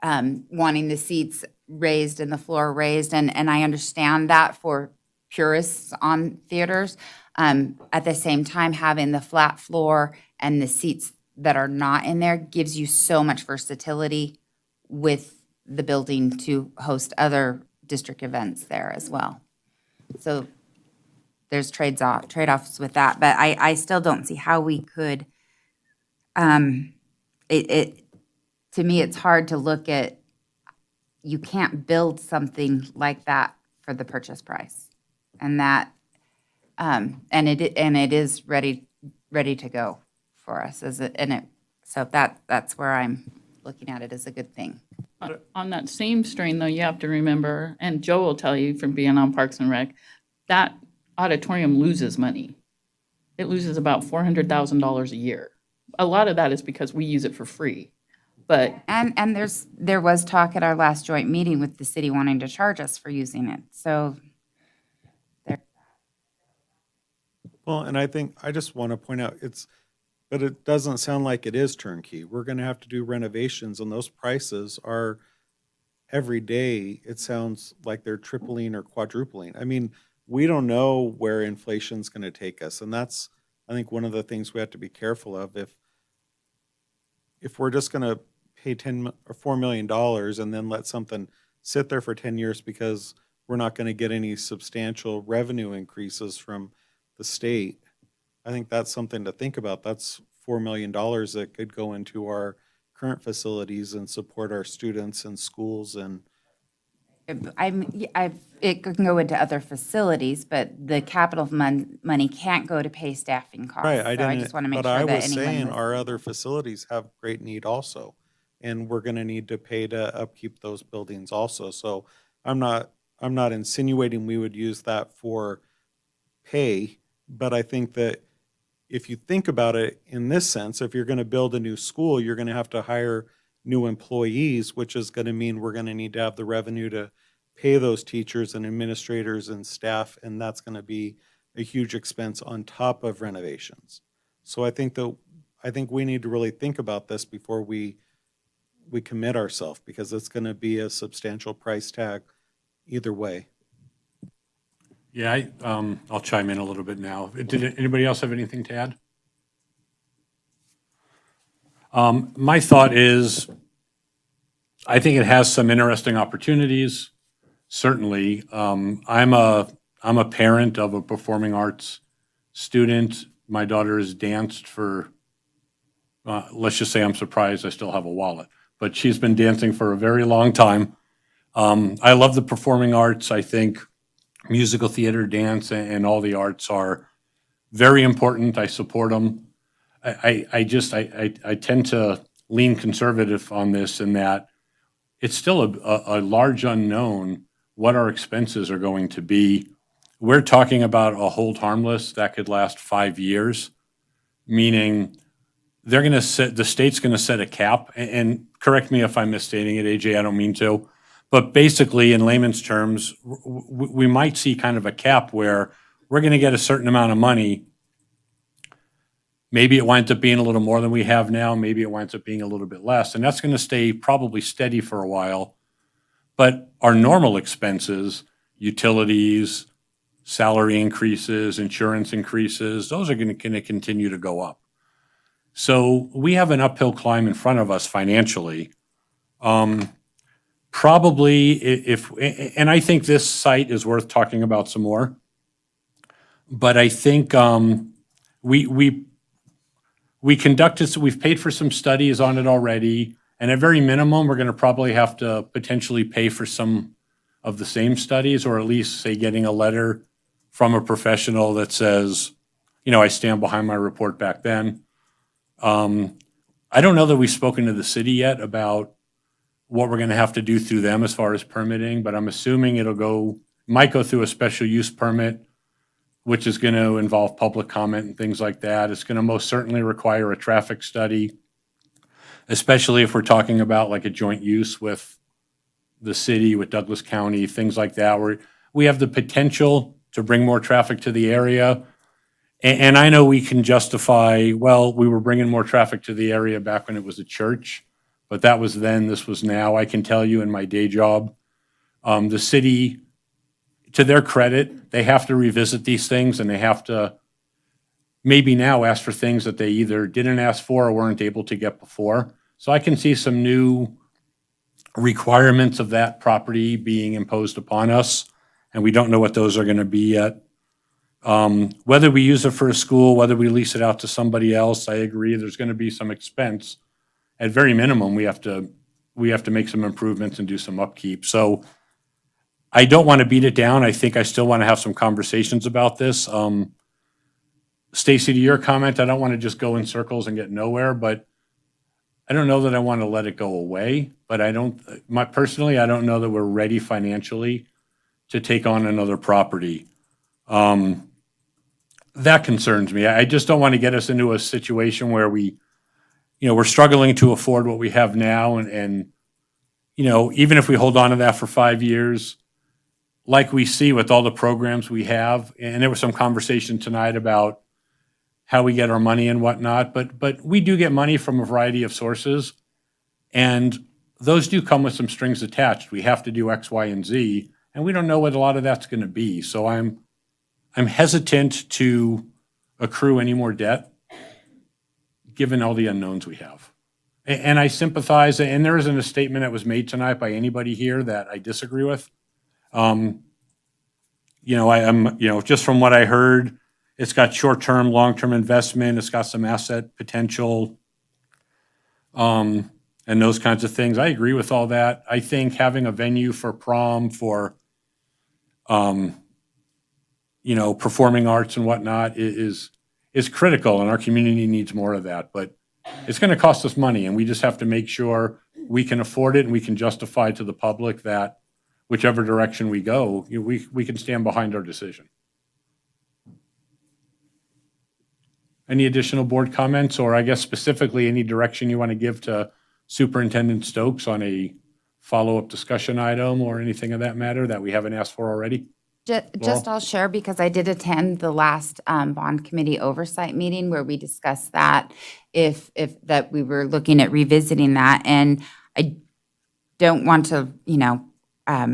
wanting the seats raised and the floor raised, and I understand that for purists on theaters. At the same time, having the flat floor and the seats that are not in there gives you so much versatility with the building to host other district events there as well. So there's trade-offs with that, but I still don't see how we could, to me, it's hard to look at, you can't build something like that for the purchase price. And that, and it is ready to go for us so that's where I'm looking at it as a good thing. On that same strain, though, you have to remember, and Joe will tell you from being on Parks and Rec, that auditorium loses money. It loses about $400,000 a year. A lot of that is because we use it for free. But And there was talk at our last joint meeting with the city wanting to charge us for using it. So Well, and I think, I just want to point out, but it doesn't sound like it is turnkey. We're going to have to do renovations, and those prices are, every day, it sounds like they're tripling or quadrupling. I mean, we don't know where inflation's going to take us, and that's, I think, one of the things we have to be careful of. If we're just going to pay $4 million and then let something sit there for 10 years because we're not going to get any substantial revenue increases from the state, I think that's something to think about. That's $4 million that could go into our current facilities and support our students and schools. And it can go into other facilities, but the capital money can't go to pay staffing costs. right, So I just want to make but sure I that was anyone saying was- our other facilities have great need also, and we're going to need to pay to upkeep those buildings also. So I'm not insinuating we would use that for pay, but I think that if you think about it in this sense, if you're going to build a new school, you're going to have to hire new employees, which is going to mean we're going to need to have the revenue to pay those teachers and administrators and staff, and that's going to be a huge expense on top of renovations. So I think we need to really think about this before we commit ourselves, because it's going to be a substantial price tag either way. Yeah, I'll chime in a little bit now. Did anybody else have anything to add? My thought is, I think it has some interesting opportunities. Certainly, I'm a parent of a performing arts student. My daughter has danced for, let's just say I'm surprised I still have a wallet, but she's been dancing for a very long time. I love the performing arts. I think musical theater, dance, and all the arts are very important. I support them. I tend to lean conservative on this, in that it's still a large unknown what our expenses are going to be. We're talking about a hold harmless that could last 5 years, meaning the state's going to set a cap, and correct me if I'm misstating it, AJ, I don't mean to, but basically, in layman's terms, we might see kind of a cap where we're going to get a certain amount of money, Maybe it winds up being a little more than we have now, maybe it winds up being a little bit less, and that's gonna stay probably steady for a while. But our normal expenses, utilities, salary increases, insurance increases, those are gonna continue to go up. So we have an uphill climb in front of us financially. Probably and I think this site is worth talking about some more. But I think we've paid for some studies on it already. And at very minimum, we're gonna probably have to potentially pay for some of the same studies, or at least say getting a letter from a professional that says, I stand behind my report back then. I don't know that we've spoken to the city yet about what we're gonna have to do through them as far as permitting, but I'm assuming might go through a special use permit, which is gonna involve public comment and things like that. It's gonna most certainly require a traffic study, especially if we're talking about like a joint use with the city, with Douglas County, things like that, where we have the potential to bring more traffic to the area. And I know we can justify, well, we were bringing more traffic to the area back when it was a church, but that was then, this was now. I can tell you in my day job, the city, to their credit, they have to revisit these things, and they have to maybe now ask for things that they either didn't ask for or weren't able to get before. So I can see some new requirements of that property being imposed upon us, and we don't know what those are gonna be yet. Whether we use it for a school, whether we lease it out to somebody else, I agree, there's gonna be some expense. At very minimum, we have to make some improvements and do some upkeep. So I don't want to beat it down. I think I still want to have some conversations about this. Stacy, to your comment, I don't want to just go in circles and get nowhere, but I don't know that I want to let it go away. But personally, I don't know that we're ready financially to take on another property. That concerns me. I just don't want to get us into a situation where we're struggling to afford what we have now, and even if we hold on to that for 5 years, like we see with all the programs we have, and there was some conversation tonight about how we get our money and whatnot, but we do get money from a variety of sources, and those do come with some strings attached. We have to do X, Y, and Z, and we don't know what a lot of that's going to be. So I'm hesitant to accrue any more debt, given all the unknowns we have. And I sympathize, and there isn't a statement that was made tonight by anybody here that I disagree with. Just from what I heard, it's got short-term, long-term investment, it's got some asset potential, and those kinds of things. I agree with all that. I think having a venue for prom, for, performing arts and whatnot is critical, and our community needs more of that. But it's gonna cost us money, and we just have to make sure we can afford it and we can justify to the public that whichever direction we go, we can stand behind our decision. Any additional board comments, or I guess specifically any direction you want to give to Superintendent Stokes on a follow-up discussion item or anything of that matter that we haven't asked for already? Just I'll share, because I did attend the last bond committee oversight meeting where we discussed that, if that we were looking at revisiting that. And I don't want to, I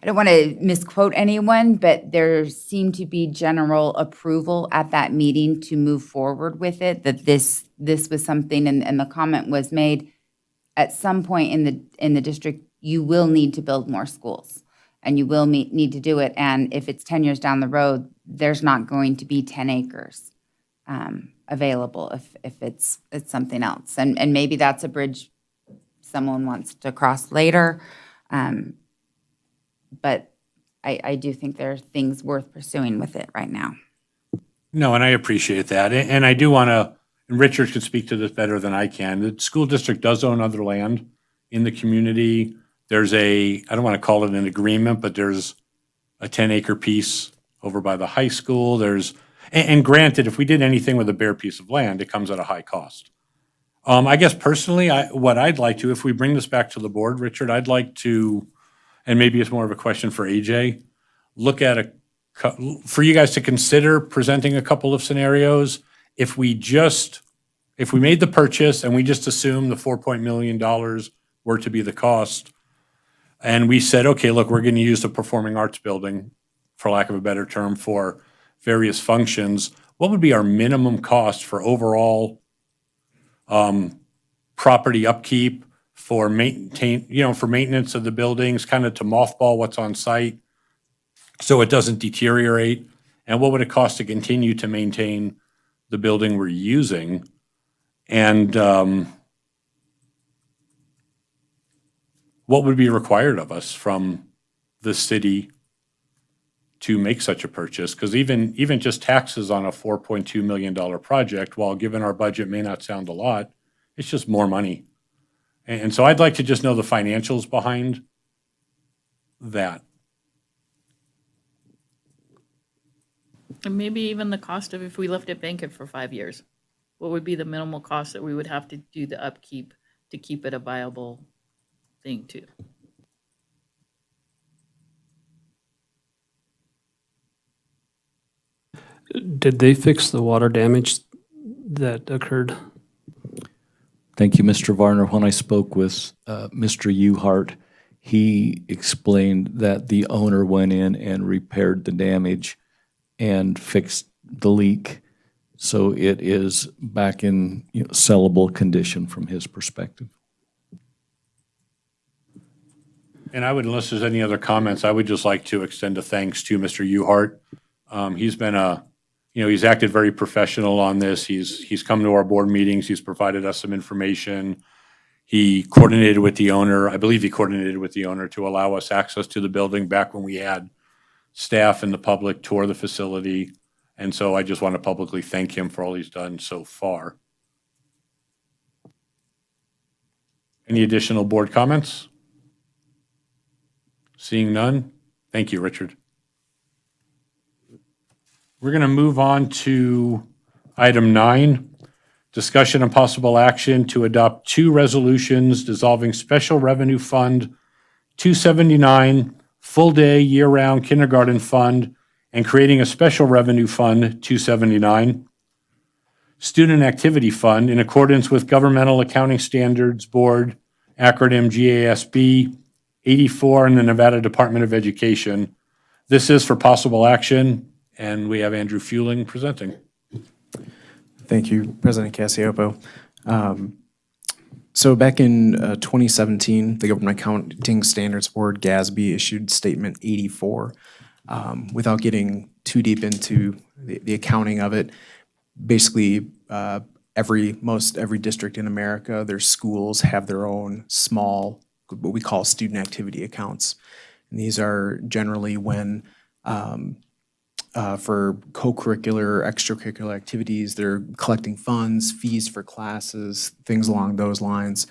don't want to misquote anyone, but there seemed to be general approval at that meeting to move forward with it, that this was something, and the comment was made, at some point in the district, you will need to build more schools, and you will need to do it. And if it's 10 years down the road, there's not going to be 10 acres available if it's something else. And maybe that's a bridge someone wants to cross later. But I do think there are things worth pursuing with it right now. No, and I appreciate that. And I do want to, and Richard could speak to this better than I can. The school district does own other land in the community. There's I don't want to call it an agreement, but there's a 10-acre piece over by the high school. And granted, if we did anything with a bare piece of land, it comes at a high cost. I guess personally, what I'd like to, if we bring this back to the board, Richard, I'd like to, and maybe it's more of a question for AJ, look at for you guys to consider presenting a couple of scenarios. If we made the purchase and we just assumed the $4 million were to be the cost, and we said, okay, look, we're going to use the Performing Arts Building, for lack of a better term, for various functions, what would be our minimum cost for overall property upkeep, for for maintenance of the buildings, kind of to mothball what's on site so it doesn't deteriorate? And what would it cost to continue to maintain the building we're using? And what would be required of us from the city to make such a purchase? Because even just taxes on a $4.2 million project, while given our budget may not sound a lot, it's just more money. And so I'd like to just know the financials behind that. And maybe even the cost of if we left it vacant for 5 years. What would be the minimal cost that we would have to do the upkeep to keep it a viable thing too? Did they fix the water damage that occurred? Thank you, Mr. Varner. When I spoke with Mr. Uhart, he explained that the owner went in and repaired the damage and fixed the leak. So it is back in sellable condition from his perspective. And unless there's any other comments, I would just like to extend a thanks to Mr. Uhart. He's been he's acted very professional on this. He's come to our board meetings. He's provided us some information. He coordinated with the owner. I believe he coordinated with the owner to allow us access to the building back when we had staff and the public tour the facility. And so I just want to publicly thank him for all he's done so far. Any additional board comments? Seeing none? Thank you, Richard. We're going to move on to item 9, discussion and possible action to adopt 2 resolutions dissolving Special Revenue Fund 279, full-day, year-round kindergarten fund, and creating a Special Revenue Fund 279, Student Activity Fund in accordance with Governmental Accounting Standards Board, acronym GASB 84, and the Nevada Department of Education. This is for possible action, and we have Andrew Fueling presenting. Thank you, President Cassioppo. So back in 2017, the Government Accounting Standards Board, GASB, issued Statement 84. Without getting too deep into the accounting of it, basically every district in America, their schools have their own small, what we call student activity accounts. And these are generally when for co-curricular, extracurricular activities, they're collecting funds, fees for classes, things along those lines.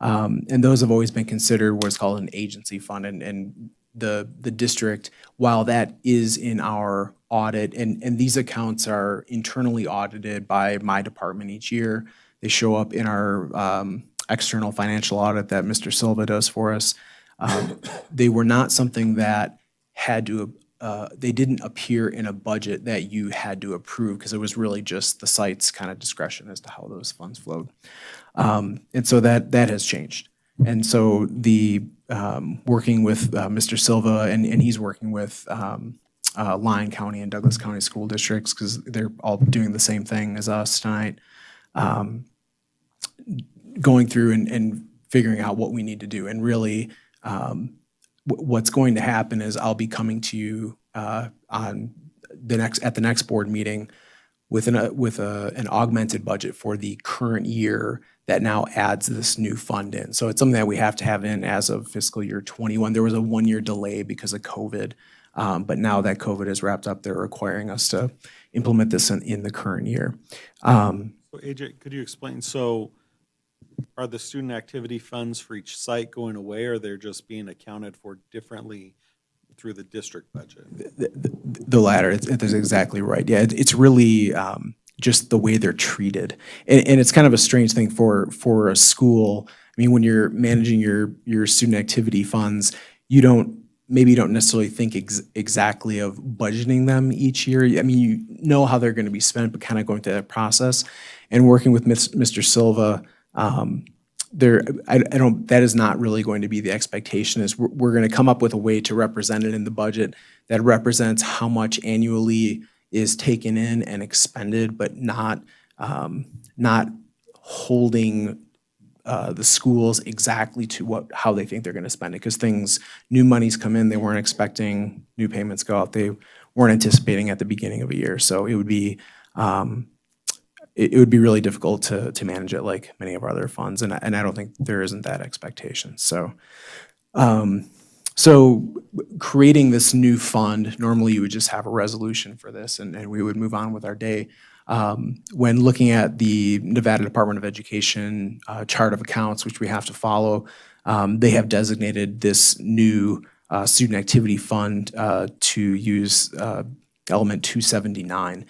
And those have always been considered what's called an agency fund. And the district, while that is in our audit, and these accounts are internally audited by my department each year, they show up in our external financial audit that Mr. Silva does for us. They were not something that had to they didn't appear in a budget that you had to approve, because it was really just the site's kind of discretion as to how those funds flowed. And so that has changed. And so the working with Mr. Silva, and he's working with Lyon County and Douglas County school districts, because they're all doing the same thing as us tonight, going through and figuring out what we need to do. And really, what's going to happen is I'll be coming to you at the next board meeting with an augmented budget for the current year that now adds this new fund in. So it's something that we have to have in as of fiscal year 21. There was a 1-year delay because of COVID, but now that COVID is wrapped up, they're requiring us to implement this in the current year. So AJ, could you explain, so are the student activity funds for each site going away, or they're just being accounted for differently through the district budget? The latter, that's exactly right. Yeah, it's really just the way they're treated. And it's kind of a strange thing for a school. I mean, when you're managing your student activity funds, you don't maybe you don't necessarily think exactly of budgeting them each year. I mean, you know how they're going to be spent, but kind of going through that process and working with Mr. Silva. I don't, that is not really going to be the expectation. Is we're going to come up with a way to represent it in the budget that represents how much annually is taken in and expended, but not holding the schools exactly to how they think they're going to spend it, because new monies come in, they weren't expecting, new payments go out, they weren't anticipating at the beginning of a year. So it would be really difficult to manage it like many of our other funds, and I don't think there isn't that expectation. So creating this new fund, normally you would just have a resolution for this, and we would move on with our day. When looking at the Nevada Department of Education chart of accounts, which we have to follow, they have designated this new student activity fund to use element 279.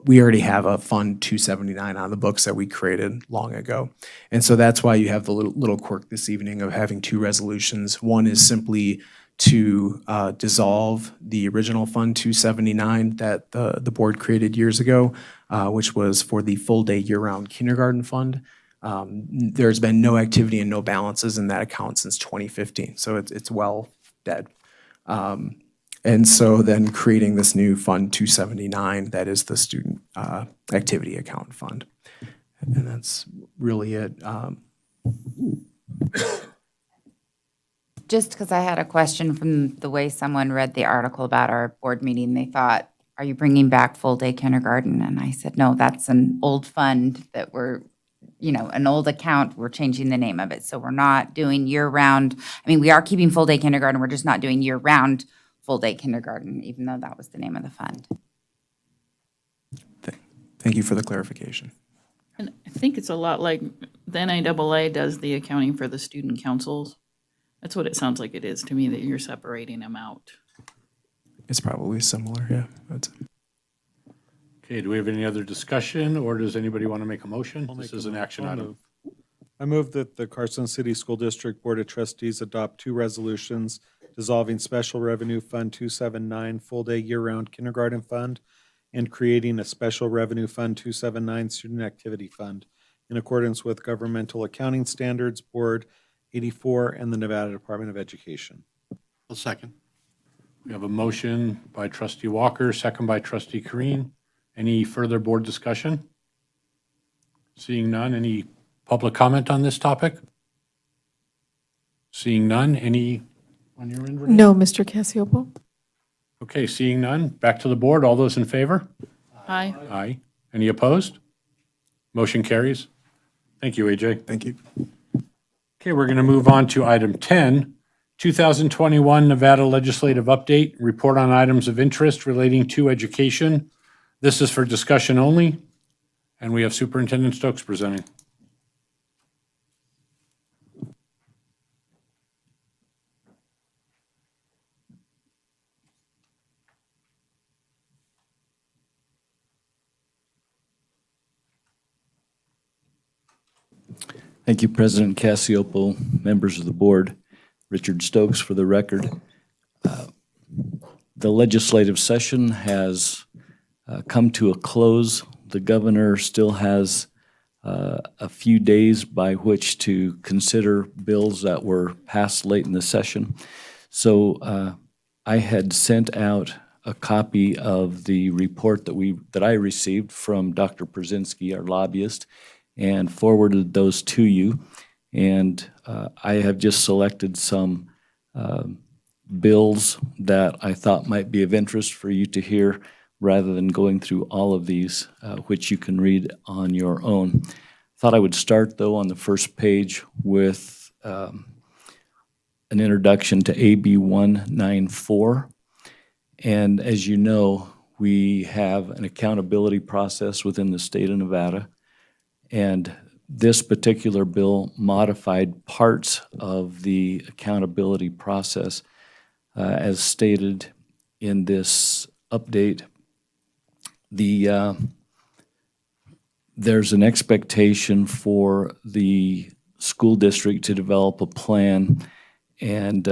We already have a fund 279 on the books that we created long ago. And so that's why you have the little quirk this evening of having two resolutions. One is simply to dissolve the original Fund 279 that the board created years ago, which was for the full-day year-round kindergarten fund. There's been no activity and no balances in that account since 2015, so it's well dead. And so then creating this new Fund 279, that is the student activity account fund. And that's really it. Just because I had a question from the way someone read the article about our board meeting, they thought, are you bringing back full-day kindergarten? And I said, no, that's an old fund that an old account, we're changing the name of it. So we're not doing year-round. I mean, we are keeping full-day kindergarten, we're just not doing year-round full-day kindergarten, even though that was the name of the fund. Thank you for the clarification. And I think it's a lot like the NIAA does the accounting for the student councils. That's what it sounds like it is to me, that you're separating them out. It's probably similar, yeah. Okay, do we have any other discussion, or does anybody want to make a motion? This is an action I'll item. move. I move that the Carson City School District Board of Trustees adopt two resolutions dissolving Special Revenue Fund 279 Full-Day Year-Round Kindergarten Fund and creating a Special Revenue Fund 279 Student Activity Fund in accordance with Governmental Accounting Standards Board 84 and the Nevada Department of Education. I'll second. We have a motion by trustee Walker, second by trustee Kareen. Any further board discussion? Seeing none, any public comment on this topic? Seeing none, any on your end, Renee? No, Mr. Cassiopo. Okay, seeing none, back to the board. All those in favor? Aye. Aye. Any opposed? Motion carries. Thank you, AJ. Thank you. Okay, we're going to move on to item 10, 2021 Nevada Legislative Update, report on items of interest relating to education. This is for discussion only, and we have Superintendent Stokes presenting. Thank you, President Cassiopo, members of the board. Richard Stokes for the record. The legislative session has come to a close. The governor still has a few days by which to consider bills that were passed late in the session. So I had sent out a copy of the report that I received from Dr. Brzezinski, our lobbyist, and forwarded those to you. And I have just selected some bills that I thought might be of interest for you to hear, rather than going through all of these, which you can read on your own. Thought I would start, though, on the first page with an introduction to AB 194. And as you know, we have an accountability process within the state of Nevada. And this particular bill modified parts of the accountability process as stated in this update. There's an expectation for the school district to develop a plan, and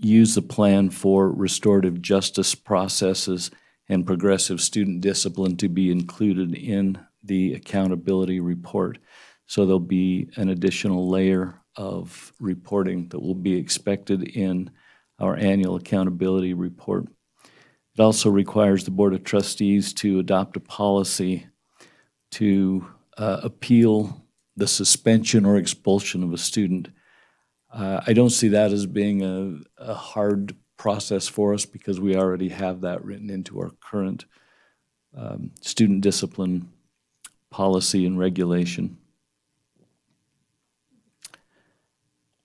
use the plan for restorative justice processes and progressive student discipline to be included in the accountability report. So there'll be an additional layer of reporting that will be expected in our annual accountability report. It also requires the Board of Trustees to adopt a policy to appeal the suspension or expulsion of a student. I don't see that as being a hard process for us because we already have that written into our current student discipline policy and regulation.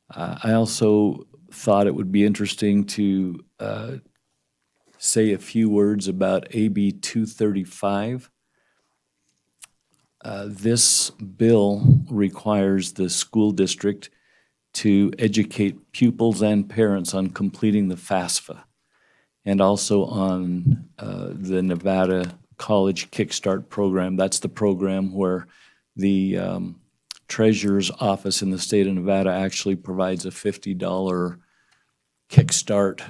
I also thought it would be interesting to say a few words about AB 235. This bill requires the school district to educate pupils and parents on completing the FAFSA and also on the Nevada College Kickstart program. That's the program where the treasurer's office in the state of Nevada actually provides a $50 kickstart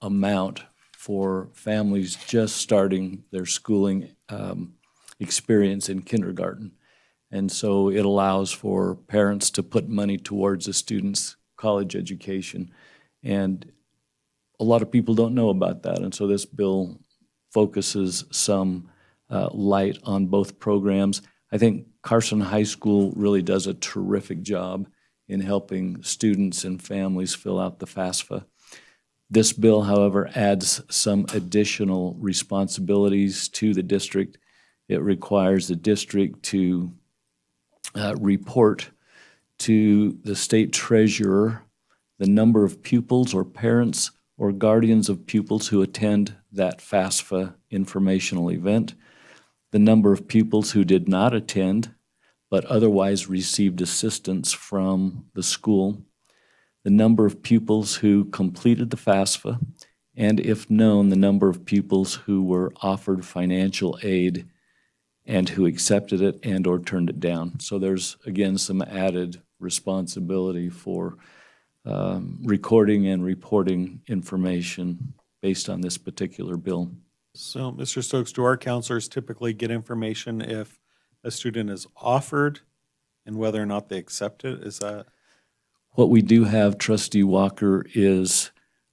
amount for families just starting their schooling experience in kindergarten. And so it allows for parents to put money towards a student's college education. And a lot of people don't know about that. And so this bill focuses some light on both programs. I think Carson High School really does a terrific job in helping students and families fill out the FAFSA. This bill, however, adds some additional responsibilities to the district. It requires the district to report to the state treasurer the number of pupils or parents or guardians of pupils who attend that FAFSA informational event, the number of pupils who did not attend but otherwise received assistance from the school, the number of pupils who completed the FAFSA, and if known, the number of pupils who were offered financial aid and who accepted it and or turned it down. So there's, again, some added responsibility for recording and reporting information based on this particular bill. So, Mr. Stokes, do our counselors typically get information if a student is offered and whether or not they accept it? Is that? What we do have, Trustee Walker, is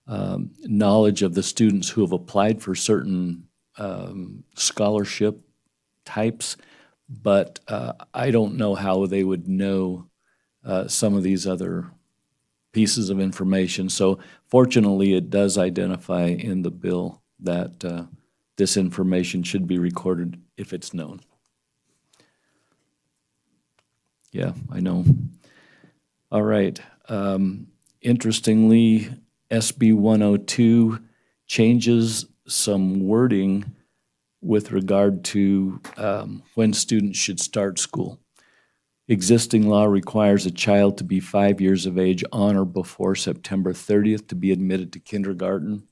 knowledge of the students who have applied for certain scholarship types, but I don't know how they would know some of these other pieces of information. So fortunately, it does identify in the bill that this information should be recorded if it's known. Yeah, I know. All right. Interestingly, SB 102 changes some wording with regard to when students should start school. Existing law requires a child to be 5 years of age on or before September 30th to be admitted to kindergarten,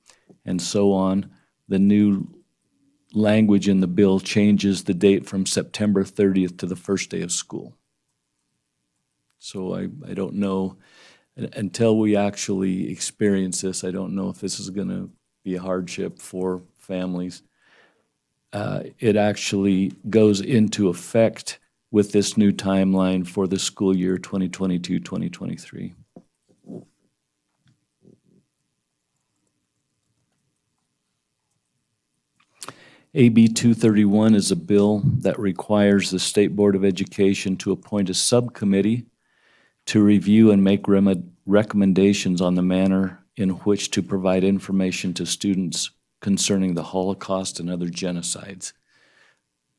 and so on. The new language in the bill changes the date from September 30th to the first day of school. So I don't know, until we actually experience this, I don't know if this is going to be a hardship for families. It actually goes into effect with this new timeline for the school year 2022-2023. AB 231 is a bill that requires the State Board of Education to appoint a subcommittee to review and make recommendations on the manner in which to provide information to students concerning the Holocaust and other genocides.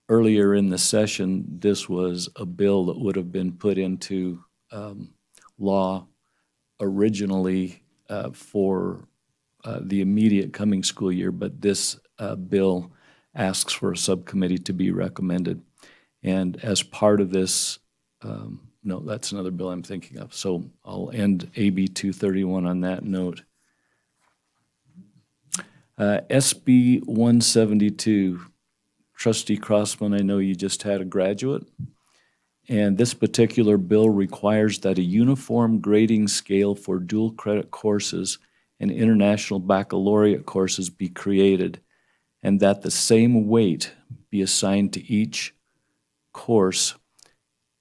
Earlier in the session, this was a bill that would have been put into law originally for the immediate coming school year, but this bill asks for a subcommittee to be recommended. And as part of this, no, that's another bill I'm thinking of. So I'll end AB 231 on that note. SB 172, Trustee Crossman, I know you just had a graduate. And this particular bill requires that a uniform grading scale for dual credit courses and international baccalaureate courses be created, and that the same weight be assigned to each course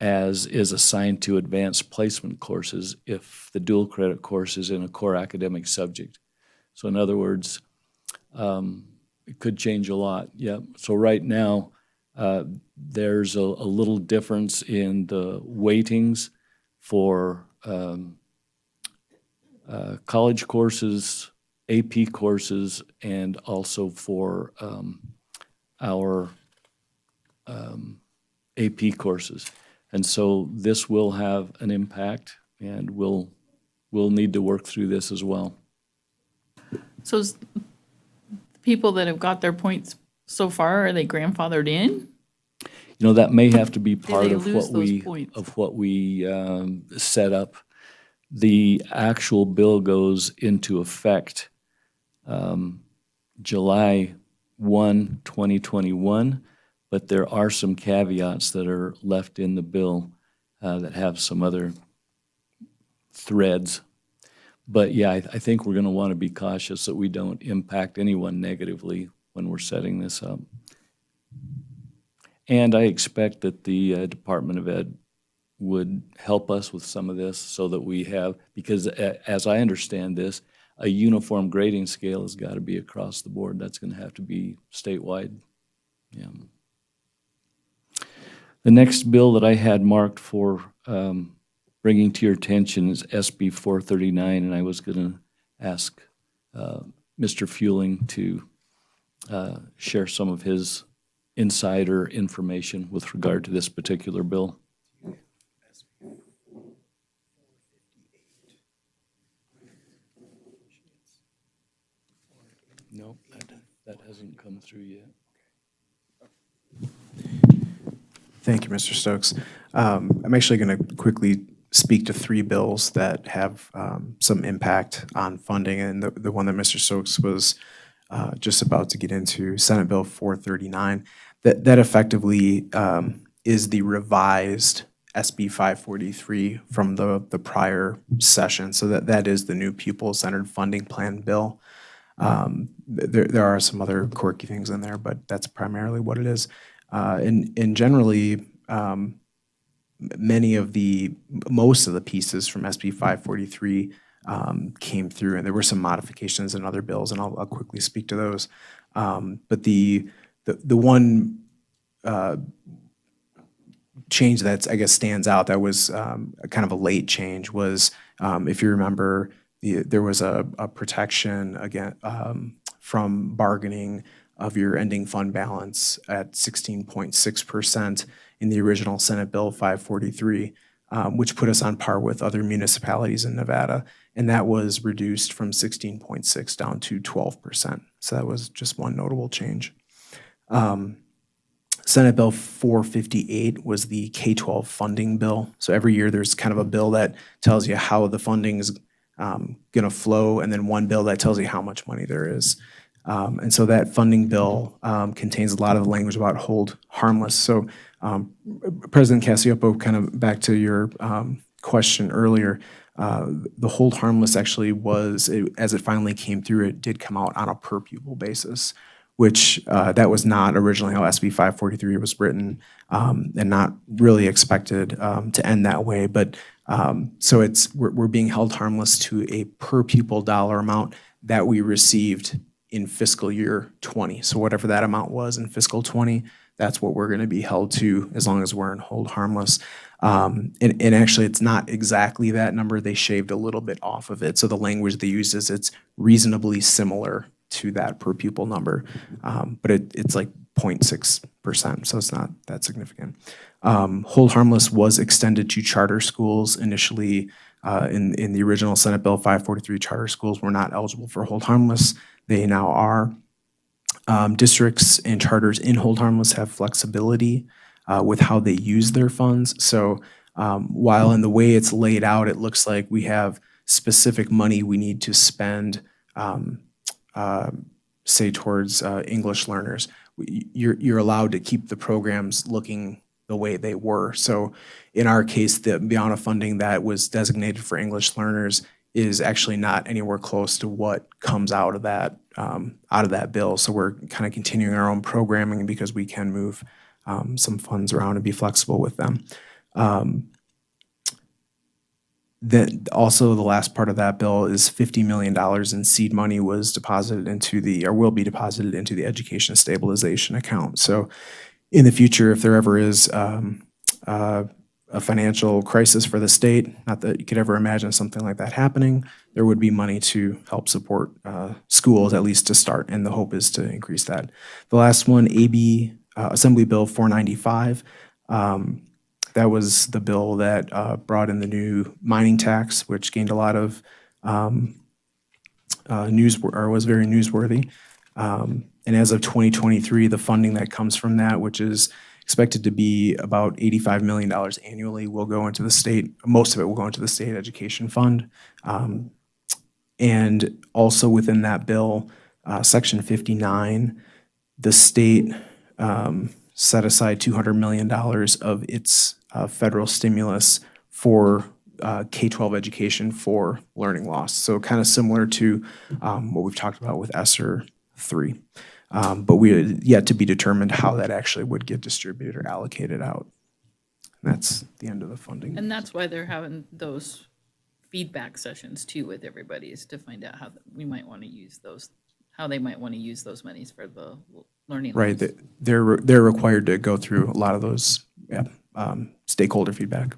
as is assigned to advanced placement courses if the dual credit course is in a core academic subject. So in other words, it could change a lot. Yeah. So right now, there's a little difference in the weightings for college courses, AP courses, and also for our AP courses. And so this will have an impact, and we'll need to work through this as well. So people that have got their points so far, are they grandfathered in? You know, that may have to be part they of lose what those we, points? set up. The actual bill goes into effect July 1, 2021, but there are some caveats that are left in the bill that have some other threads. But yeah, I think we're going to want to be cautious that we don't impact anyone negatively when we're setting this up. And I expect that the Department of Ed would help us with some of this so that we have, because as I understand this, a uniform grading scale has got to be across the board. That's going to have to be statewide. Yeah. The next bill that I had marked for bringing to your attention is SB 439, and I was going to ask Mr. Fueling to share some of his insider information with regard to this particular bill. No, that hasn't come through yet. Thank you, Mr. Stokes. I'm actually going to quickly speak to three bills that have some impact on funding, and the one that Mr. Stokes was just about to get into, Senate Bill 439, that effectively is the revised SB 543 from the prior session. So that is the new pupil-centered funding plan bill. There are some other quirky things in there, but that's primarily what it is. And generally, most of the pieces from SB 543 came through, and there were some modifications in other bills, and I'll quickly speak to those. But the one change that I guess stands out that was kind of a late change was, if you remember, there was a protection again from bargaining of your ending fund balance at 16.6% in the original Senate Bill 543, which put us on par with other municipalities in Nevada. And that was reduced from 16.6 down to 12%. So that was just one notable change. Senate Bill 458 was the K-12 funding bill. So every year there's kind of a bill that tells you how the funding is going to flow, and then one bill that tells you how much money there is. And so that funding bill contains a lot of language about hold harmless. So President Cacioppo, kind of back to your question earlier, the hold harmless actually was, as it finally came through, it did come out on a per pupil basis, which that was not originally how SB 543 was written, and not really expected to end that way. But so we're being held harmless to a per pupil dollar amount that we received in fiscal year 20. So whatever that amount was in fiscal 20, that's what we're going to be held to as long as we're in hold harmless. And actually, it's not exactly that number. They shaved a little bit off of it. So the language they use is it's reasonably similar to that per pupil number, but it's like 0.6%, so it's not that significant. Hold harmless was extended to charter schools initially. In the original Senate Bill 543, charter schools were not eligible for hold harmless. They now are. Districts and charters in hold harmless have flexibility with how they use their funds. So while in the way it's laid out, it looks like we have specific money we need to spend, say towards English learners, you're allowed to keep the programs looking the way they were. So in our case, the amount of funding that was designated for English learners is actually not anywhere close to what comes out of that bill. So we're kind of continuing our own programming because we can move some funds around and be flexible with them. Then also the last part of that bill is $50 million in seed money was deposited into or will be deposited into the education stabilization account. So in the future, if there ever is a financial crisis for the state, not that you could ever imagine something like that happening, there would be money to help support schools, at least to start, and the hope is to increase that. The last one, Assembly Bill 495, that was the bill that brought in the new mining tax, which gained a lot of was very newsworthy. And as of 2023, the funding that comes from that, which is expected to be about $85 million annually, will go into the state. Most of it will go into the state education fund. And also within that bill, Section 59, the state set aside $200 million of its federal stimulus for K-12 education for learning loss. So kind of similar to what we've talked about with ESSER 3. But we are yet to be determined how that actually would get distributed or allocated out. And that's the end of the funding. And that's why they're having those feedback sessions too with everybody, is to find out how we might want to use those, how they might want to use those monies for the learning. Right, loss. they're required to go through a lot of those stakeholder feedback.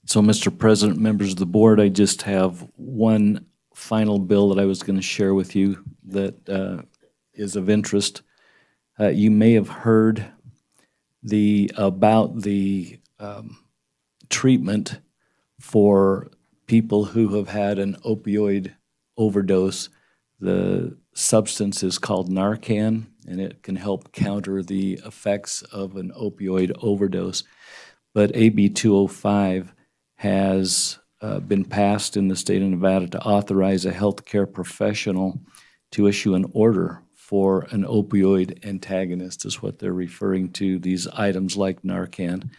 So, Mr. President, members of the board, I just have one final bill that I was going to share with you that is of interest. You may have heard about the treatment for people who have had an opioid overdose. The substance is called Narcan, and it can help counter the effects of an opioid overdose. But AB 205 has been passed in the state of Nevada to authorize a healthcare professional to issue an order for an opioid antagonist, is what they're referring to, these items like Narcan,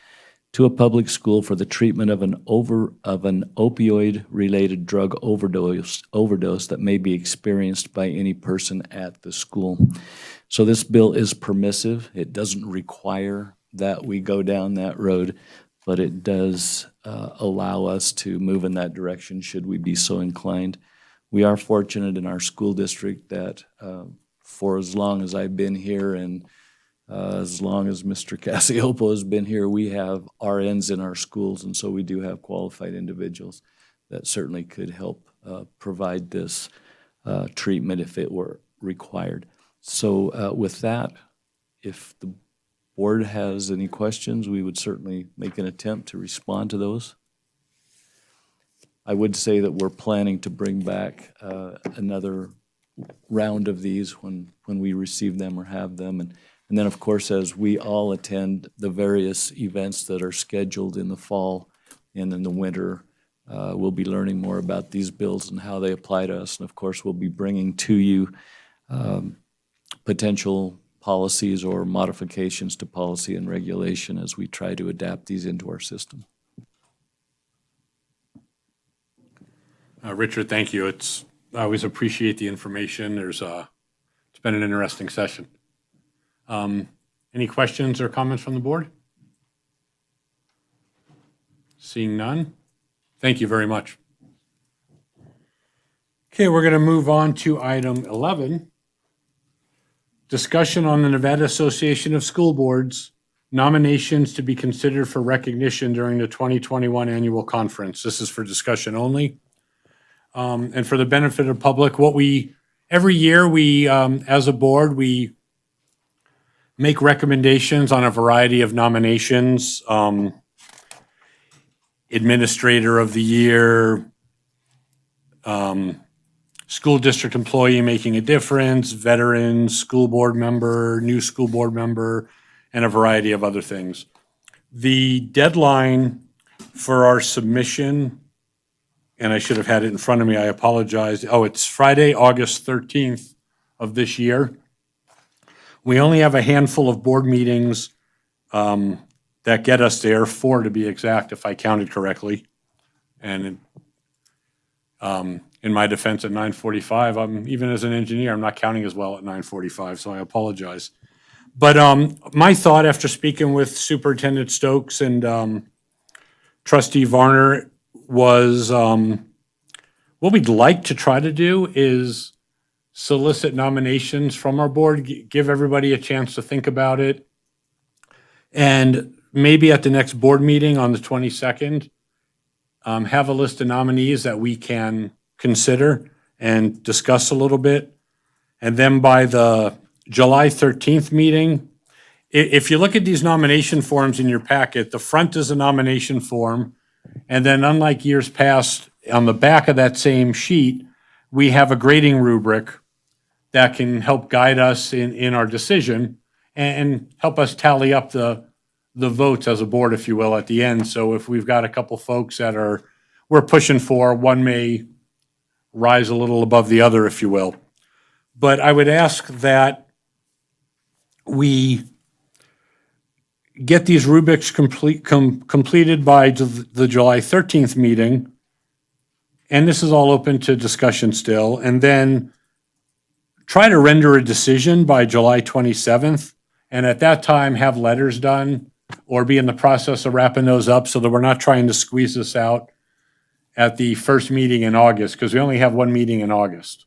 to a public school for the treatment of an opioid-related drug overdose that may be experienced by any person at the school. So this bill is permissive. It doesn't require that we go down that road, but it does allow us to move in that direction should we be so inclined. We are fortunate in our school district that for as long as I've been here and as long as Mr. Cassioppo has been here, we have RNs in our schools, and so we do have qualified individuals that certainly could help provide this treatment if it were required. So with that, if the board has any questions, we would certainly make an attempt to respond to those. I would say that we're planning to bring back another round of these when we receive them or have them. And then, of course, as we all attend the various events that are scheduled in the fall and in the winter, we'll be learning more about these bills and how they apply to us. And of course, we'll be bringing to you potential policies or modifications to policy and regulation as we try to adapt these into our system. Richard, thank you. I always appreciate the information. It's been an interesting session. Any questions or comments from the board? Seeing none, thank you very much. Okay, we're going to move on to item 11. Discussion on the Nevada Association of School Boards nominations to be considered for recognition during the 2021 annual conference. This is for discussion only. And for the benefit of the public, every year as a board, we make recommendations on a variety of nominations. Administrator of the Year, School District Employee Making a Difference, Veteran, School Board Member, New School Board Member, and a variety of other things. The deadline for our submission, and I should have had it in front of me, I apologize. It's Friday, August 13th of this year. We only have a handful of board meetings that get us there, 4 to be exact, if I counted correctly. And in my defense, at 9:45, even as an engineer, I'm not counting as well at 9:45, so I apologize. But my thought after speaking with Superintendent Stokes and Trustee Varner was what we'd like to try to do is solicit nominations from our board, give everybody a chance to think about it. And maybe at the next board meeting on the 22nd, have a list of nominees that we can consider and discuss a little bit. And then by the July 13th meeting, if you look at these nomination forms in your packet, the front is a nomination form. And then unlike years past, on the back of that same sheet, we have a grading rubric that can help guide us in our decision and help us tally up the votes as a board, if you will, at the end. So if we've got a couple folks that we're pushing for, one may rise a little above the other, if you will. But I would ask that we get these rubrics completed by the July 13th meeting. And this is all open to discussion still. And then try to render a decision by July 27th. And at that time, have letters done or be in the process of wrapping those up so that we're not trying to squeeze this out at the first meeting in August, because we only have one meeting in August.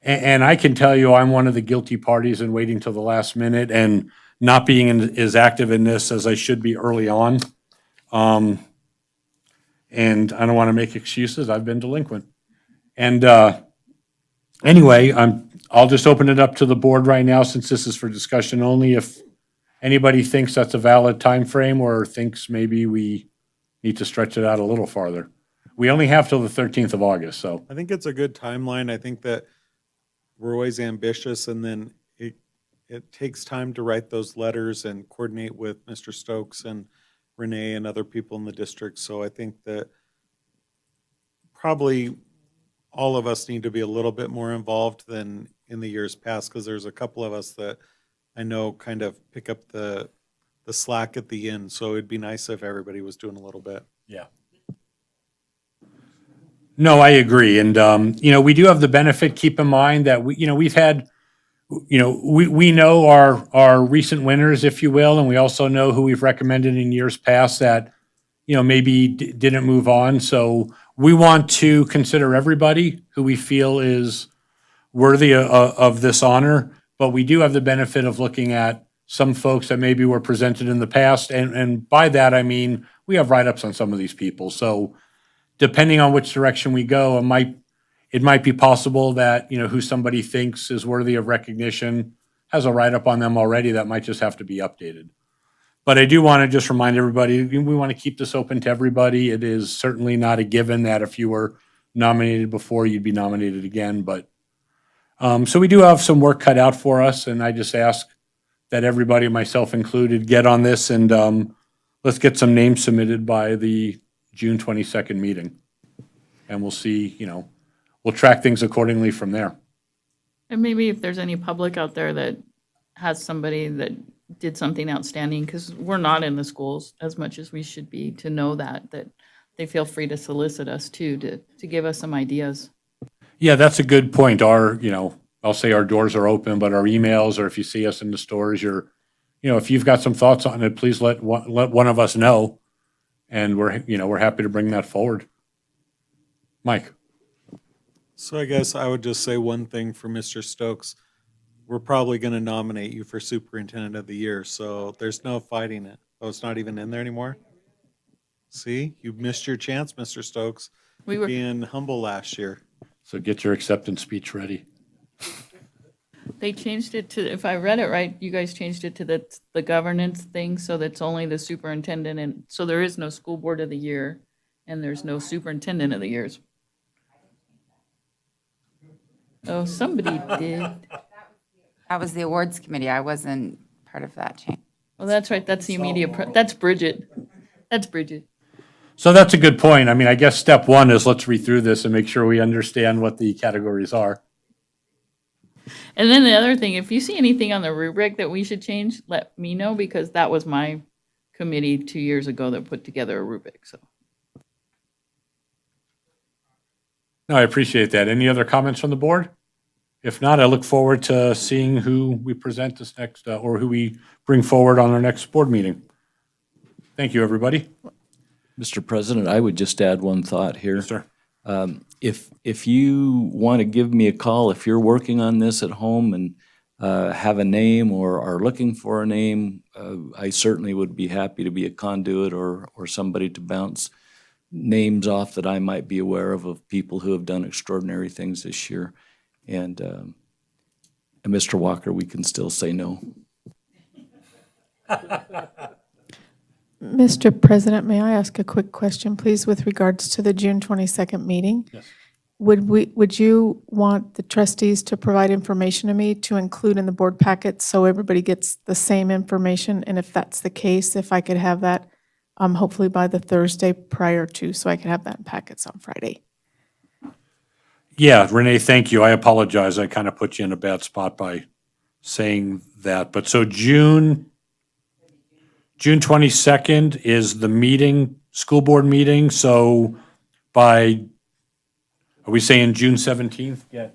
And I can tell you, I'm one of the guilty parties in waiting till the last minute and not being as active in this as I should be early on. And I don't want to make excuses. I've been delinquent. And anyway, I'll just open it up to the board right now since this is for discussion only. If anybody thinks that's a valid time frame or thinks maybe we need to stretch it out a little farther. We only have till the 13th of August, so. I think it's a good timeline. I think that we're always ambitious, and then it takes time to write those letters and coordinate with Mr. Stokes and Renee and other people in the district. So I think that probably all of us need to be a little bit more involved than in the years past, because there's a couple of us that I know kind of pick up the slack at the end. So it'd be nice if everybody was doing a little bit. Yeah. No, I agree. And, we do have the benefit, keep in mind that we've had, we know our recent winners, if you will, and we also know who we've recommended in years past that, maybe didn't move on. So we want to consider everybody who we feel is worthy of this honor, but we do have the benefit of looking at some folks that maybe were presented in the past. And by that, I mean, we have write-ups on some of these people. So depending on which direction we go, it might be possible that, who somebody thinks is worthy of recognition has a write-up on them already that might just have to be updated. But I do want to just remind everybody, we want to keep this open to everybody. It is certainly not a given that if you were nominated before, you'd be nominated again. But so we do have some work cut out for us, and I just ask that everybody, myself included, get on this and let's get some names submitted by the June 22nd meeting. And we'll see, we'll track things accordingly from there. And maybe if there's any public out there that has somebody that did something outstanding, because we're not in the schools as much as we should be, to know that they feel free to solicit us too, to give us some ideas. Yeah, that's a good point. I'll say our doors are open, but our emails, or if you see us in the stores, if you've got some thoughts on it, please let one of us know. And we're happy to bring that forward. Mike. So I guess I would just say one thing for Mr. Stokes. We're probably going to nominate you for Superintendent of the Year, so there's no fighting it. Oh, it's not even in there anymore? See, you missed your chance, Mr. Stokes, We were being humble last year. So get your acceptance speech ready. They changed it to, if I read it right, you guys changed it to the governance thing, so that's only the superintendent, and so there is no school board of the year, and there's no superintendent of the years. Oh, somebody did. That was the awards committee. I wasn't part of that change. Oh, that's right, that's the immediate, that's Bridget. That's Bridget. So that's a good point. I mean, I guess step one is let's read through this and make sure we understand what the categories are. And then the other thing, if you see anything on the rubric that we should change, let me know, because that was my committee 2 years ago that put together a rubric, so. No, I appreciate that. Any other comments from the board? If not, I look forward to seeing who we present this next, or who we bring forward on our next board meeting. Thank you, everybody. Mr. President, I would just add one thought here. Yes, sir. If you want to give me a call, if you're working on this at home and have a name or are looking for a name, I certainly would be happy to be a conduit or somebody to bounce names off that I might be aware of people who have done extraordinary things this year. And Mr. Walker, we can still say no. Mr. President, may I ask a quick question, please, with regards to the June 22nd meeting? Yes. Would you want the trustees to provide information to me to include in the board packet so everybody gets the same information? And if that's the case, if I could have that hopefully by the Thursday prior to, so I could have that in packets on Friday. Yeah, Renee, thank you. I apologize. I kind of put you in a bad spot by saying that. But so June 22nd is the meeting, school board meeting. So by, are we saying June 17th? Yeah.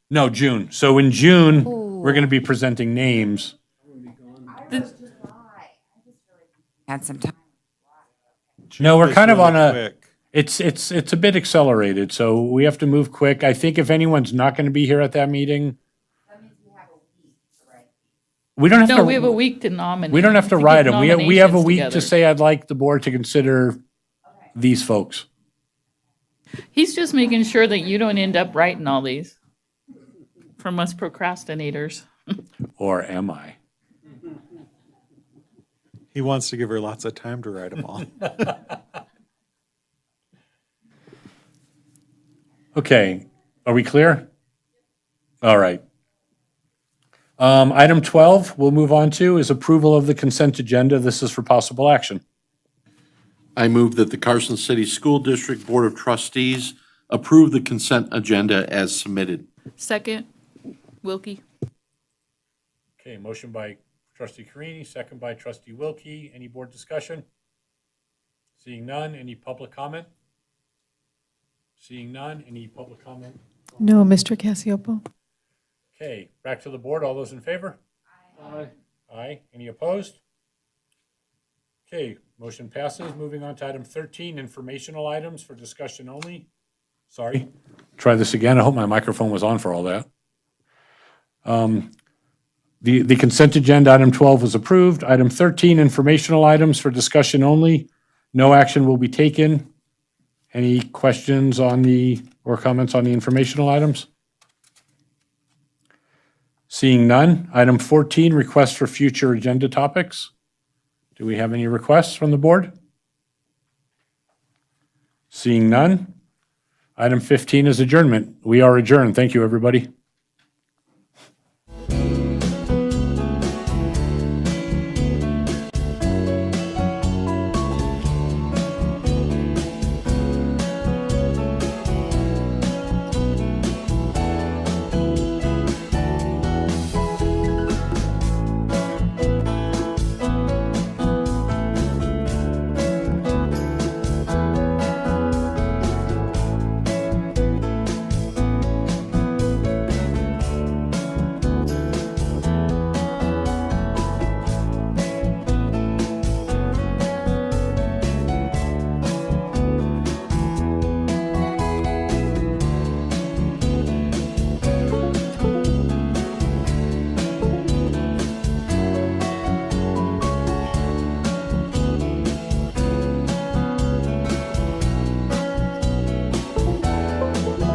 No, June. So in June, we're going to be presenting names. Had some time. No, we're It's kind of really on a, quick. it's a bit accelerated, so we have to move quick. I think if anyone's not going to be here at that meeting, we don't have to. No, we have a week to nominate. We don't have to get write them. We have a nominations week together. to say, I'd like the board to consider these folks. He's just making sure that you don't end up writing all these from us procrastinators. Or am I? He wants to give her lots of time to write them all. Okay, are we clear? All right. Item 12, we'll move on to, is approval of the consent agenda. This is for possible action. I move that the Carson City School District Board of Trustees approve the consent agenda as submitted. Second, Wilkie. Okay, motion by trustee Carini, second by trustee Wilkie. Any board discussion? Seeing none, any public comment? Seeing none, any public comment? No, Mr. Cassiopo? Okay, back to the board. All those in favor? Aye. Aye. Any opposed? Okay, motion passes. Moving on to item 13, informational items for discussion only. Sorry. Try this again. I hope my microphone was on for all that. The consent agenda, item 12 was approved. Item 13, informational items for discussion only. No action will be taken. Any questions on or comments on the informational items? Seeing none. Item 14, requests for future agenda topics. Do we have any requests from the board? Seeing none. Item 15 is adjournment. We are adjourned. Thank you, everybody.